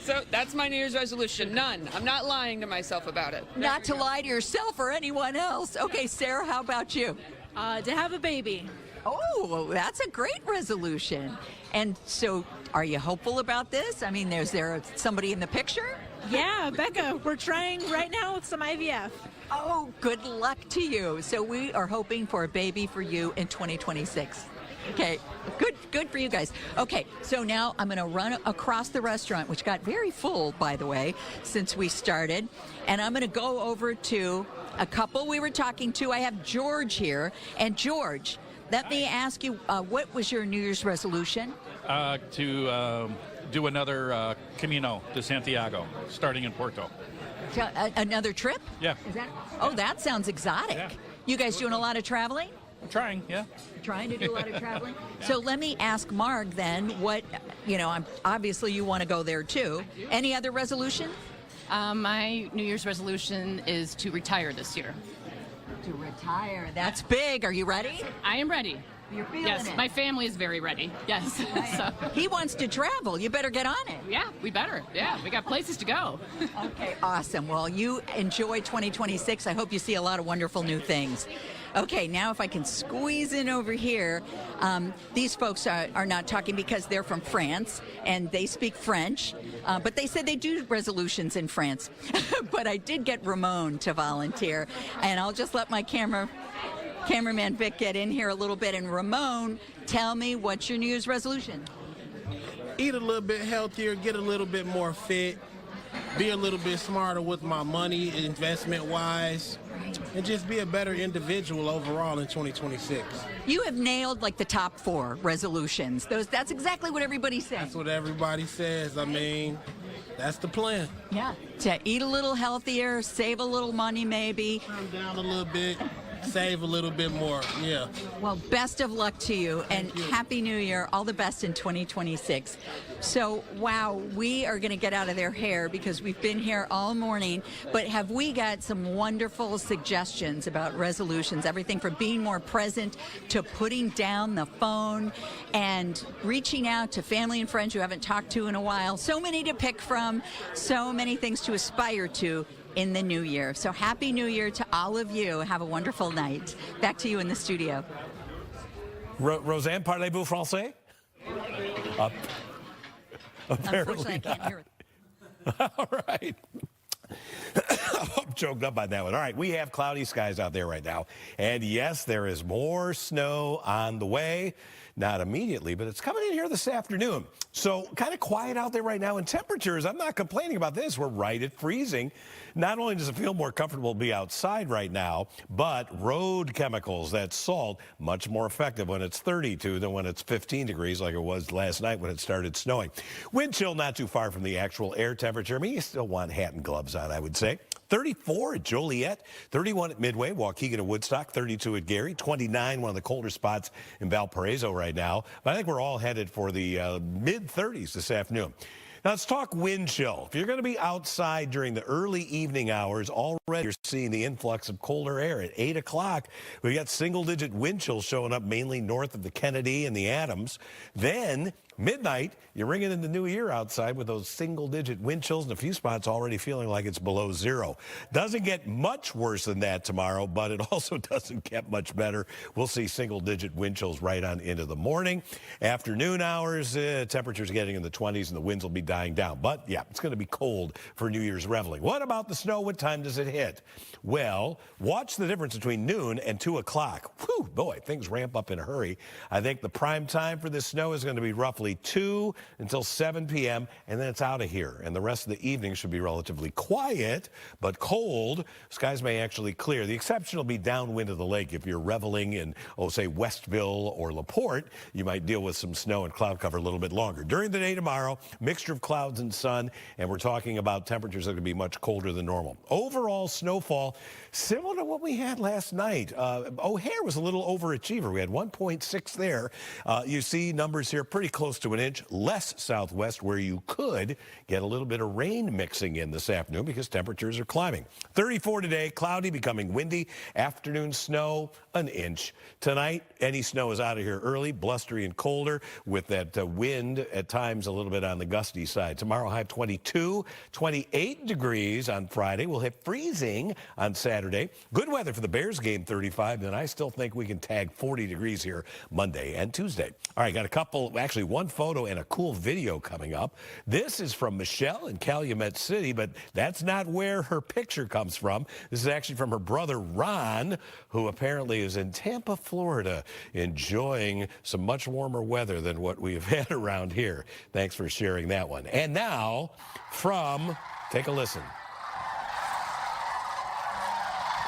So that's my New Year's resolution. None. I'm not lying to myself about it. Not to lie to yourself or anyone else. Okay, Sarah, how about you? To have a baby. Oh, that's a great resolution. And so are you hopeful about this? I mean, is there somebody in the picture? Yeah, Becca, we're trying right now with some IVF. Oh, good luck to you. So we are hoping for a baby for you in 2026. Okay, good for you guys. Okay, so now I'm going to run across the restaurant, which got very full, by the way, since we started. And I'm going to go over to a couple we were talking to. I have George here. And George, let me ask you, what was your New Year's resolution? To do another Camino de Santiago, starting in Porto. Another trip? Yeah. Oh, that sounds exotic. Yeah. You guys doing a lot of traveling? I'm trying, yeah. Trying to do a lot of traveling? So let me ask Mark then, what, obviously you want to go there too. Any other resolution? My New Year's resolution is to retire this year. To retire. That's big. Are you ready? I am ready. You're feeling yes, it. my family is very ready. Yes. So. He wants to travel. You better get on it. Yeah, we better. Yeah, we got places to go. Okay, awesome. Well, you enjoy 2026. I hope you see a lot of wonderful new things. Okay, now if I can squeeze in over here, these folks are not talking because they're from France and they speak French, but they said they do resolutions in France. But I did get Ramon to volunteer, and I'll just let my cameraman Vic get in here a little bit. And Ramon, tell me, what's your New Year's resolution? Eat a little bit healthier, get a little bit more fit, be a little bit smarter with my money investment-wise, and just be a better individual overall in 2026. You have nailed like the top 4 resolutions. That's exactly what everybody says. That's what everybody says. I mean, that's the plan. Yeah. To eat a little healthier, save a little money maybe. Calm down a little bit. Save a little bit more, yeah. Well, best of luck to you, and Happy New Year. All the best in 2026. So, wow, we are going to get out of their hair because we've been here all morning, but have we got some wonderful suggestions about resolutions, everything from being more present to putting down the phone and reaching out to family and friends you haven't talked to in a while. So many to pick from, so many things to aspire to in the new year. So Happy New Year to all of you. Have a wonderful night. Back to you in the studio. Roseanne, parlez-vous français? Apparently Unfortunately, I can't hear it. All right. I'm choked up by that one. All right, we have cloudy skies out there right now. And yes, there is more snow on the way. Not immediately, but it's coming in here this afternoon. So kind of quiet out there right now. And temperatures, I'm not complaining about this. We're right at freezing. Not only does it feel more comfortable to be outside right now, but road chemicals, that salt, much more effective when it's 32 than when it's 15 degrees like it was last night when it started snowing. Wind chill not too far from the actual air temperature. I mean, you still want hat and gloves on, I would say. 34 at Joliet, 31 at Midway, Waukegan and Woodstock, 32 at Gary, 29, one of the colder spots in Valparaiso right now. But I think we're all headed for the mid-30s this afternoon. Now let's talk wind chill. If you're going to be outside during the early evening hours, already you're seeing the influx of colder air. At 8 o'clock, we got single-digit wind chills showing up mainly north of the Kennedy and the Adams. Then midnight, you're ringing in the new year outside with those single-digit wind chills and a few spots already feeling like it's below 0. Doesn't get much worse than that tomorrow, but it also doesn't get much better. We'll see single-digit wind chills right on into the morning. Afternoon hours, temperatures getting in the 20s and the winds will be dying down. But yeah, it's going to be cold for New Year's reveling. What about the snow? What time does it hit? Well, watch the difference between noon and 2 o'clock. Whew, boy, things ramp up in a hurry. I think the prime time for this snow is going to be roughly 2 until 7 p.m., and then it's out of here. And the rest of the evening should be relatively quiet, but cold. Skies may actually clear. The exception will be downwind of the lake. If you're reveling in, say, Westville or LaPorte, you might deal with some snow and cloud cover a little bit longer. During the day tomorrow, mixture of clouds and sun, and we're talking about temperatures that are going to be much colder than normal. Overall snowfall, similar to what we had last night. O'Hare was a little overachiever. We had 1.6 there. You see numbers here pretty close to an inch, less southwest where you could get a little bit of rain mixing in this afternoon because temperatures are climbing. 34 today, cloudy, becoming windy. Afternoon snow, an inch. Tonight, any snow is out of here early, blustery and colder with that wind at times a little bit on the gusty side. Tomorrow, high of 22, 28 degrees on Friday. We'll hit freezing on Saturday. Good weather for the Bears game, 35, and I still think we can tag 40 degrees here Monday and Tuesday. All right, got a couple, actually one fun photo and a cool video coming up. This is from Michelle in Calumet City, but that's not where her picture comes from. This is actually from her brother, Ron, who apparently is in Tampa, Florida, enjoying some much warmer weather than what we've had around here. Thanks for sharing that one. And now from, take a listen.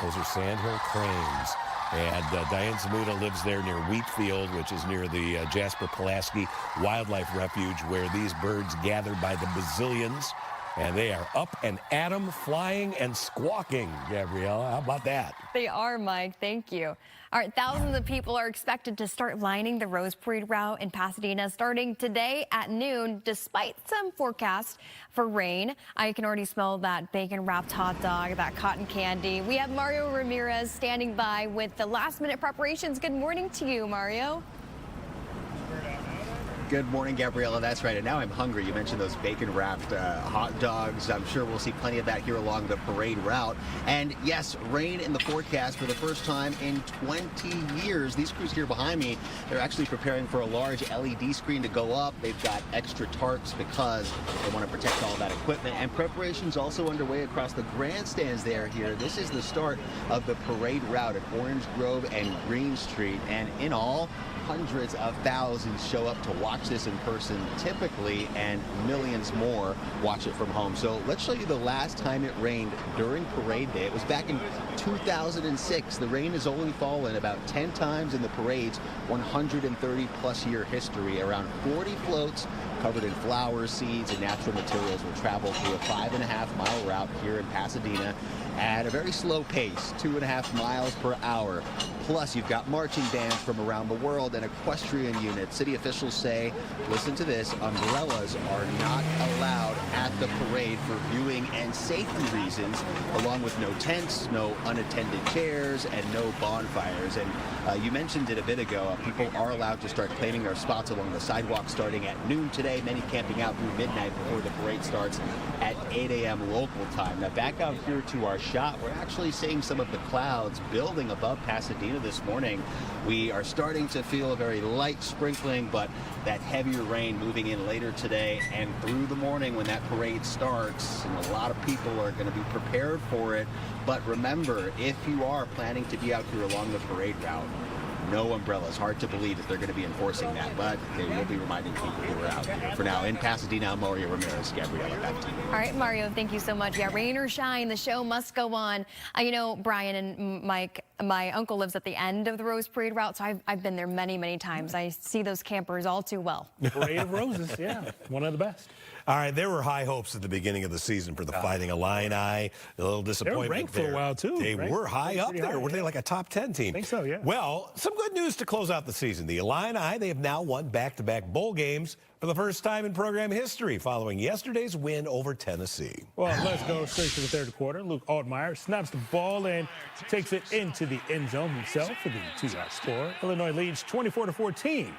Those are Sandhill Cranes. And Diane Zamuda lives there near Wheatfield, which is near the Jasper Pulaski Wildlife Refuge, where these birds gather by the bazillions. And they are up and at 'em, flying and squawking, Gabriella. How about that? They are, Mike. Thank you. All right, thousands of people are expected to start lining the Rose Parade route in Pasadena starting today at noon, despite some forecasts for rain. I can already smell that bacon-wrapped hot dog, that cotton candy. We have Mario Ramirez standing by with the last-minute preparations. Good morning to you, Mario. Good morning, Gabriella. That's right. And now I'm hungry. You mentioned those bacon-wrapped hot dogs. I'm sure we'll see plenty of that here along the parade route. And yes, rain in the forecast for the first time in 20 years. These crews here behind me, they're actually preparing for a large LED screen to go up. They've got extra tarps because they want to protect all that equipment. And preparations also underway across the grandstands here. This is the start of the parade route at Orange Grove and Green Street. And in all, hundreds of thousands show up to watch this in person typically, and millions more watch it from home. So let's show you the last time it rained during parade day. It was back in 2006. The rain has only fallen about 10 times in the parade's 130-plus year history. Around 40 floats covered in flowers, seeds, and natural materials will travel through a 5.5-mile route here in Pasadena at a very slow pace, 2.5 miles per hour. Plus, you've got marching bands from around the world and equestrian units. City officials say, listen to this, umbrellas are not allowed at the parade for viewing and safety reasons, along with no tents, no unattended chairs, and no bonfires. And you mentioned it a bit ago, people are allowed to start claiming their spots along the sidewalk starting at noon today, many camping out through midnight before the parade starts at 8 a.m. local time. Now, back out here to our shot, we're actually seeing some of the clouds building above Pasadena this morning. We are starting to feel a very light sprinkling, but that heavier rain moving in later today and through the morning when that parade starts. And a lot of people are going to be prepared for it. But remember, if you are planning to be out here along the parade route, no umbrellas. Hard to believe that they're going to be enforcing that, but they will be reminding people who are out here. For now, in Pasadena, I'm Mario Ramirez. Gabriella, back to you. All right, Mario, thank you so much. Yeah, rain or shine, the show must go on. You know, Brian and Mike, my uncle lives at the end of the Rose Parade route, so I've been there many, many times. I see those campers all too well. Parade of Roses, yeah, one of the best. All right, there were high hopes at the beginning of the season for the Fighting Illini. A little disappointment. They were ranked for a while, too. They were high up there. Were they like a top 10 team? I think so, yeah. Well, some good news to close out the season. The Illini, they have now won back-to-back bowl games for the first time in program history following yesterday's win over Tennessee. Well, let's go straight to the third quarter. Luke Altmaier snaps the ball and takes it into the end zone himself for the two-out score. Illinois leads 24-14.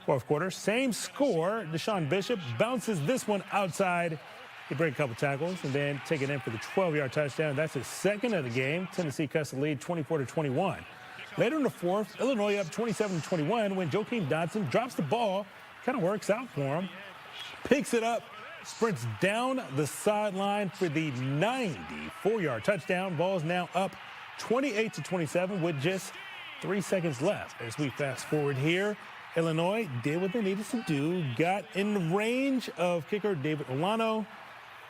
Fourth quarter, same score. Deshaun Bishop bounces this one outside. He breaks a couple tackles and then take it in for the 12-yard touchdown. That's his second of the game. Tennessee cuts the lead 24-21. Later in the fourth, Illinois up 27-21 when Joakim Dotson drops the ball. Kind of works out for him. Picks it up, sprints down the sideline for the 94-yard touchdown. Ball's now up 28-27 with just 3 seconds left. As we fast forward here, Illinois did what they needed to do, got in the range of kicker David Olano.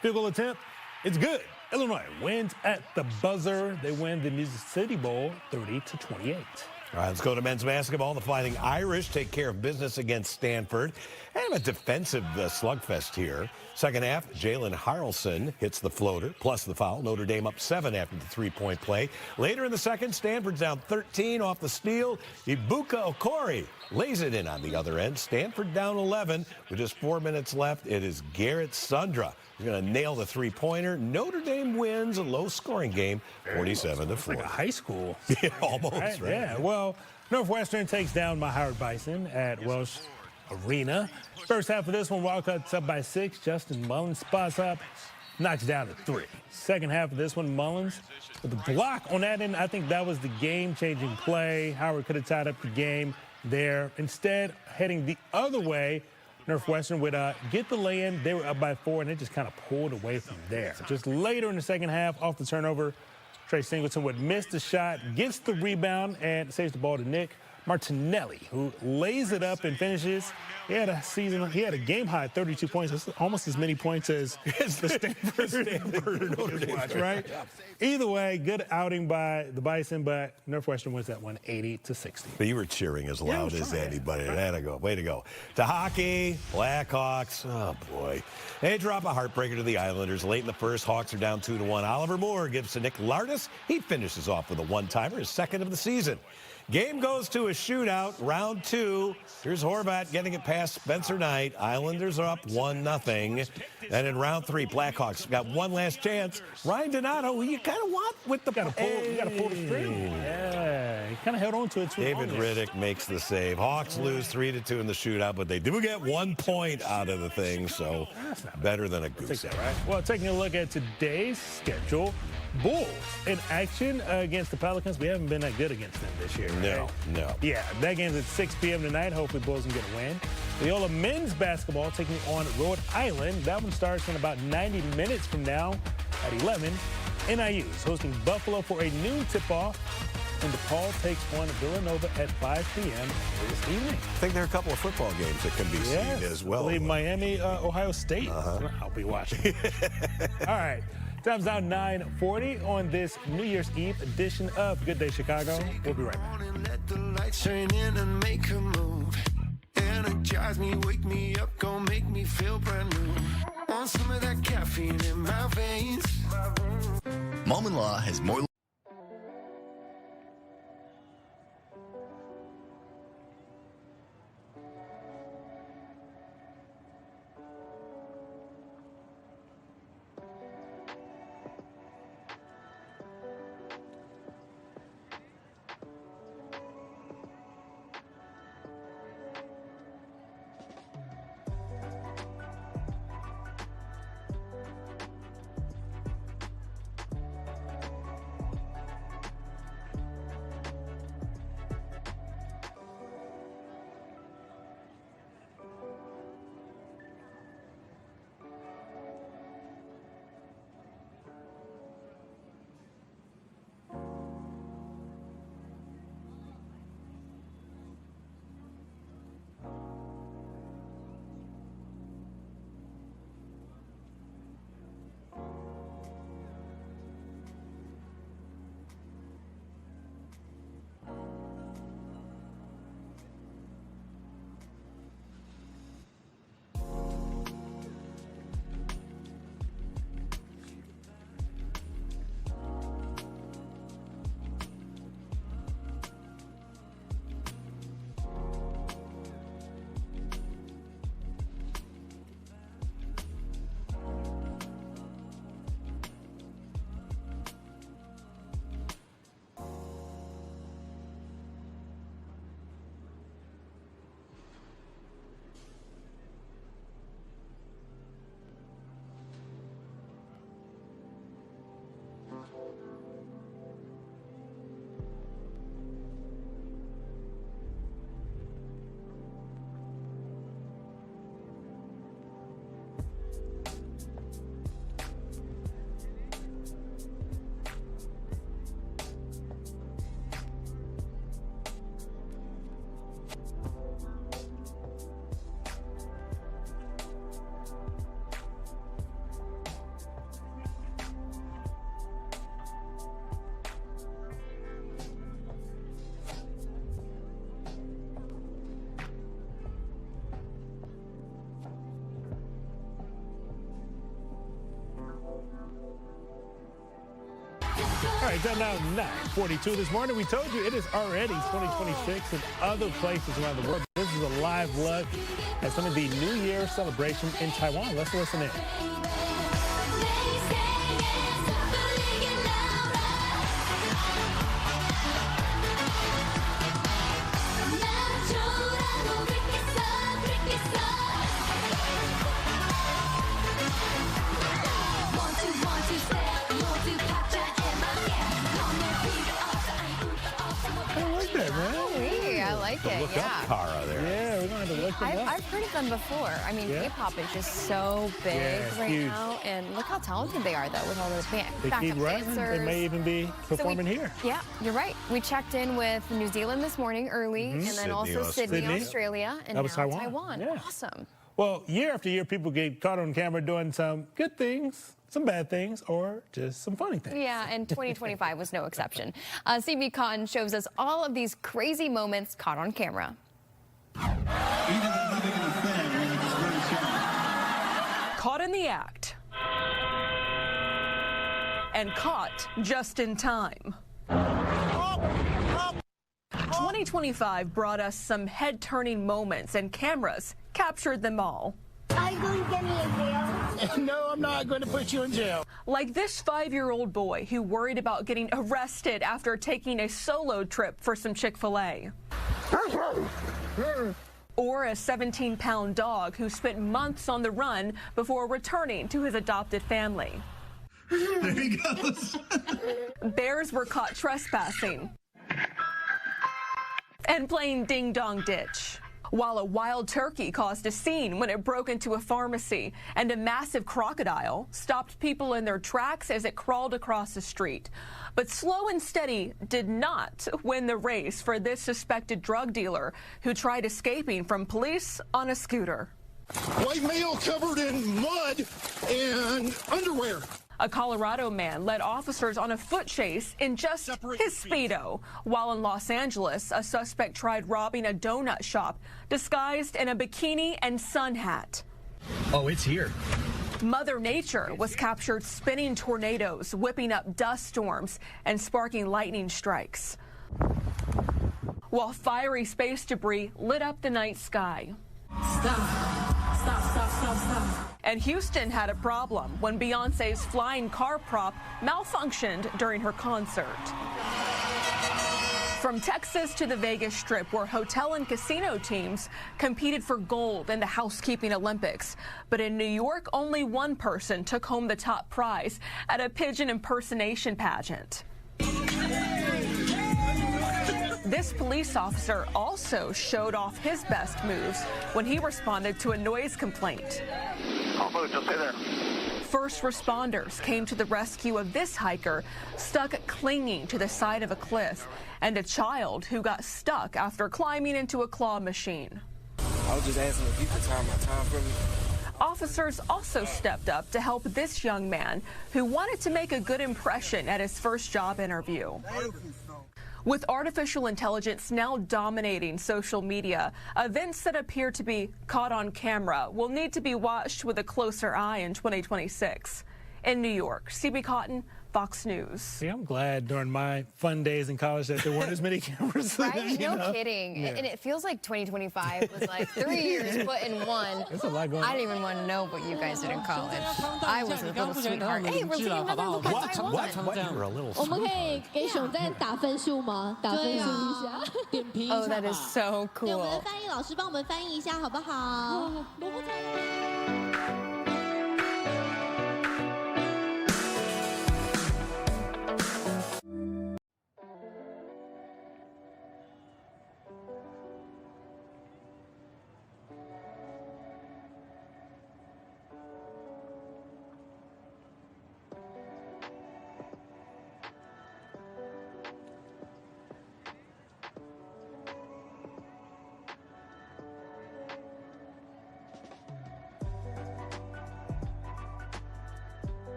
Field goal attempt, it's good. Illinois wins at the buzzer. They win the Music City Bowl 30-28. All right, let's go to men's basketball. The Fighting Irish take care of business against Stanford. And a defensive slugfest here. Second half, Jalen Harrelson hits the floater, plus the foul. Notre Dame up 7 after the three-point play. Later in the second, Stanford's down 13 off the steal. Ibuka Okori lays it in on the other end. Stanford down 11 with just 4 minutes left. It is Garrett Sundra who's going to nail the three-pointer. Notre Dame wins a low-scoring game, 47-4. Like a high school. Yeah, almost, right? Yeah, well, Northwestern takes down my Howard Bison at Welsh Arena. First half of this one, Wildcats up by 6. Justin Mullins spots up, knocks down to 3. Second half of this one, Mullins with the block on that end. I think that was the game-changing play. Howard could have tied up the game there. Instead, heading the other way, Northwestern would get the lay-in. They were up by 4, and they just kind of pulled away from there. Just later in the second half, off the turnover, Trey Singleton would miss the shot, gets the rebound, and saves the ball to Nick Martinelli, who lays it up and finishes. He had a game-high 32 points. That's almost as many points as the Stanford watch, right? Either way, good outing by the Bison, but Northwestern wins that one 80-60. But you were cheering as loud as anybody. Way to go. To hockey, Blackhawks. Oh, boy. They drop a heartbreaker to the Islanders. Late in the first, Hawks are down 2-1. Oliver Moore gives to Nick Lardis. He finishes off with a one-timer, his second of the season. Game goes to a shootout, round 2. Here's Horvat getting it past Spencer Knight. Islanders are up 1-0. And in round 3, Blackhawks got one last chance. Ryan Donato, who you kind of want with the... You got to pull the string. Yeah, he kind of held on to it too long. David Riddick makes the save. Hawks lose 3-2 in the shootout, but they do get 1 point out of the thing, so better than a goose egg. Right? Well, taking a look at today's schedule, Bulls in action against the Pelicans. We haven't been that good against them this year. No. Yeah, that game's at 6 p.m. tonight. Hopefully Bulls can get a win. Loyola men's basketball taking on Rhode Island. That one starts in about 90 minutes from now at 11. NIU is hosting Buffalo for a noon tip-off. And DePaul takes on Villanova at 5 p.m. this evening. I think there are a couple of football games that can be seen as well. I believe Miami, Ohio State. I'll be watching. All right. Time's now 9:40 on this New Year's Eve edition of Good Day Chicago. We'll be right back. Let the lights turn in and make a move. Energize me, wake me up, gon' make me feel brand new. Want some of that caffeine in my veins. Mom and Law has more. All right, done now 9:42 this morning. We told you it is already 2026 in other places around the world. This is a live look at some of the New Year celebration in Taiwan. Let's listen in. I like it, Look up Cara there. Yeah, we're going to look them up. I've heard of them before. I mean, K-pop is just so big right now, and look how talented they are, though, with all the They keep rising. They may even be performing here. Yeah, you're right. We checked in with New Zealand this morning early, and then also Sydney, Australia, and now Taiwan. Yeah. Awesome. Well, year after year, people get caught on camera doing some good things, some bad things, or just some funny things. Yeah, and 2025 was no exception. CB Cotton shows us all of these crazy moments caught on camera. Caught in the act. And caught just in time. 2025 brought us some head-turning moments, and cameras captured them all. Are you going to get me in jail? No, I'm not going to put you in jail. Like this 5-year-old boy who worried about getting arrested after taking a solo trip for some Chick-fil-A. Or a 17-pound dog who spent months on the run before returning to his adopted family. There he goes. Bears were caught trespassing and playing ding-dong ditch, while a wild turkey caused a scene when it broke into a pharmacy, and a massive crocodile stopped people in their tracks as it crawled across the street. But Slow and Steady did not win the race for this suspected drug dealer who tried escaping from police on a scooter. White male covered in mud and underwear. A Colorado man led officers on a foot chase in just his Speedo, while in Los Angeles, a suspect tried robbing a donut shop disguised in a bikini and sun hat. Oh, it's here. Mother Nature was captured spinning tornadoes, whipping up dust storms, and sparking lightning strikes, while fiery space debris lit up the night sky. Stop. And Houston had a problem when Beyoncé's flying car prop malfunctioned during her concert. From Texas to the Vegas Strip, where hotel and casino teams competed for gold in the housekeeping Olympics. But in New York, only one person took home the top prize at a pigeon impersonation pageant. This police officer also showed off his best moves when he responded to a noise complaint. First responders came to the rescue of this hiker stuck clinging to the side of a cliff, and a child who got stuck after climbing into a claw machine. I was just asking if you could time my time for me. Officers also stepped up to help this young man who wanted to make a good impression at his first job interview. With artificial intelligence now dominating social media, events that appear to be caught on camera will need to be watched with a closer eye in 2026. In New York, CB Cotton, Fox News. Yeah, I'm glad during my fun days in college that there weren't as many cameras. Right? No kidding. Yeah. And it feels like 2025 was like 3 years put in one. There's a lot going on. I didn't even want to know what you guys did in college. I was a little sweetheart. Hey, we're taking another look at Taiwan. What? You're a little 我们可以给熊赞打分数吗？打分数一下，点评一下。 Oh, that is so 对，我们的 cool. 翻译老师帮我们翻译一下好不好？萝卜菜。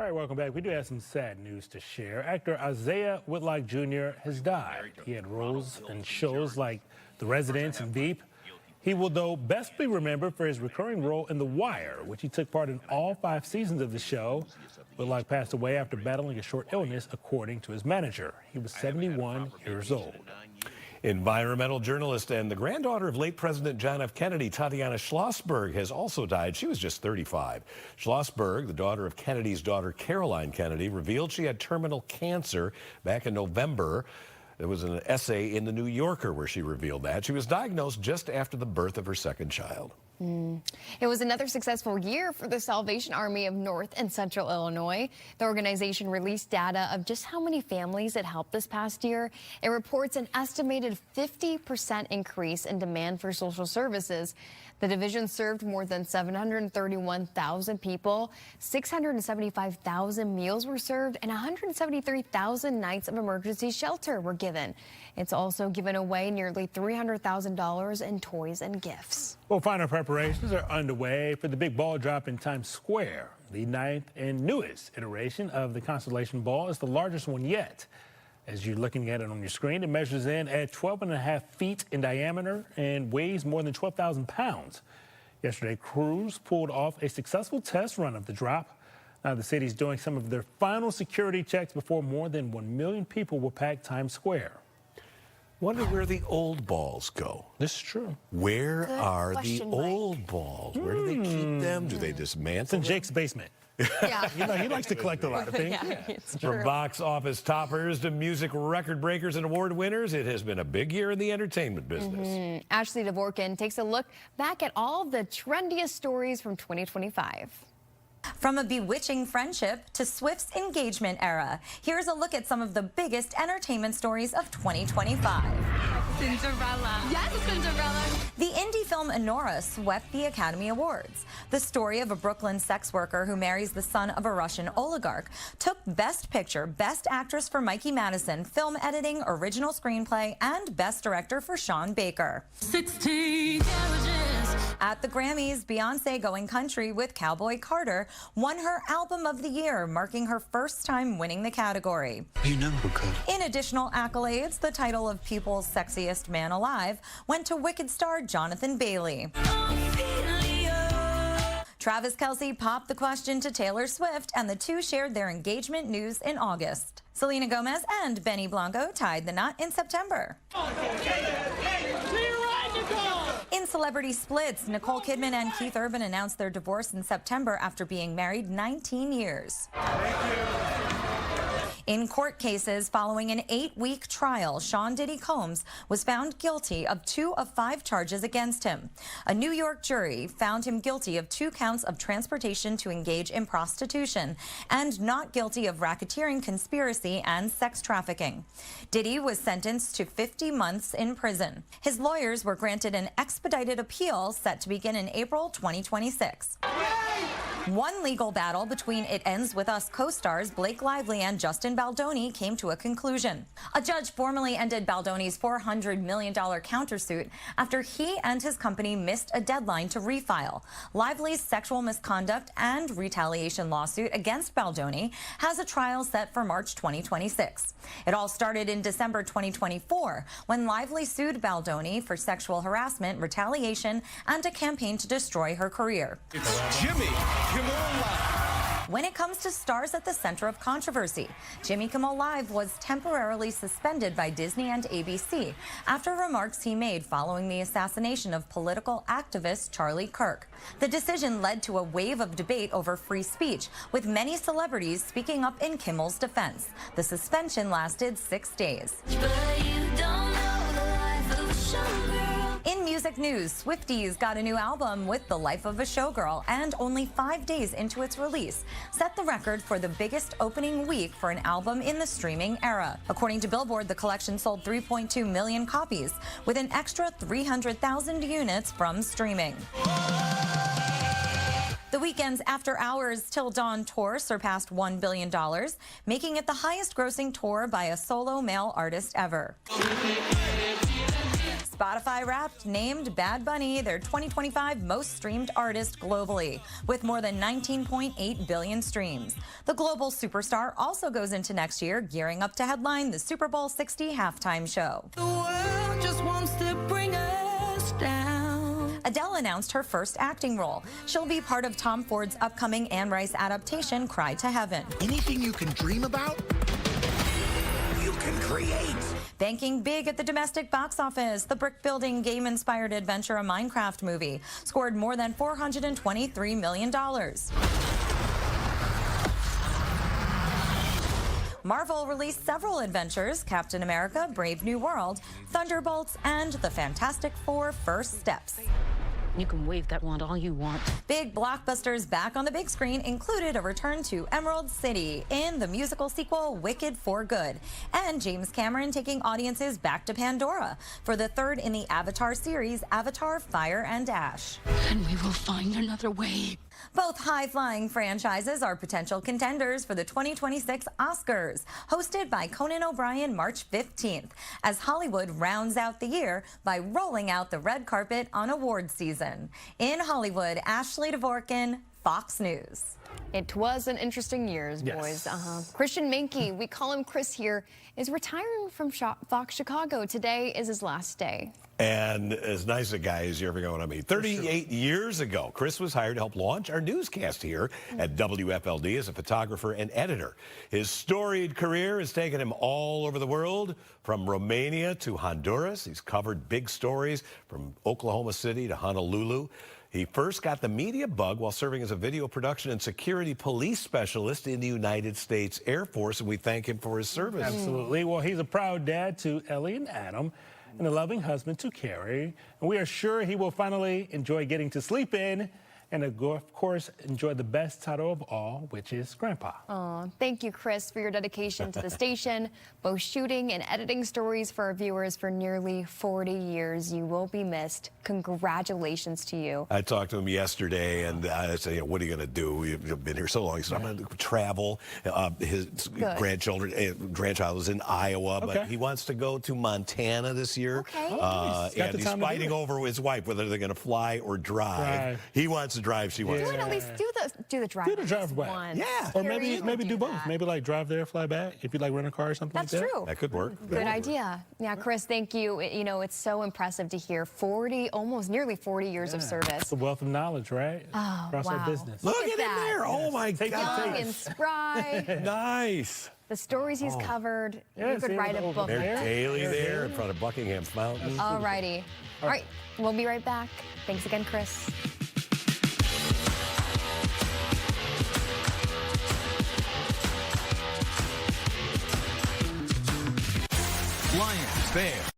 All right, welcome back. We do have some sad news to share. Actor Isaiah Whitlock Jr. has died. He had roles in shows like The Residents and Veep. He will, though, best be remembered for his recurring role in The Wire, which he took part in all 5 seasons of the show. Whitlock passed away after battling a short illness, according to his manager. He was 71 years old. Environmental journalist and the granddaughter of late President John F. Kennedy, Tatiana Schlossberg, has also died. She was just 35. Schlossberg, the daughter of Kennedy's daughter Caroline Kennedy, revealed she had terminal cancer back in November. There was an essay in The New Yorker where she revealed that. She was diagnosed just after the birth of her second child. It was another successful year for the Salvation Army of North and Central Illinois. The organization released data of just how many families it helped this past year. It reports an estimated 50% increase in demand for social services. The division served more than 731,000 people, 675,000 meals were served, and 173,000 nights of emergency shelter were given. It's also given away nearly $300,000 in toys and gifts. Well, final preparations are underway for the big ball drop in Times Square. The 9th and newest iteration of the Constellation Ball is the largest one yet. As you're looking at it on your screen, it measures in at 12.5 feet in diameter and weighs more than 12,000 pounds. Yesterday, crews pulled off a successful test run of the drop. Now the city's doing some of their final security checks before more than 1 million people will pack Times Square. Wonder where the old balls go. This is true. Where are the old balls? Where do they keep them? Do they dismantle It's in Jake's basement. Yeah. You know, he likes to collect a lot of things. Yeah, it's true. From box office toppers to music record breakers and award winners, it has been a big year in the entertainment business. Ashley Dvorkin takes a look back at all the trendiest stories from 2025. From a bewitching friendship to Swift's engagement era, here's a look at some of the biggest entertainment stories of 2025. Cinderella. Yes, Cinderella. The indie film Enora swept the Academy Awards. The story of a Brooklyn sex worker who marries the son of a Russian oligarch took Best Picture, Best Actress for Mikey Madison, Film Editing, Original Screenplay, and Best Director for Sean Baker. 16 carriages. At the Grammys, Beyoncé, going country with Cowboy Carter, won her Album of the Year, marking her first time winning the category. You know who could. In additional accolades, the title of People's Sexiest Man Alive went to Wicked star Jonathan Bailey. Travis Kelce popped the question to Taylor Swift, and the two shared their engagement news in August. Selena Gomez and Benny Blanco tied the knot in September. In celebrity splits, Nicole Kidman and Keith Urban announced their divorce in September after being married 19 years. In court cases following an 8-week trial, Sean Diddy Combs was found guilty of 2 of 5 charges against him. A New York jury found him guilty of 2 counts of transportation to engage in prostitution and not guilty of racketeering, conspiracy, and sex trafficking. Diddy was sentenced to 50 months in prison. His lawyers were granted an expedited appeal set to begin in April 2026. One legal battle between It Ends With Us co-stars Blake Lively and Justin Baldoni came to a conclusion. A judge formally ended Baldoni's $400 million countersuit after he and his company missed a deadline to refile. Lively's sexual misconduct and retaliation lawsuit against Baldoni has a trial set for March 2026. It all started in December 2024 when Lively sued Baldoni for sexual harassment, retaliation, and a campaign to destroy her career. It's Jimmy Kimmel Live. When it comes to stars at the center of controversy, Jimmy Kimmel Live was temporarily suspended by Disney and ABC after remarks he made following the assassination of political activist Charlie Kirk. The decision led to a wave of debate over free speech, with many celebrities speaking up in Kimmel's defense. The suspension lasted 6 days. In music news, Swifties got a new album with The Life of a Showgirl, and only 5 days into its release, set the record for the biggest opening week for an album in the streaming era. According to Billboard, the collection sold 3.2 million copies, with an extra 300,000 units from streaming. The Weeknd's After Hours Till Dawn tour surpassed $1 billion, making it the highest grossing tour by a solo male artist ever. Spotify Wrapped named Bad Bunny their 2025 most streamed artist globally, with more than 19.8 billion streams. The global superstar also goes into next year gearing up to headline the Super Bowl 60 halftime show. The world just wants to bring us down. Adele announced her first acting role. She'll be part of Tom Ford's upcoming Anne Rice adaptation, Cry to Heaven. Anything you can dream about, you can create. Banking big at the domestic box office, the brick-building, game-inspired adventure, a Minecraft movie, scored more than $423 million. Marvel released several adventures: Captain America, Brave New World, Thunderbolts, and The Fantastic Four: First Steps. You can wave that wand all you want. Big blockbusters back on the big screen included a return to Emerald City in the musical sequel Wicked for Good, and James Cameron taking audiences back to Pandora for the third in the Avatar series, Avatar: Fire and Ash. And we will find another way. Both high-flying franchises are potential contenders for the 2026 Oscars, hosted by Conan O'Brien March 15th, as Hollywood rounds out the year by rolling out the red carpet on award season. In Hollywood, Ashley Dvorkin, Fox News. It was an interesting year, boys. Christian Menke, we call him Chris here, is retiring from Fox Chicago. Today is his last day. And as nice a guy as you're ever going to meet. 38 years ago, Chris was hired to help launch our newscast here at WFLD as a photographer and editor. His storied career has taken him all over the world, from Romania to Honduras. He's covered big stories from Oklahoma City to Honolulu. He first got the media bug while serving as a video production and security police specialist in the United States Air Force, and we thank him for his service. Absolutely. Well, he's a proud dad to Ellie and Adam, and a loving husband to Carrie. And we are sure he will finally enjoy getting to sleep in and, of course, enjoy the best title of all, which is Grandpa. Oh, thank you, Chris, for your dedication to the station, both shooting and editing stories for our viewers for nearly 40 years. You will be missed. Congratulations to you. I talked to him yesterday, and I said, what are you going to do? You've been here so long. He said, I'm going to travel. His grandchild is in Iowa, but he wants to go to Montana this year. And he's fighting over his wife, whether they're going to fly or drive. He wants to drive. She wants to at least do the drive. Do the drive back. Yeah. Or maybe do both. Maybe like drive there, fly back. If you like rent a car or something like that. That's true. That could work. Good idea. Yeah, Chris, thank you. You know, it's so impressive to hear nearly 40 years of service. It's a wealth of knowledge, right? Oh, across our business. Look at him there. Oh, my God. Young and spry. Nice. The stories he's covered. You could write a book. They're daily there in front of Buckingham Fountain. All righty. All right. We'll be right back. Thanks again, Chris. Lions Fan.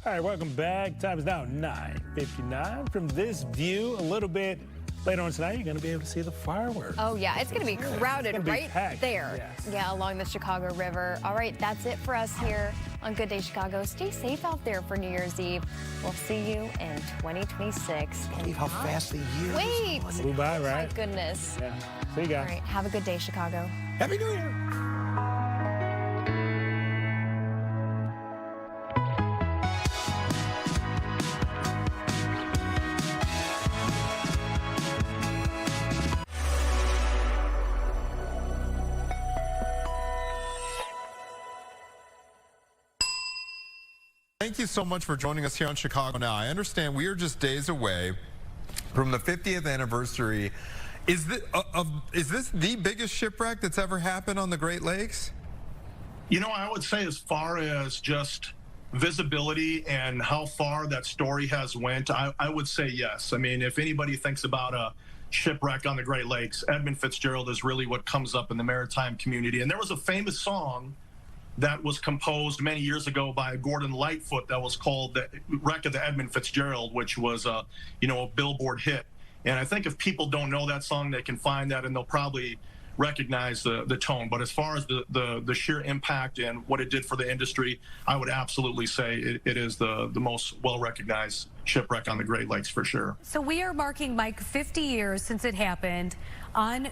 All right, welcome back. Time is now 9:59. From this view, a little bit later on tonight, you're going to be able to see the fireworks. Oh, yeah, it's going to be crowded right packed. there. Yes. Yeah, along the Chicago River. All right, that's it for us here on Good Day Chicago. Stay safe out there for New Year's Eve. We'll see you in 2026. Believe how fast the year Wait! Flew by, right? My goodness. Yeah. See you guys. All right, have a good day, Chicago. Happy New Year. Thank you so much for joining us here on Chicago Now. I understand we are just days away from the 50th anniversary. Is this the biggest shipwreck that's ever happened on the Great Lakes? You know, I would say as far as just visibility and how far that story has went, I would say yes. I mean, if anybody thinks about a shipwreck on the Great Lakes, Edmund Fitzgerald is really what comes up in the maritime community. And there was a famous song that was composed many years ago by Gordon Lightfoot that was called The Wreck of the Edmund Fitzgerald, which was a Billboard hit. And I think if people don't know that song, they can find that and they'll probably recognize the tone. But as far as the sheer impact and what it did for the industry, I would absolutely say it is the most well-recognized shipwreck on the Great Lakes for sure. So we are marking, Mike, 50 years since it happened on